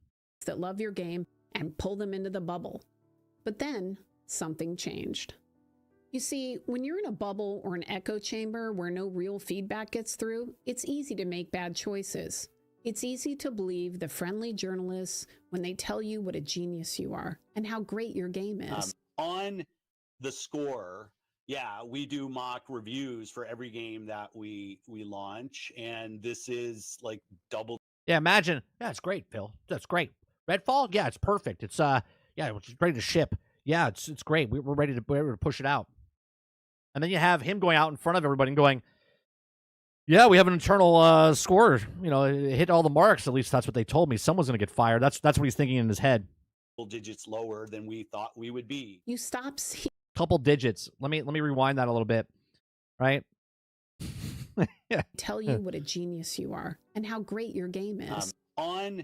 that love your game and pull them into the bubble. But then something changed. You see, when you're in a bubble or an echo chamber where no real feedback gets through, it's easy to make bad choices. It's easy to believe the friendly journalists when they tell you what a genius you are and how great your game is. On the score, yeah, we do mock reviews for every game that we launch, and this is like double. Yeah, imagine. Yeah, it's great, Phil. That's great. Redfall, yeah, it's perfect. It's yeah, it's ready to ship. Yeah, it's great. We're ready to push it out. And then you have him going out in front of everybody and going, yeah, we have an internal score. It hit all the marks. At least that's what they told me. Someone's going to get fired. That's what he's thinking in his head. Digits lower than we thought we would be. You stop seeing couple digits. Let me rewind that a little bit. Right? Yeah. Tell you what a genius you are and how great your game is. On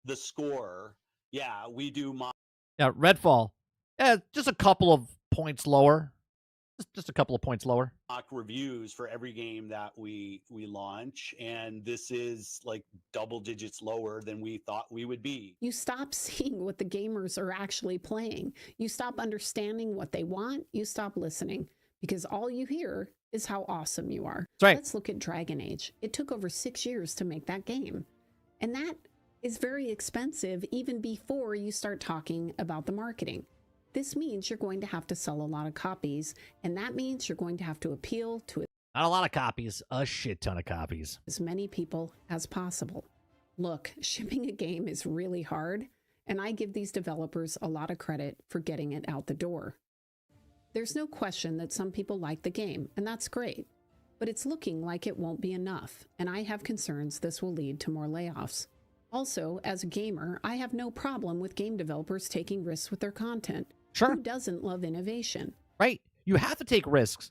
the score, yeah, we do mock. Yeah, Redfall. Yeah, just a couple of points lower. Just a couple of points lower. Mock reviews for every game that we launch, and this is like double digits lower than we thought we would be. You stop seeing what the gamers are actually playing. You stop understanding what they want. You stop listening because all you hear is how awesome you are. That's right. Let's look at Dragon Age. It took over 6 years to make that game. And that is very expensive even before you start talking about the marketing. This means you're going to have to sell a lot of copies, and that means you're going to have to appeal to not a lot of copies, a shit ton of copies. As many people as possible. Look, shipping a game is really hard, and I give these developers a lot of credit for getting it out the door. There's no question that some people like the game, and that's great. But it's looking like it won't be enough, and I have concerns this will lead to more layoffs. Also, as a gamer, I have no problem with game developers taking risks with their content. Sure. Who doesn't love innovation? Right. You have to take risks.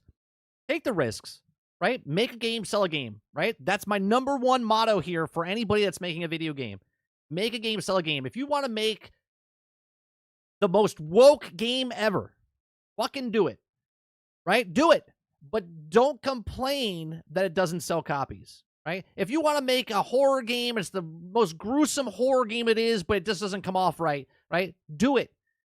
Take the risks, right? Make a game, sell a game, right? That's my number one motto here for anybody that's making a video game. Make a game, sell a game. If you want to make the most woke game ever, fucking do it, right? Do it. But don't complain that it doesn't sell copies, right? If you want to make a horror game, it's the most gruesome horror game it is, but it just doesn't come off right, right? Do it.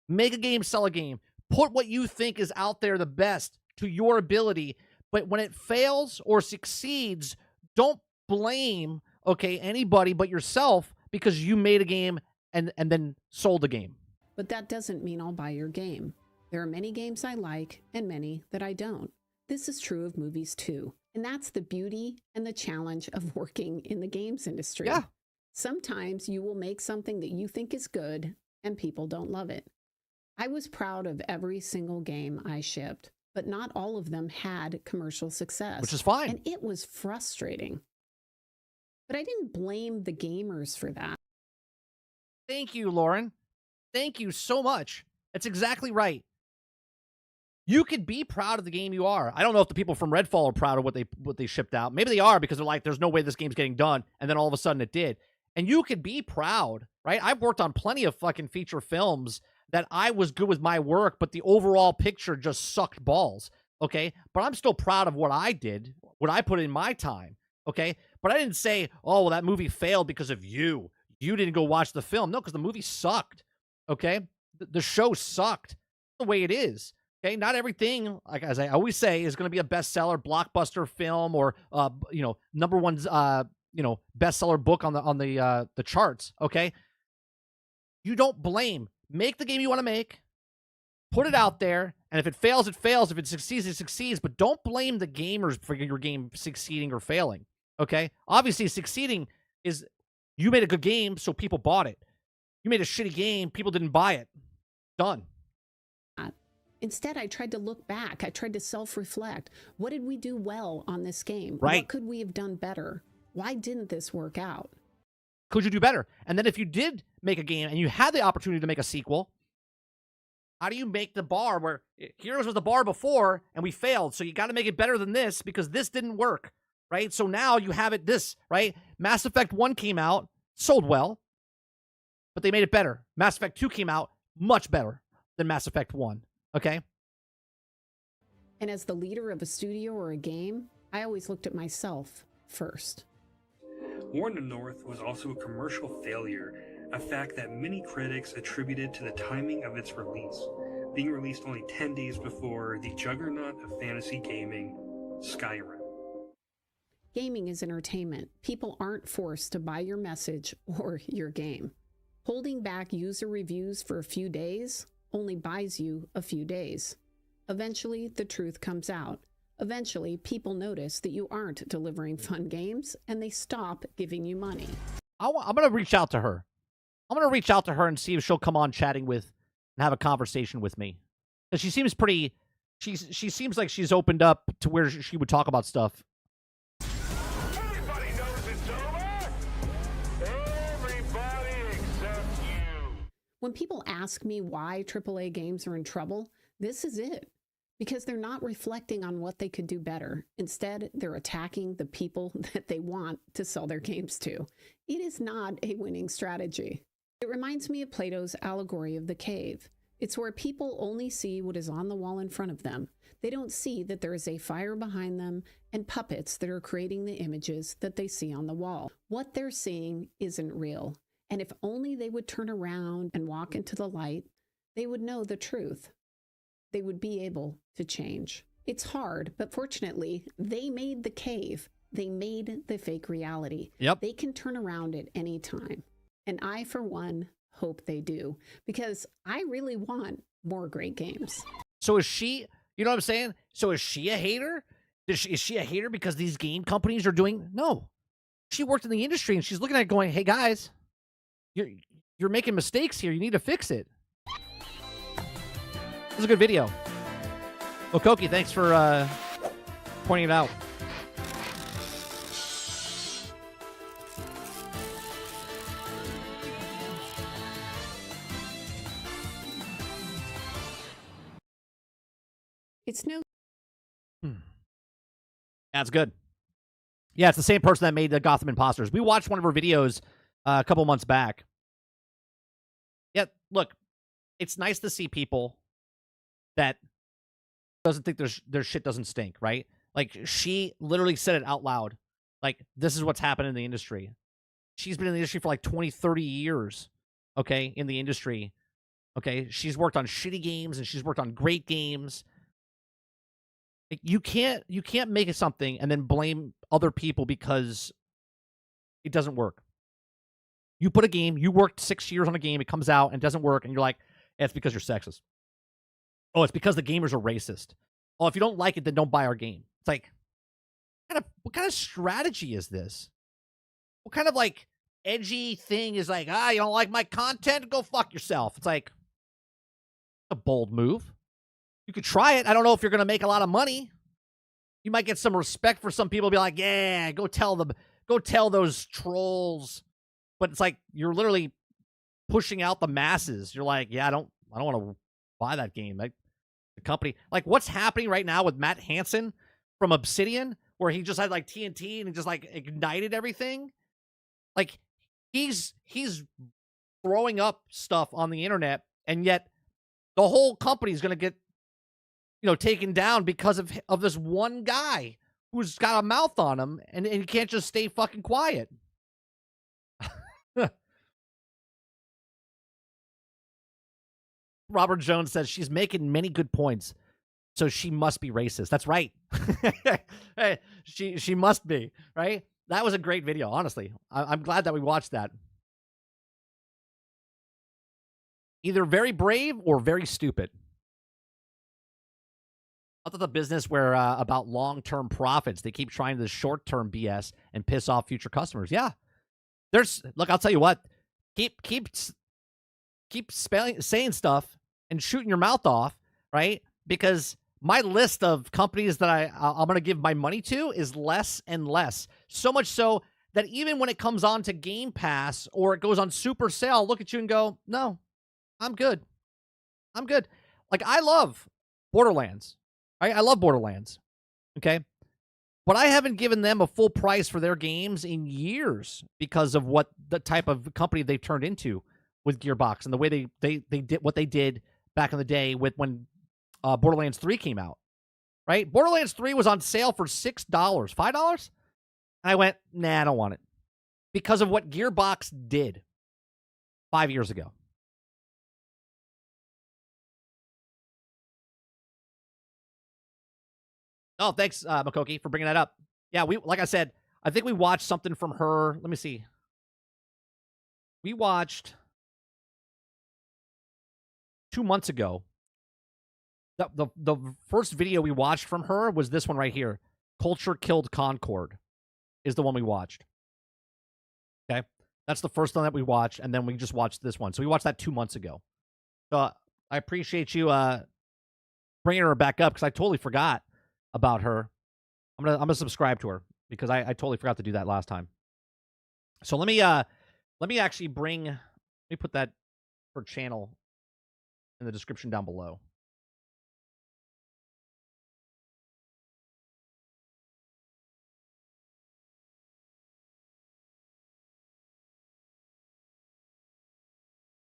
Make a game, sell a game. Put what you think is out there the best to your ability. But when it fails or succeeds, don't blame, anybody but yourself because you made a game and then sold a game. But that doesn't mean I'll buy your game. There are many games I like and many that I don't. This is true of movies too. And that's the beauty and the challenge of working in the games industry. Yeah. Sometimes you will make something that you think is good and people don't love it. I was proud of every single game I shipped, but not all of them had commercial success. Which is fine. And it was frustrating. But I didn't blame the gamers for that. Thank you, Lauren. Thank you so much. That's exactly right. You could be proud of the game you are. I don't know if the people from Redfall are proud of what they shipped out. Maybe they are because they're like, there's no way this game's getting done. And then all of a sudden it did. And you could be proud, right? I've worked on plenty of fucking feature films that I was good with my work, but the overall picture just sucked balls. Okay. But I'm still proud of what I did, what I put in my time. Okay. But I didn't say, oh, well, that movie failed because of you. You didn't go watch the film. No, because the movie sucked. Okay. The show sucked. That's the way it is. Okay. Not everything, like as I always say, is going to be a bestseller, blockbuster film or, number one, bestseller book on the charts. Okay. You don't blame. Make the game you want to make. Put it out there. And if it fails, it fails. If it succeeds, it succeeds. But don't blame the gamers for your game succeeding or failing. Okay? Obviously, succeeding is you made a good game, so people bought it. You made a shitty game, people didn't buy it. Done. Instead, I tried to look back. I tried to self-reflect. What did we do well on this game? Right. What could we have done better? Why didn't this work out? Could you do better? And then if you did make a game and you had the opportunity to make a sequel, how do you make the bar where Heroes was the bar before and we failed? So you got to make it better than this because this didn't work, right? So now you have it this, right? Mass Effect 1 came out, sold well, but they made it better. Mass Effect 2 came out much better than Mass Effect 1, okay? And as the leader of a studio or a game, I always looked at myself first. War in the North was also a commercial failure, a fact that many critics attributed to the timing of its release, being released only 10 days before the juggernaut of fantasy gaming, Skyrim. Gaming is entertainment. People aren't forced to buy your message or your game. Holding back user reviews for a few days only buys you a few days. Eventually, the truth comes out. Eventually, people notice that you aren't delivering fun games, and they stop giving you money. I'm going to reach out to her. I'm going to reach out to her and see if she'll come on chatting with and have a conversation with me. Because she seems pretty... She seems like she's opened up to where she would talk about stuff. Everybody knows it's over. Everybody except you. When people ask me why AAA games are in trouble, this is it. Because they're not reflecting on what they could do better. Instead, they're attacking the people that they want to sell their games to. It is not a winning strategy. It reminds me of Plato's allegory of the cave. It's where people only see what is on the wall in front of them. They don't see that there is a fire behind them and puppets that are creating the images that they see on the wall. What they're seeing isn't real. And if only they would turn around and walk into the light, they would know the truth. They would be able to change. It's hard, but fortunately, they made the cave. They made the fake reality. Yep. They can turn around at any time. And I, for one, hope they do, because I really want more great games. So is she, you know what I'm saying? So is she a hater? Is she a hater because these game companies are doing? No. She worked in the industry and she's looking at it going, hey guys, you're making mistakes here. You need to fix it. This is a good video. Okoki, thanks for pointing it out. It's no... That's good. Yeah, it's the same person that made the Gotham Imposters. We watched one of her videos a couple months back. Yeah, look, it's nice to see people that doesn't think their shit doesn't stink, right? Like, she literally said it out loud. Like, this is what's happened in the industry. She's been in the industry for like 20, 30 years, okay, in the industry. Okay, she's worked on shitty games and she's worked on great games. Like, you can't make it something and then blame other people because it doesn't work. You put a game, you worked 6 years on a game, it comes out and doesn't work, and you're like, it's because you're sexist. Oh, it's because the gamers are racist. Oh, if you don't like it, then don't buy our game. It's like, what kind of strategy is this? What kind of, like, edgy thing is like, you don't like my content? Go fuck yourself. It's like, a bold move. You could try it. I don't know if you're going to make a lot of money. You might get some respect for some people. Be like, yeah, go tell those trolls. But it's like, you're literally pushing out the masses. You're like, yeah, I don't want to buy that game. Like, the company, like, what's happening right now with Matt Hansen from Obsidian, where he just had like TNT and he just like ignited everything. Like, he's throwing up stuff on the internet, and yet The whole company's going to get, taken down because of this one guy who's got a mouth on him, and he can't just stay fucking quiet. Robert Jones says she's making many good points, so she must be racist. That's right. Hey, she must be, right? That was a great video, honestly. I'm glad that we watched that. Either very brave or very stupid. I thought the business where about long-term profits. They keep trying this short-term BS and piss off future customers. Yeah. Look, I'll tell you what. Keep saying stuff and shooting your mouth off, right? Because my list of companies that I'm going to give my money to is less and less. So much so that even when it comes on to Game Pass or it goes on super sale, I'll look at you and go, no, I'm good. I'm good. Like, I love Borderlands. I love Borderlands. Okay? But I haven't given them a full price for their games in years because of what the type of company they've turned into with Gearbox and the way they did what they did back in the day with when Borderlands 3 came out. Right? Borderlands 3 was on sale for $6, $5? And I went, nah, I don't want it. Because of what Gearbox did 5 years ago. Oh, thanks, Makoki, for bringing that up. Yeah, like I said, I think we watched something from her. Let me see. We watched 2 months ago. The first video we watched from her was this one right here. Culture Killed Concord is the one we watched. Okay? That's the first one that we watched, and then we just watched this one. So we watched that 2 months ago. So I appreciate you bringing her back up because I totally forgot about her. I'm gonna subscribe to her because I totally forgot to do that last time. So let me actually let me put that her channel in the description down below.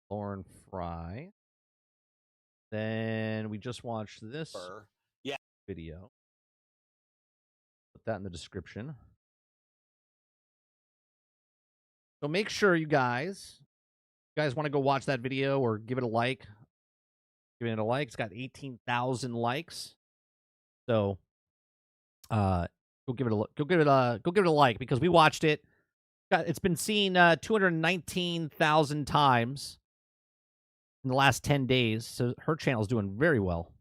Lauren Fry. Then we just watched this video. Put that in the description. So make sure you guys want to go watch that video or give it a like. Give it a like. It's got 18,000 likes. So go give it a look. Go give it a like because we watched it. It's been seen 219,000 times in the last 10 days. So her channel's doing very well.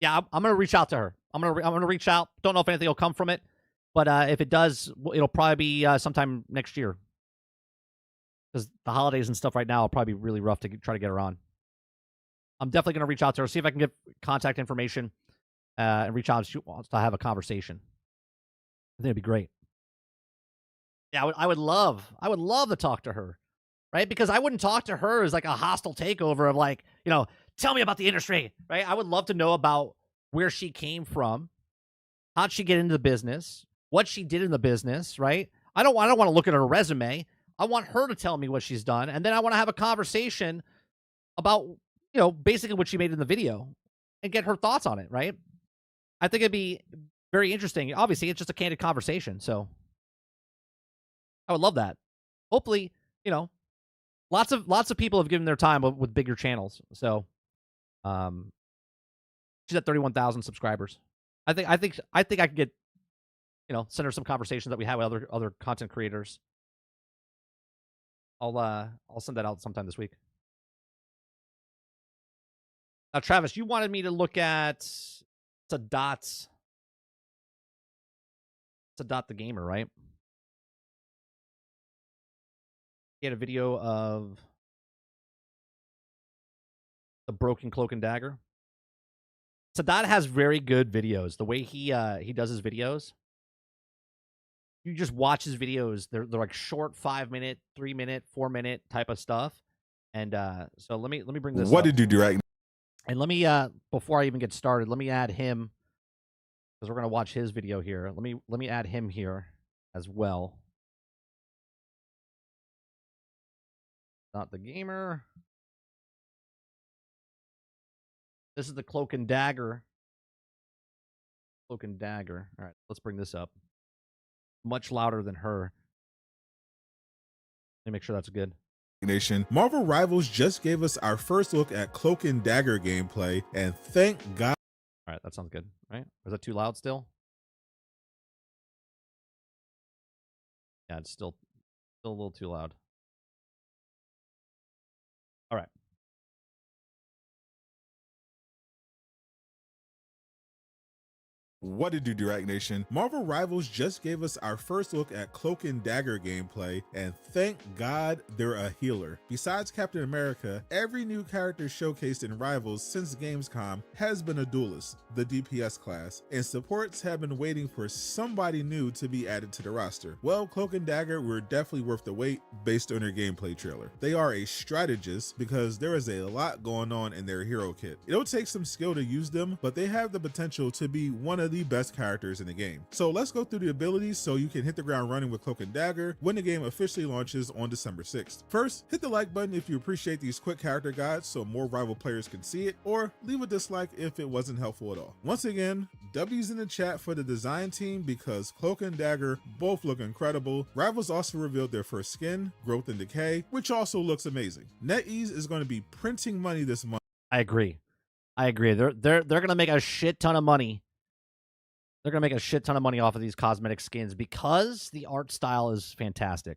Yeah, I'm gonna reach out to her. I'm gonna reach out. Don't know if anything will come from it, but if it does, it'll probably be sometime next year. Because the holidays and stuff right now will probably be really rough to try to get her on. I'm definitely gonna reach out to her, see if I can get contact information, and reach out if she wants to have a conversation. I think it'd be great. Yeah, I would love to talk to her, right? Because I wouldn't talk to her as like a hostile takeover of like, tell me about the industry, right? I would love to know about where she came from, how'd she get into the business, what she did in the business, right? I don't want to look at her resume. I want her to tell me what she's done, and then I want to have a conversation about, basically what she made in the video and get her thoughts on it, right? I think it'd be very interesting. Obviously, it's just a candid conversation, so I would love that. Hopefully, lots of people have given their time with bigger channels. So, she's at 31,000 subscribers. I think I could get, send her some conversations that we have with other content creators. I'll send that out sometime this week. Now, Travis, you wanted me to look at Sadat the gamer, right? He had a video of the broken cloak and dagger. Sadat has very good videos. The way he does his videos, you just watch his videos. They're like short 5-minute, 3-minute, 4-minute type of stuff. And so let me bring this. What up. did you do right? And let me before I even get started, let me add him because we're gonna watch his video here. Let me add him here as well. Not the gamer. This is the cloak and dagger. Cloak and dagger. All right, let's bring this up. Much louder than her. Let me make sure that's good. Nation, Marvel Rivals just gave us our first look at Cloak and Dagger gameplay, and thank God. All right, that sounds good, right? Is that too loud still? Yeah, it's still a little too loud. All right. What did you do, Direct Nation? Marvel Rivals just gave us our first look at Cloak and Dagger gameplay, and thank God they're a healer. Besides Captain America, every new character showcased in Rivals since Gamescom has been a duelist, the DPS class, and supports have been waiting for somebody new to be added to the roster. Well, Cloak and Dagger were definitely worth the wait based on their gameplay trailer. They are a strategist because there is a lot going on in their hero kit. It'll take some skill to use them, but they have the potential to be one of the best characters in the game. So let's go through the abilities so you can hit the ground running with Cloak and Dagger when the game officially launches on December 6th. First, hit the like button if you appreciate these quick character guides so more rival players can see it, or leave a dislike if it wasn't helpful at all. Once again, W's in the chat for the design team because Cloak and Dagger both look incredible. Rivals also revealed their first skin, Growth and Decay, which also looks amazing. NetEase is going to be printing money this month. I agree. They're gonna make a shit ton of money. They're going to make a shit ton of money off of these cosmetic skins because the art style is fantastic.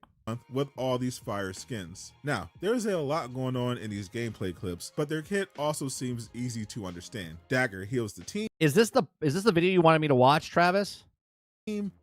With all these fire skins. Now, there's a lot going on in these gameplay clips, but their kit also seems easy to understand. Dagger heals the team. Is this the video you wanted me to watch, Travis?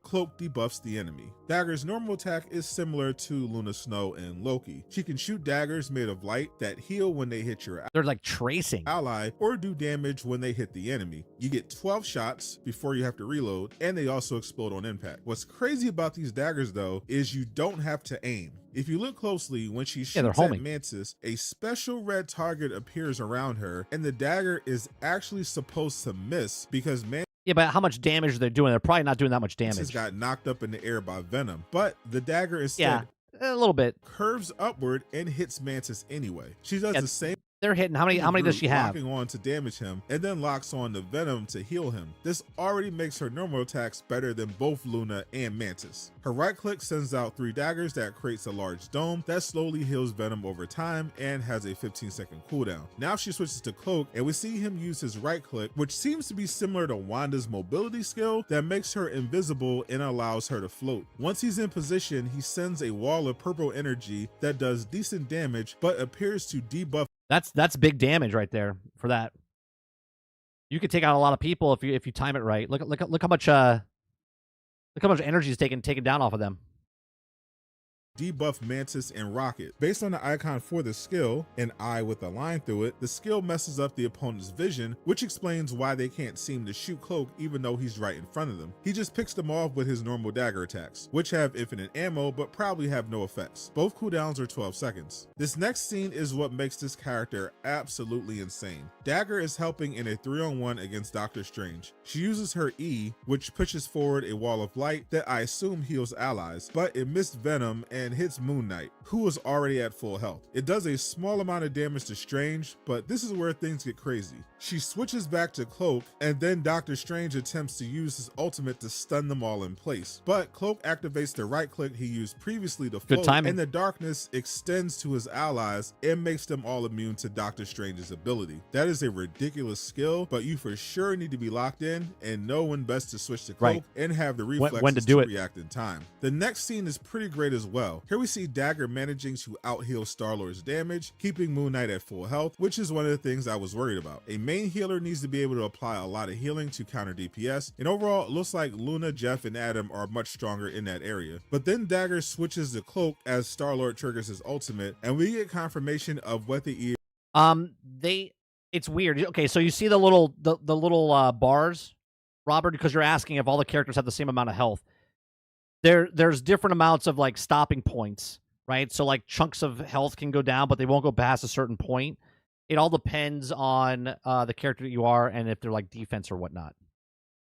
Cloak debuffs the enemy. Dagger's normal attack is similar to Luna Snow and Loki. She can shoot daggers made of light that heal when they hit your They're like tracing ally or do damage when they hit the enemy. You get 12 shots before you have to reload, and they also explode on impact. What's crazy about these daggers though is you don't have to aim. If you look closely, when she shoots at Mantis, a special red target appears around her, and the dagger is actually supposed to miss because yeah, but how much damage they're doing? They're probably not doing that much damage. Just got knocked up in the air by Venom, but the dagger instead a little bit curves upward and hits Mantis anyway. She does the same. They're hitting. How many does she have? Locking on to damage him, and then locks on the Venom to heal him. This already makes her normal attacks better than both Luna and Mantis. Her right click sends out 3 daggers that creates a large dome that slowly heals Venom over time and has a 15-second cooldown. Now she switches to Cloak, and we see him use his right click, which seems to be similar to Wanda's mobility skill that makes her invisible and allows her to float. Once he's in position, he sends a wall of purple energy that does decent damage but appears to debuff. That's big damage right there for that. You could take out a lot of people if you time it right. Look how much energy is taken down off of them. Debuff Mantis and Rocket. Based on the icon for the skill, an eye with a line through it, the skill messes up the opponent's vision, which explains why they can't seem to shoot Cloak even though he's right in front of them. He just picks them off with his normal dagger attacks, which have infinite ammo but probably have no effects. Both cooldowns are 12 seconds. This next scene is what makes this character absolutely insane. Dagger is helping in a 3-on-1 against Doctor Strange. She uses her E, which pushes forward a wall of light that I assume heals allies, but it missed Venom and hits Moon Knight, who was already at full health. It does a small amount of damage to Strange, but this is where things get crazy. She switches back to Cloak, and then Doctor Strange attempts to use his ultimate to stun them all in place. But Cloak activates the right click he used previously to float, and the darkness extends to his allies and makes them all immune to Doctor Strange's ability. That is a ridiculous skill, but you for sure need to be locked in and know when best to switch to Cloak and have the reflexes when to do it. React in time. The next scene is pretty great as well. Here we see Dagger managing to out-heal Star-Lord's damage, keeping Moon Knight at full health, which is one of the things I was worried about. A main healer needs to be able to apply a lot of healing to counter DPS, and overall it looks like Luna, Jeff, and Adam are much stronger in that area. But then Dagger switches to Cloak as Star-Lord triggers his ultimate, and we get confirmation of what the it's weird. Okay, so you see the little bars, Robert, because you're asking if all the characters have the same amount of health. There's different amounts of like stopping points, right? So like chunks of health can go down, but they won't go past a certain point. It all depends on the character that you are and if they're like defense or whatnot.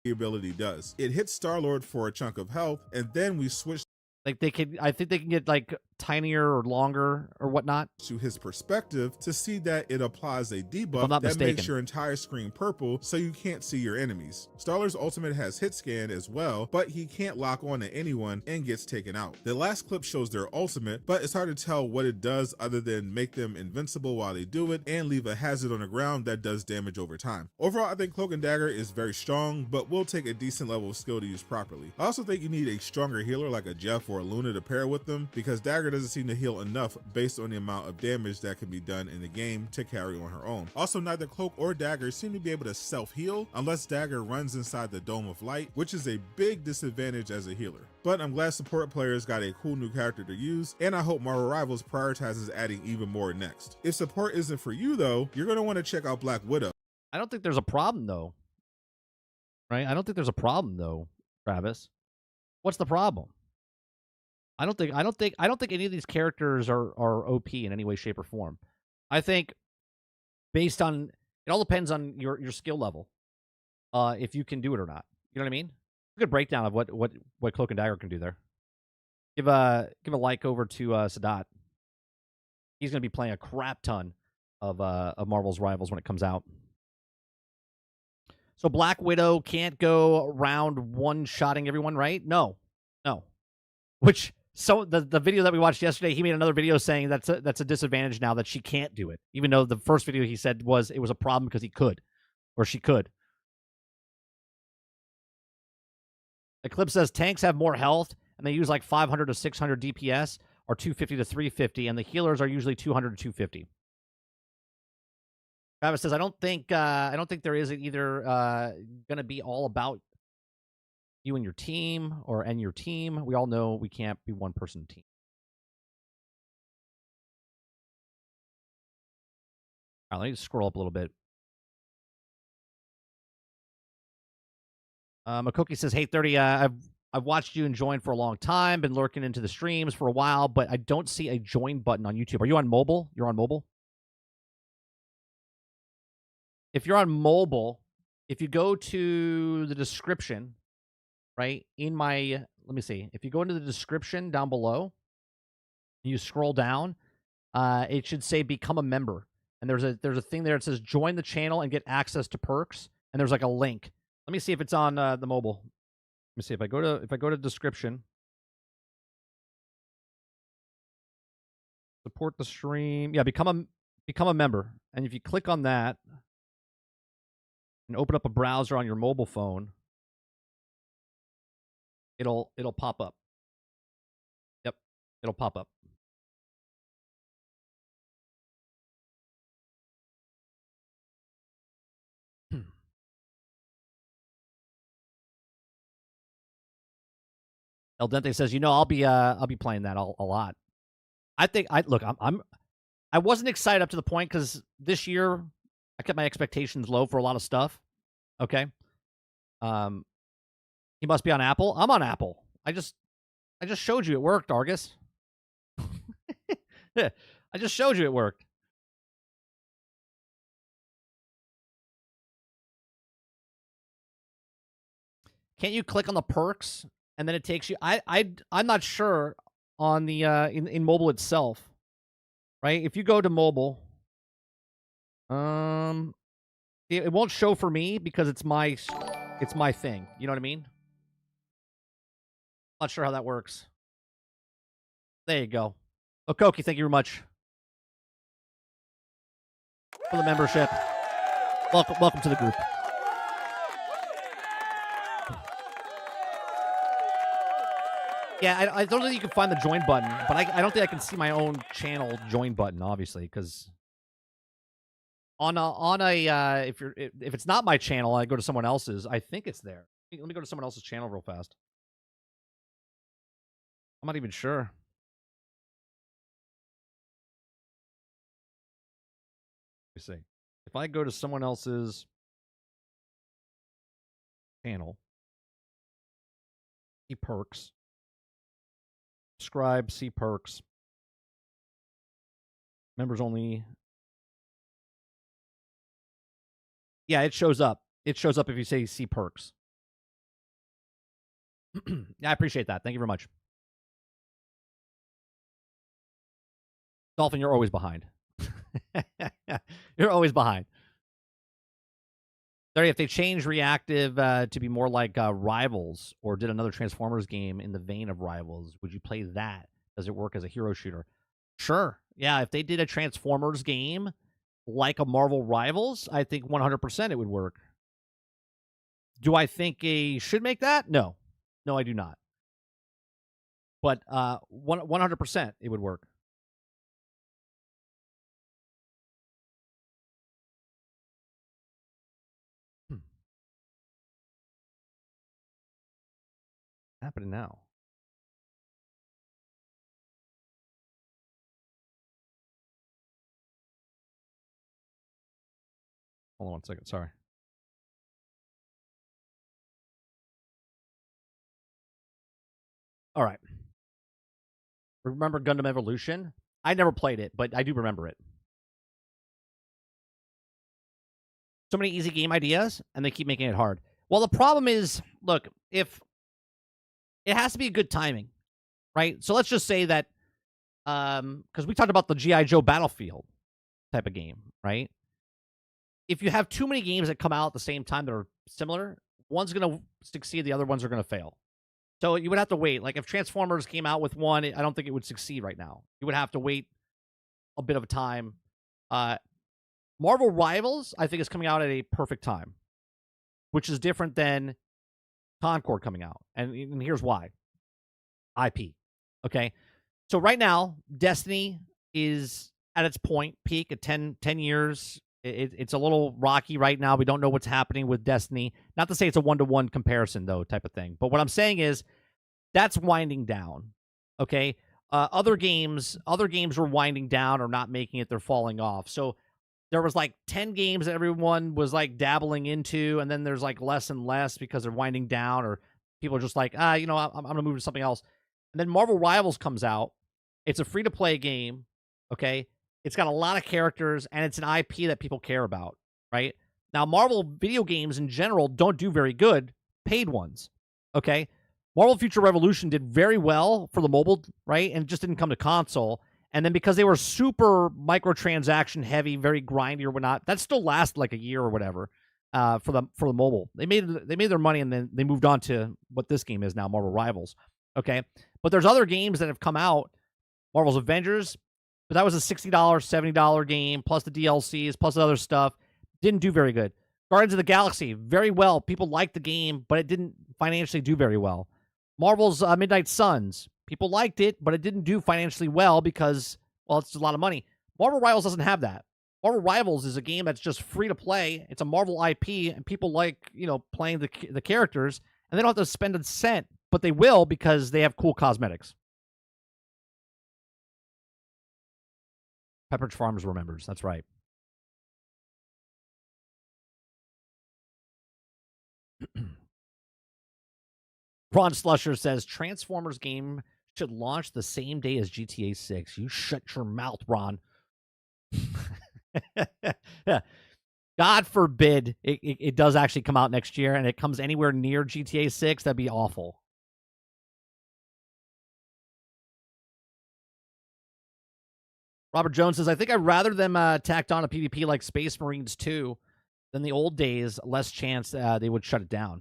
The ability does. It hits Star-Lord for a chunk of health, and then we switch. Like I think they can get like tinier or longer or whatnot. To his perspective to see that it applies a If I'm debuff not that mistaken. makes your entire screen purple so you can't see your enemies. Starler's ultimate has hit scan as well, but he can't lock on to anyone and gets taken out. The last clip shows their ultimate, but it's hard to tell what it does other than make them invincible while they do it and leave a hazard on the ground that does damage over time. Overall, I think Cloak and Dagger is very strong, but will take a decent level of skill to use properly. I also think you need a stronger healer like a Jeff or a Luna to pair with them, because Dagger doesn't seem to heal enough based on the amount of damage that can be done in the game to carry on her own. Also, neither Cloak or Dagger seem to be able to self-heal unless Dagger runs inside the Dome of Light, which is a big disadvantage as a healer. But I'm glad support players got a cool new character to use, and I hope Marvel Rivals prioritizes adding even more next. If support isn't for you though, you're going to want to check out Black Widow. I don't think there's a problem though. Right? I don't think there's a problem though, Travis. What's the problem? I don't think any of these characters are OP in any way, shape, or form. I think based on it all depends on your skill level. If you can do it or not. You know what I mean? A good breakdown of what Cloak and Dagger can do there. Give a like over to Sadat. He's gonna be playing a crap ton of Marvel's Rivals when it comes out. So Black Widow can't go around one-shotting everyone, right? No. Which the video that we watched yesterday, he made another video saying that's a disadvantage now that she can't do it, even though the first video he said it was a problem because he could, or she could. Eclipse says tanks have more health and they use like 500 to 600 DPS or 250 to 350, and the healers are usually 200 to 250. Travis says, I don't think there is either going to be all about you and your team and your team. We all know we can't be one person team. All right, let me just scroll up a little bit. Makoki says, hey, 30, I've watched you and joined for a long time, been lurking into the streams for a while, but I don't see a join button on YouTube. Are you on mobile? You're on mobile? If you're on mobile, if you go to the description, right, let me see. If you go into the description down below, you scroll down, it should say become a member. And there's a thing there that says join the channel and get access to perks. And there's like a link. Let me see if it's on the mobile. Let me see if I go to description. Support the stream. Yeah, become a member. And if you click on that and open up a browser on your mobile phone, it'll pop up. Yep, it'll pop up. El Dente says, I'll be playing that a lot. I think I wasn't excited up to the point because this year I kept my expectations low for a lot of stuff. Okay. He must be on Apple. I'm on Apple. I just showed you it worked, Argus. Yeah, I just showed you it worked. Can't you click on the perks and then it takes you? I'm not sure on the in mobile itself, right? If you go to mobile, it won't show for me because it's my thing. You know what I mean? Not sure how that works. There you go. Okoki, thank you very much for the membership. Welcome to the group. Yeah, I don't think you can find the join button, but I don't think I can see my own channel join button, obviously, because if it's not my channel, I go to someone else's. I think it's there. Let me go to someone else's channel real fast. I'm not even sure. Let me see. If I go to someone else's channel, see perks. Subscribe, see perks. Members only. Yeah, it shows up. It shows up if you say see perks. Yeah, I appreciate that. Thank you very much. Dolphin, you're always behind. You're always behind. If they change Reactive to be more like Rivals or did another Transformers game in the vein of Rivals, would you play that? Does it work as a hero shooter? Sure. Yeah, if they did a Transformers game like a Marvel Rivals, I think 100% it would work. Do I think they should make that? No. No, I do not. But 100% it would work. Happening now. Hold on 1 second. Sorry. All right. Remember Gundam Evolution? I never played it, but I do remember it. So many easy game ideas, and they keep making it hard. Well, the problem is, look, if it has to be good timing, right? So let's just say that, because we talked about the G.I. Joe Battlefield type of game, right? If you have too many games that come out at the same time that are similar, one's going to succeed, the other ones are going to fail. So you would have to wait. Like if Transformers came out with one, I don't think it would succeed right now. You would have to wait a bit of a time. Marvel Rivals, I think, is coming out at a perfect time, which is different than Concord coming out. And here's why. IP. Okay? So right now, Destiny is at its peak at 10 years. It's a little rocky right now. We don't know what's happening with Destiny. Not to say it's a one-to-one comparison, though, type of thing. But what I'm saying is that's winding down, okay? Other games were winding down or not making it. They're falling off. So there was like 10 games that everyone was like dabbling into, and then there's like less and less because they're winding down or people are just like, I'm going to move to something else. And then Marvel Rivals comes out. It's a free-to-play game, okay? It's got a lot of characters, and it's an IP that people care about, right? Now, Marvel video games in general don't do very good, paid ones, okay? Marvel Future Revolution did very well for the mobile, right? And it just didn't come to console. And then because they were super microtransaction heavy, very grindy or whatnot, that still lasted like a year or whatever for the mobile. They made their money, and then they moved on to what this game is now, Marvel Rivals, okay? But there's other games that have come out, Marvel's Avengers, but that was a $60, $70 game, plus the DLCs, plus other stuff. Didn't do very good. Guardians of the Galaxy, very well. People liked the game, but it didn't financially do very well. Marvel's Midnight Suns, people liked it, but it didn't do financially well because, well, it's a lot of money. Marvel Rivals doesn't have that. Marvel Rivals is a game that's just free to play. It's a Marvel IP, and people like, playing the characters, and they don't have to spend a cent, but they will because they have cool cosmetics. Pepperidge Farms remembers. That's right. Ron Slusher says Transformers game should launch the same day as GTA 6. You shut your mouth, Ron. Yeah. God forbid it does actually come out next year and it comes anywhere near GTA 6. That'd be awful. Robert Jones says, I think I'd rather them tacked on a PvP like Space Marines 2 than the old days. Less chance they would shut it down.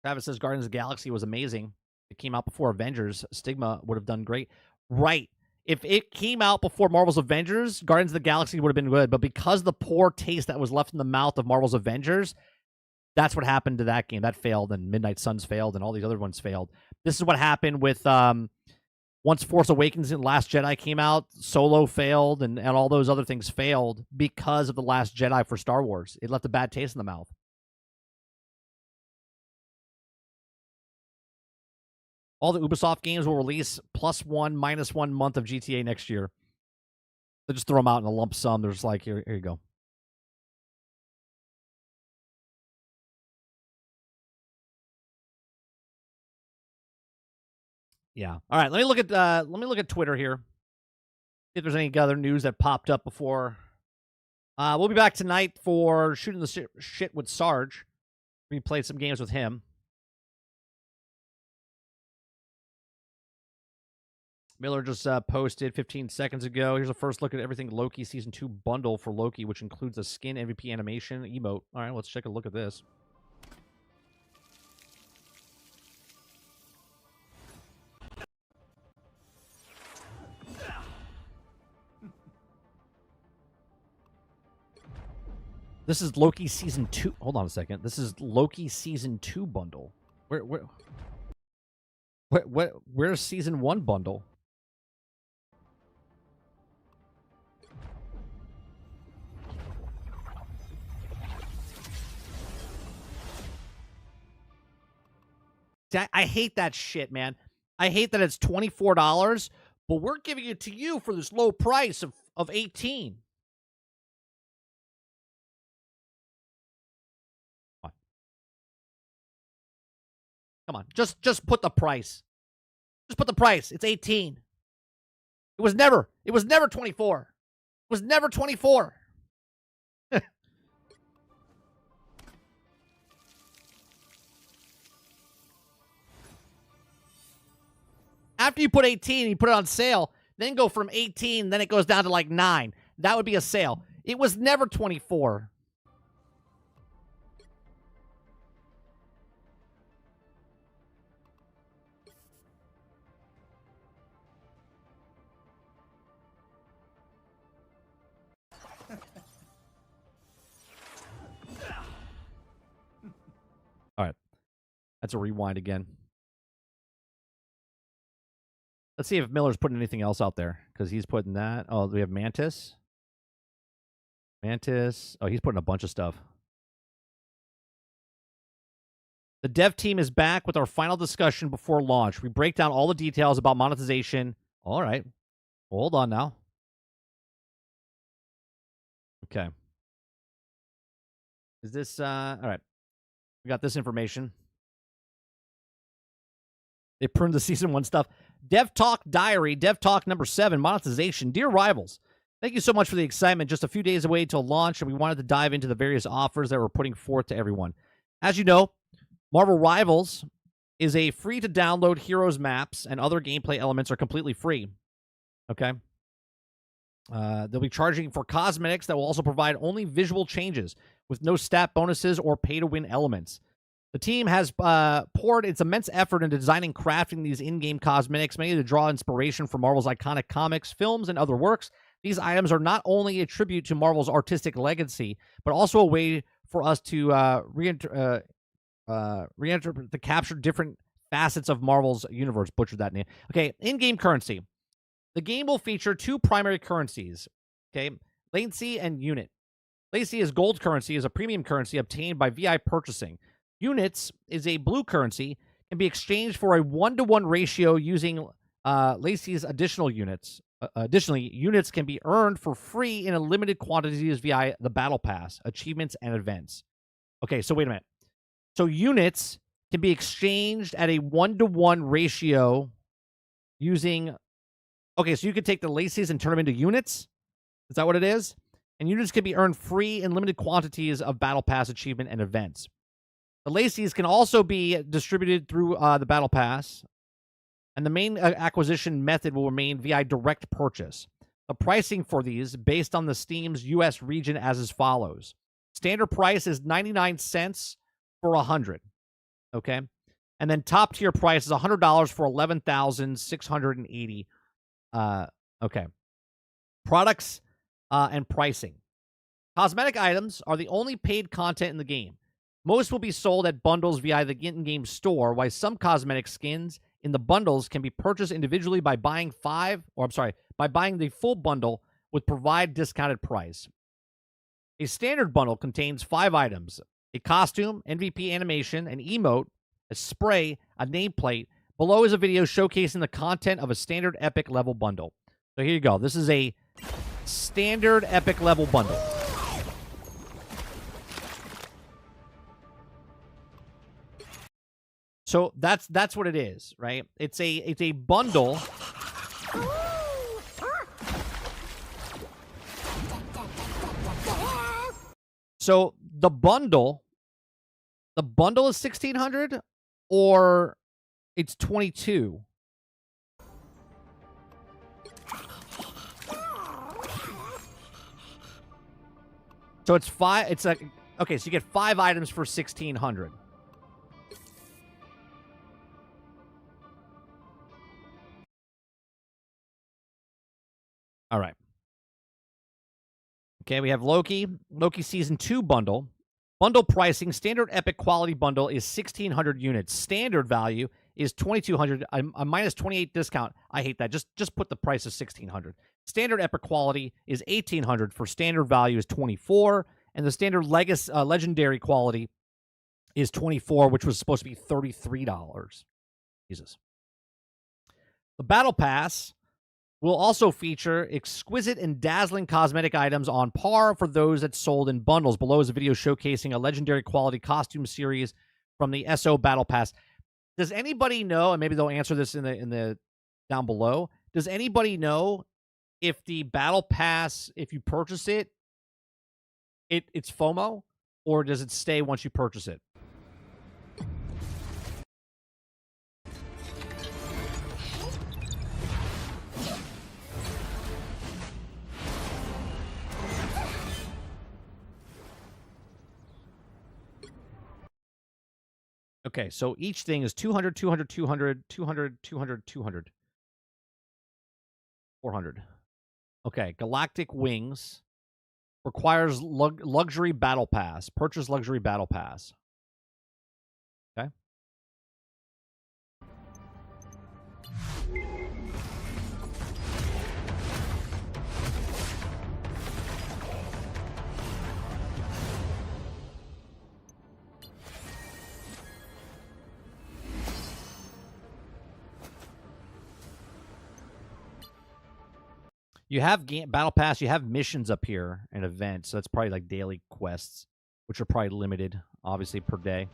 Travis says Guardians of the Galaxy was amazing. It came out before Avengers. Stigma would have done great. Right. If it came out before Marvel's Avengers, Guardians of the Galaxy would have been good. But because of the poor taste that was left in the mouth of Marvel's Avengers, that's what happened to that game. That failed, and Midnight Suns failed, and all these other ones failed. This is what happened with once Force Awakens and Last Jedi came out, Solo failed, and all those other things failed because of The Last Jedi for Star Wars. It left a bad taste in the mouth. All the Ubisoft games will release +1, -1 month of GTA next year. They just throw them out in a lump sum. They're just like, here you go. Yeah. All right. Let me look at Twitter here. See if there's any other news that popped up before. We'll be back tonight for Shooting the Shit with Sarge. We played some games with him. Miller just posted 15 seconds ago. Here's a first look at everything Loki Season 2 bundle for Loki, which includes a skin, MVP animation, emote. All right, let's take a look at this. This is Loki Season 2. Hold on a second. This is Loki Season 2 bundle. Where's Season 1 bundle? I hate that shit, man. I hate that it's $24, but we're giving it to you for this low price of $18. Come on. Just put the price. Just put the price. It's 18. It was never 24. It was never 24. After you put 18, you put it on sale, then go from 18, then it goes down to like 9. That would be a sale. It was never 24. All right. That's a rewind again. Let's see if Miller's putting anything else out there, because he's putting that. Oh, we have Mantis. Mantis. Oh, he's putting a bunch of stuff. The dev team is back with our final discussion before launch. We break down all the details about monetization. All right. Hold on now. Okay. Is this, all right. We got this information. They pruned the Season 1 stuff. Dev Talk Diary, Dev Talk number 7, monetization. Dear Rivals, thank you so much for the excitement. Just a few days away till launch, and we wanted to dive into the various offers that we're putting forth to everyone. As you know, Marvel Rivals is a free-to-download heroes maps, and other gameplay elements are completely free. Okay? They'll be charging for cosmetics that will also provide only visual changes with no stat bonuses or pay-to-win elements. The team has poured its immense effort into designing and crafting these in-game cosmetics, many to draw inspiration from Marvel's iconic comics, films, and other works. These items are not only a tribute to Marvel's artistic legacy, but also a way for us to reinterpret to capture different facets of Marvel's universe. Butchered that name. Okay, in-game currency. The game will feature 2 primary currencies. Okay, latency and unit. Latency is gold currency, is a premium currency obtained by VI purchasing. Units is a blue currency, can be exchanged for a 1-to-1 ratio using Lacey's additional units. Additionally, units can be earned for free in a limited quantities via the Battle Pass, achievements, and events. Okay, so wait a minute. So units can be exchanged at a 1-to-1 ratio using... Okay, so you could take the Lacey's and turn them into units? Is that what it is? And units can be earned free in limited quantities of Battle Pass achievement and events. The Lacey's can also be distributed through the Battle Pass, and the main acquisition method will remain via direct purchase. The pricing for these, based on the Steam's U.S. region, as follows. Standard price is 99 cents for 100, okay? And then top tier price is $100 for 11,680. Okay. Products and pricing. Cosmetic items are the only paid content in the game. Most will be sold at bundles via the in-game store, while some cosmetic skins in the bundles can be purchased individually by buying by buying the full bundle with provide discounted price. A standard bundle contains 5 items: a costume, MVP animation, an emote, a spray, a nameplate. Below is a video showcasing the content of a standard epic level bundle. So here you go. This is a standard epic level bundle. So that's what it is, right? It's a bundle. So the bundle is 1,600 or it's 22. So it's five. It's a okay. So you get 5 items for 1,600. All right. Okay, we have Loki. Loki Season 2 bundle. Bundle pricing. Standard Epic Quality bundle is 1,600 units. Standard value is 2,200. A minus 28 discount. I hate that. Just put the price of 1,600. Standard Epic Quality is 1,800. For standard value is 24. And the standard legendary quality is 24, which was supposed to be $33. Jesus. The Battle Pass will also feature exquisite and dazzling cosmetic items on par for those that sold in bundles. Below is a video showcasing a legendary quality costume series from the SO Battle Pass. Does anybody know, and maybe they'll answer this in the down below, does anybody know if the Battle Pass, if you purchase it, it's FOMO, or does it stay once you purchase it? Okay, so each thing is 200, 200, 200, 200, 200, 200. 400. Okay, Galactic Wings requires luxury battle pass. Purchase luxury battle pass. Okay. You have Battle Pass, you have missions up here and events, so that's probably like daily quests, which are probably limited, obviously, per day.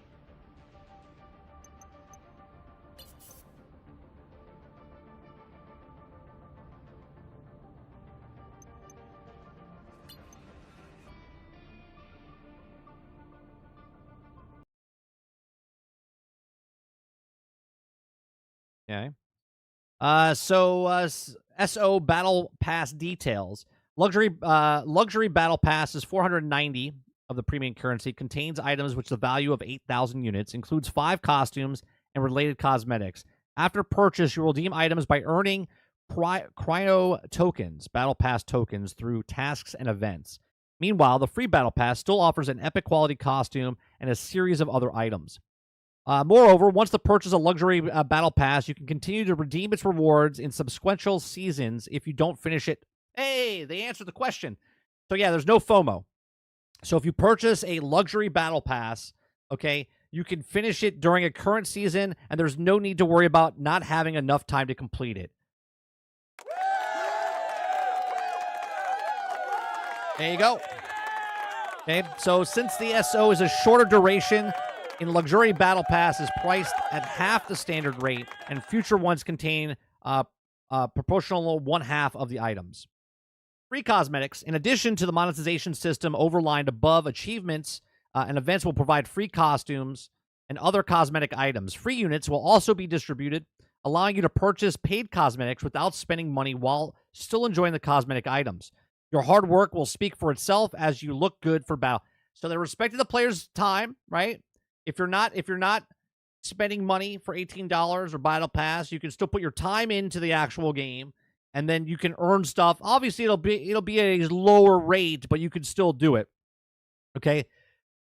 Okay. SO Battle Pass details. Luxury Battle Pass is 490 of the premium currency. Contains items which the value of 8,000 units. Includes 5 costumes and related cosmetics. After purchase, you will redeem items by earning Cryo tokens, Battle Pass tokens, through tasks and events. Meanwhile, the free Battle Pass still offers an epic quality costume and a series of other items. Moreover, once the purchase of luxury Battle Pass, you can continue to redeem its rewards in subsequent seasons if you don't finish it. Hey, they answered the question. So yeah, there's no FOMO. So if you purchase a luxury Battle Pass, okay, you can finish it during a current season, and there's no need to worry about not having enough time to complete it. There you go. Okay, so since the SO is a shorter duration, in Luxury Battle Pass is priced at half the standard rate, and future ones contain proportional 1/2 of the items. Free cosmetics. In addition to the monetization system overlined above, achievements and events will provide free costumes and other cosmetic items. Free units will also be distributed, allowing you to purchase paid cosmetics without spending money while still enjoying the cosmetic items. Your hard work will speak for itself as you look good for battle. So they're respecting the player's time, right? If you're not spending money for $18 or Battle Pass, you can still put your time into the actual game, and then you can earn stuff. Obviously, it'll be at a lower rate, but you can still do it. Okay,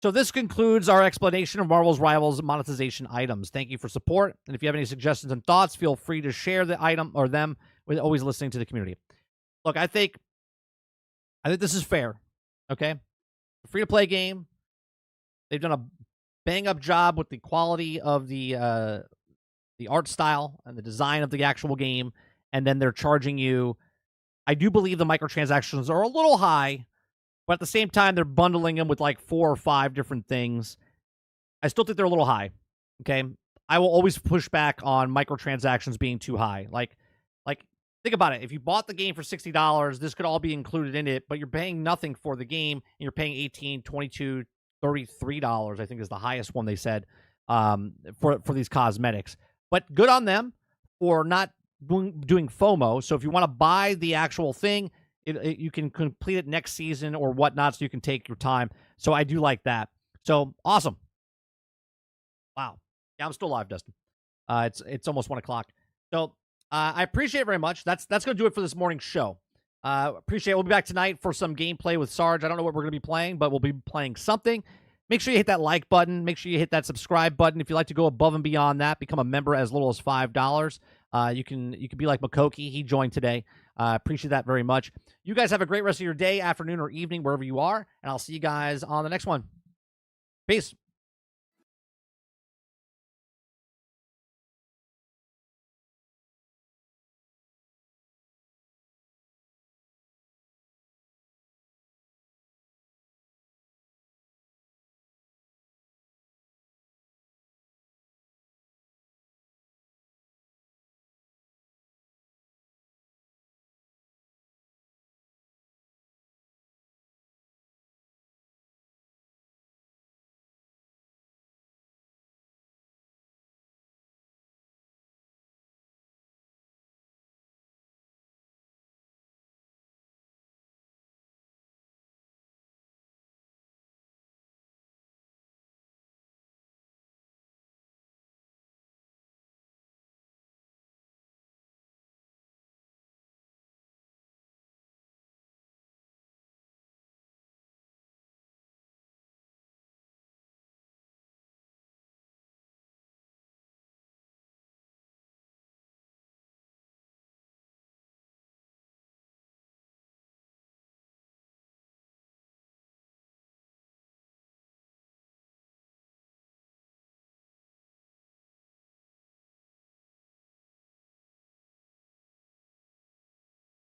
so this concludes our explanation of Marvel's Rivals monetization items. Thank you for support, and if you have any suggestions and thoughts, feel free to share the item or them. With always listening to the community. Look, I think this is fair. Okay, free to play game. They've done a bang-up job with the quality of the art style and the design of the actual game, and then they're charging you. I do believe the microtransactions are a little high, but at the same time, they're bundling them with like 4 or 5 different things. I still think they're a little high, okay? I will always push back on microtransactions being too high. Like, think about it. If you bought the game for $60, this could all be included in it, but you're paying nothing for the game, and you're paying $18, $22, $33, I think is the highest one they said, for these cosmetics. But good on them for not doing FOMO. So if you want to buy the actual thing, you can complete it next season or whatnot, so you can take your time. So I do like that. So awesome. Wow. Yeah, I'm still live, Dustin. It's almost 1 o'clock. So I appreciate it very much. That's going to do it for this morning's show. Appreciate it. We'll be back tonight for some gameplay with Sarge. I don't know what we're going to be playing, but we'll be playing something. Make sure you hit that like button. Make sure you hit that subscribe button. If you'd like to go above and beyond that, become a member as little as $5. You can be like Makoki. He joined today. Appreciate that very much. You guys have a great rest of your day, afternoon, or evening, wherever you are, and I'll see you guys on the next one. Peace.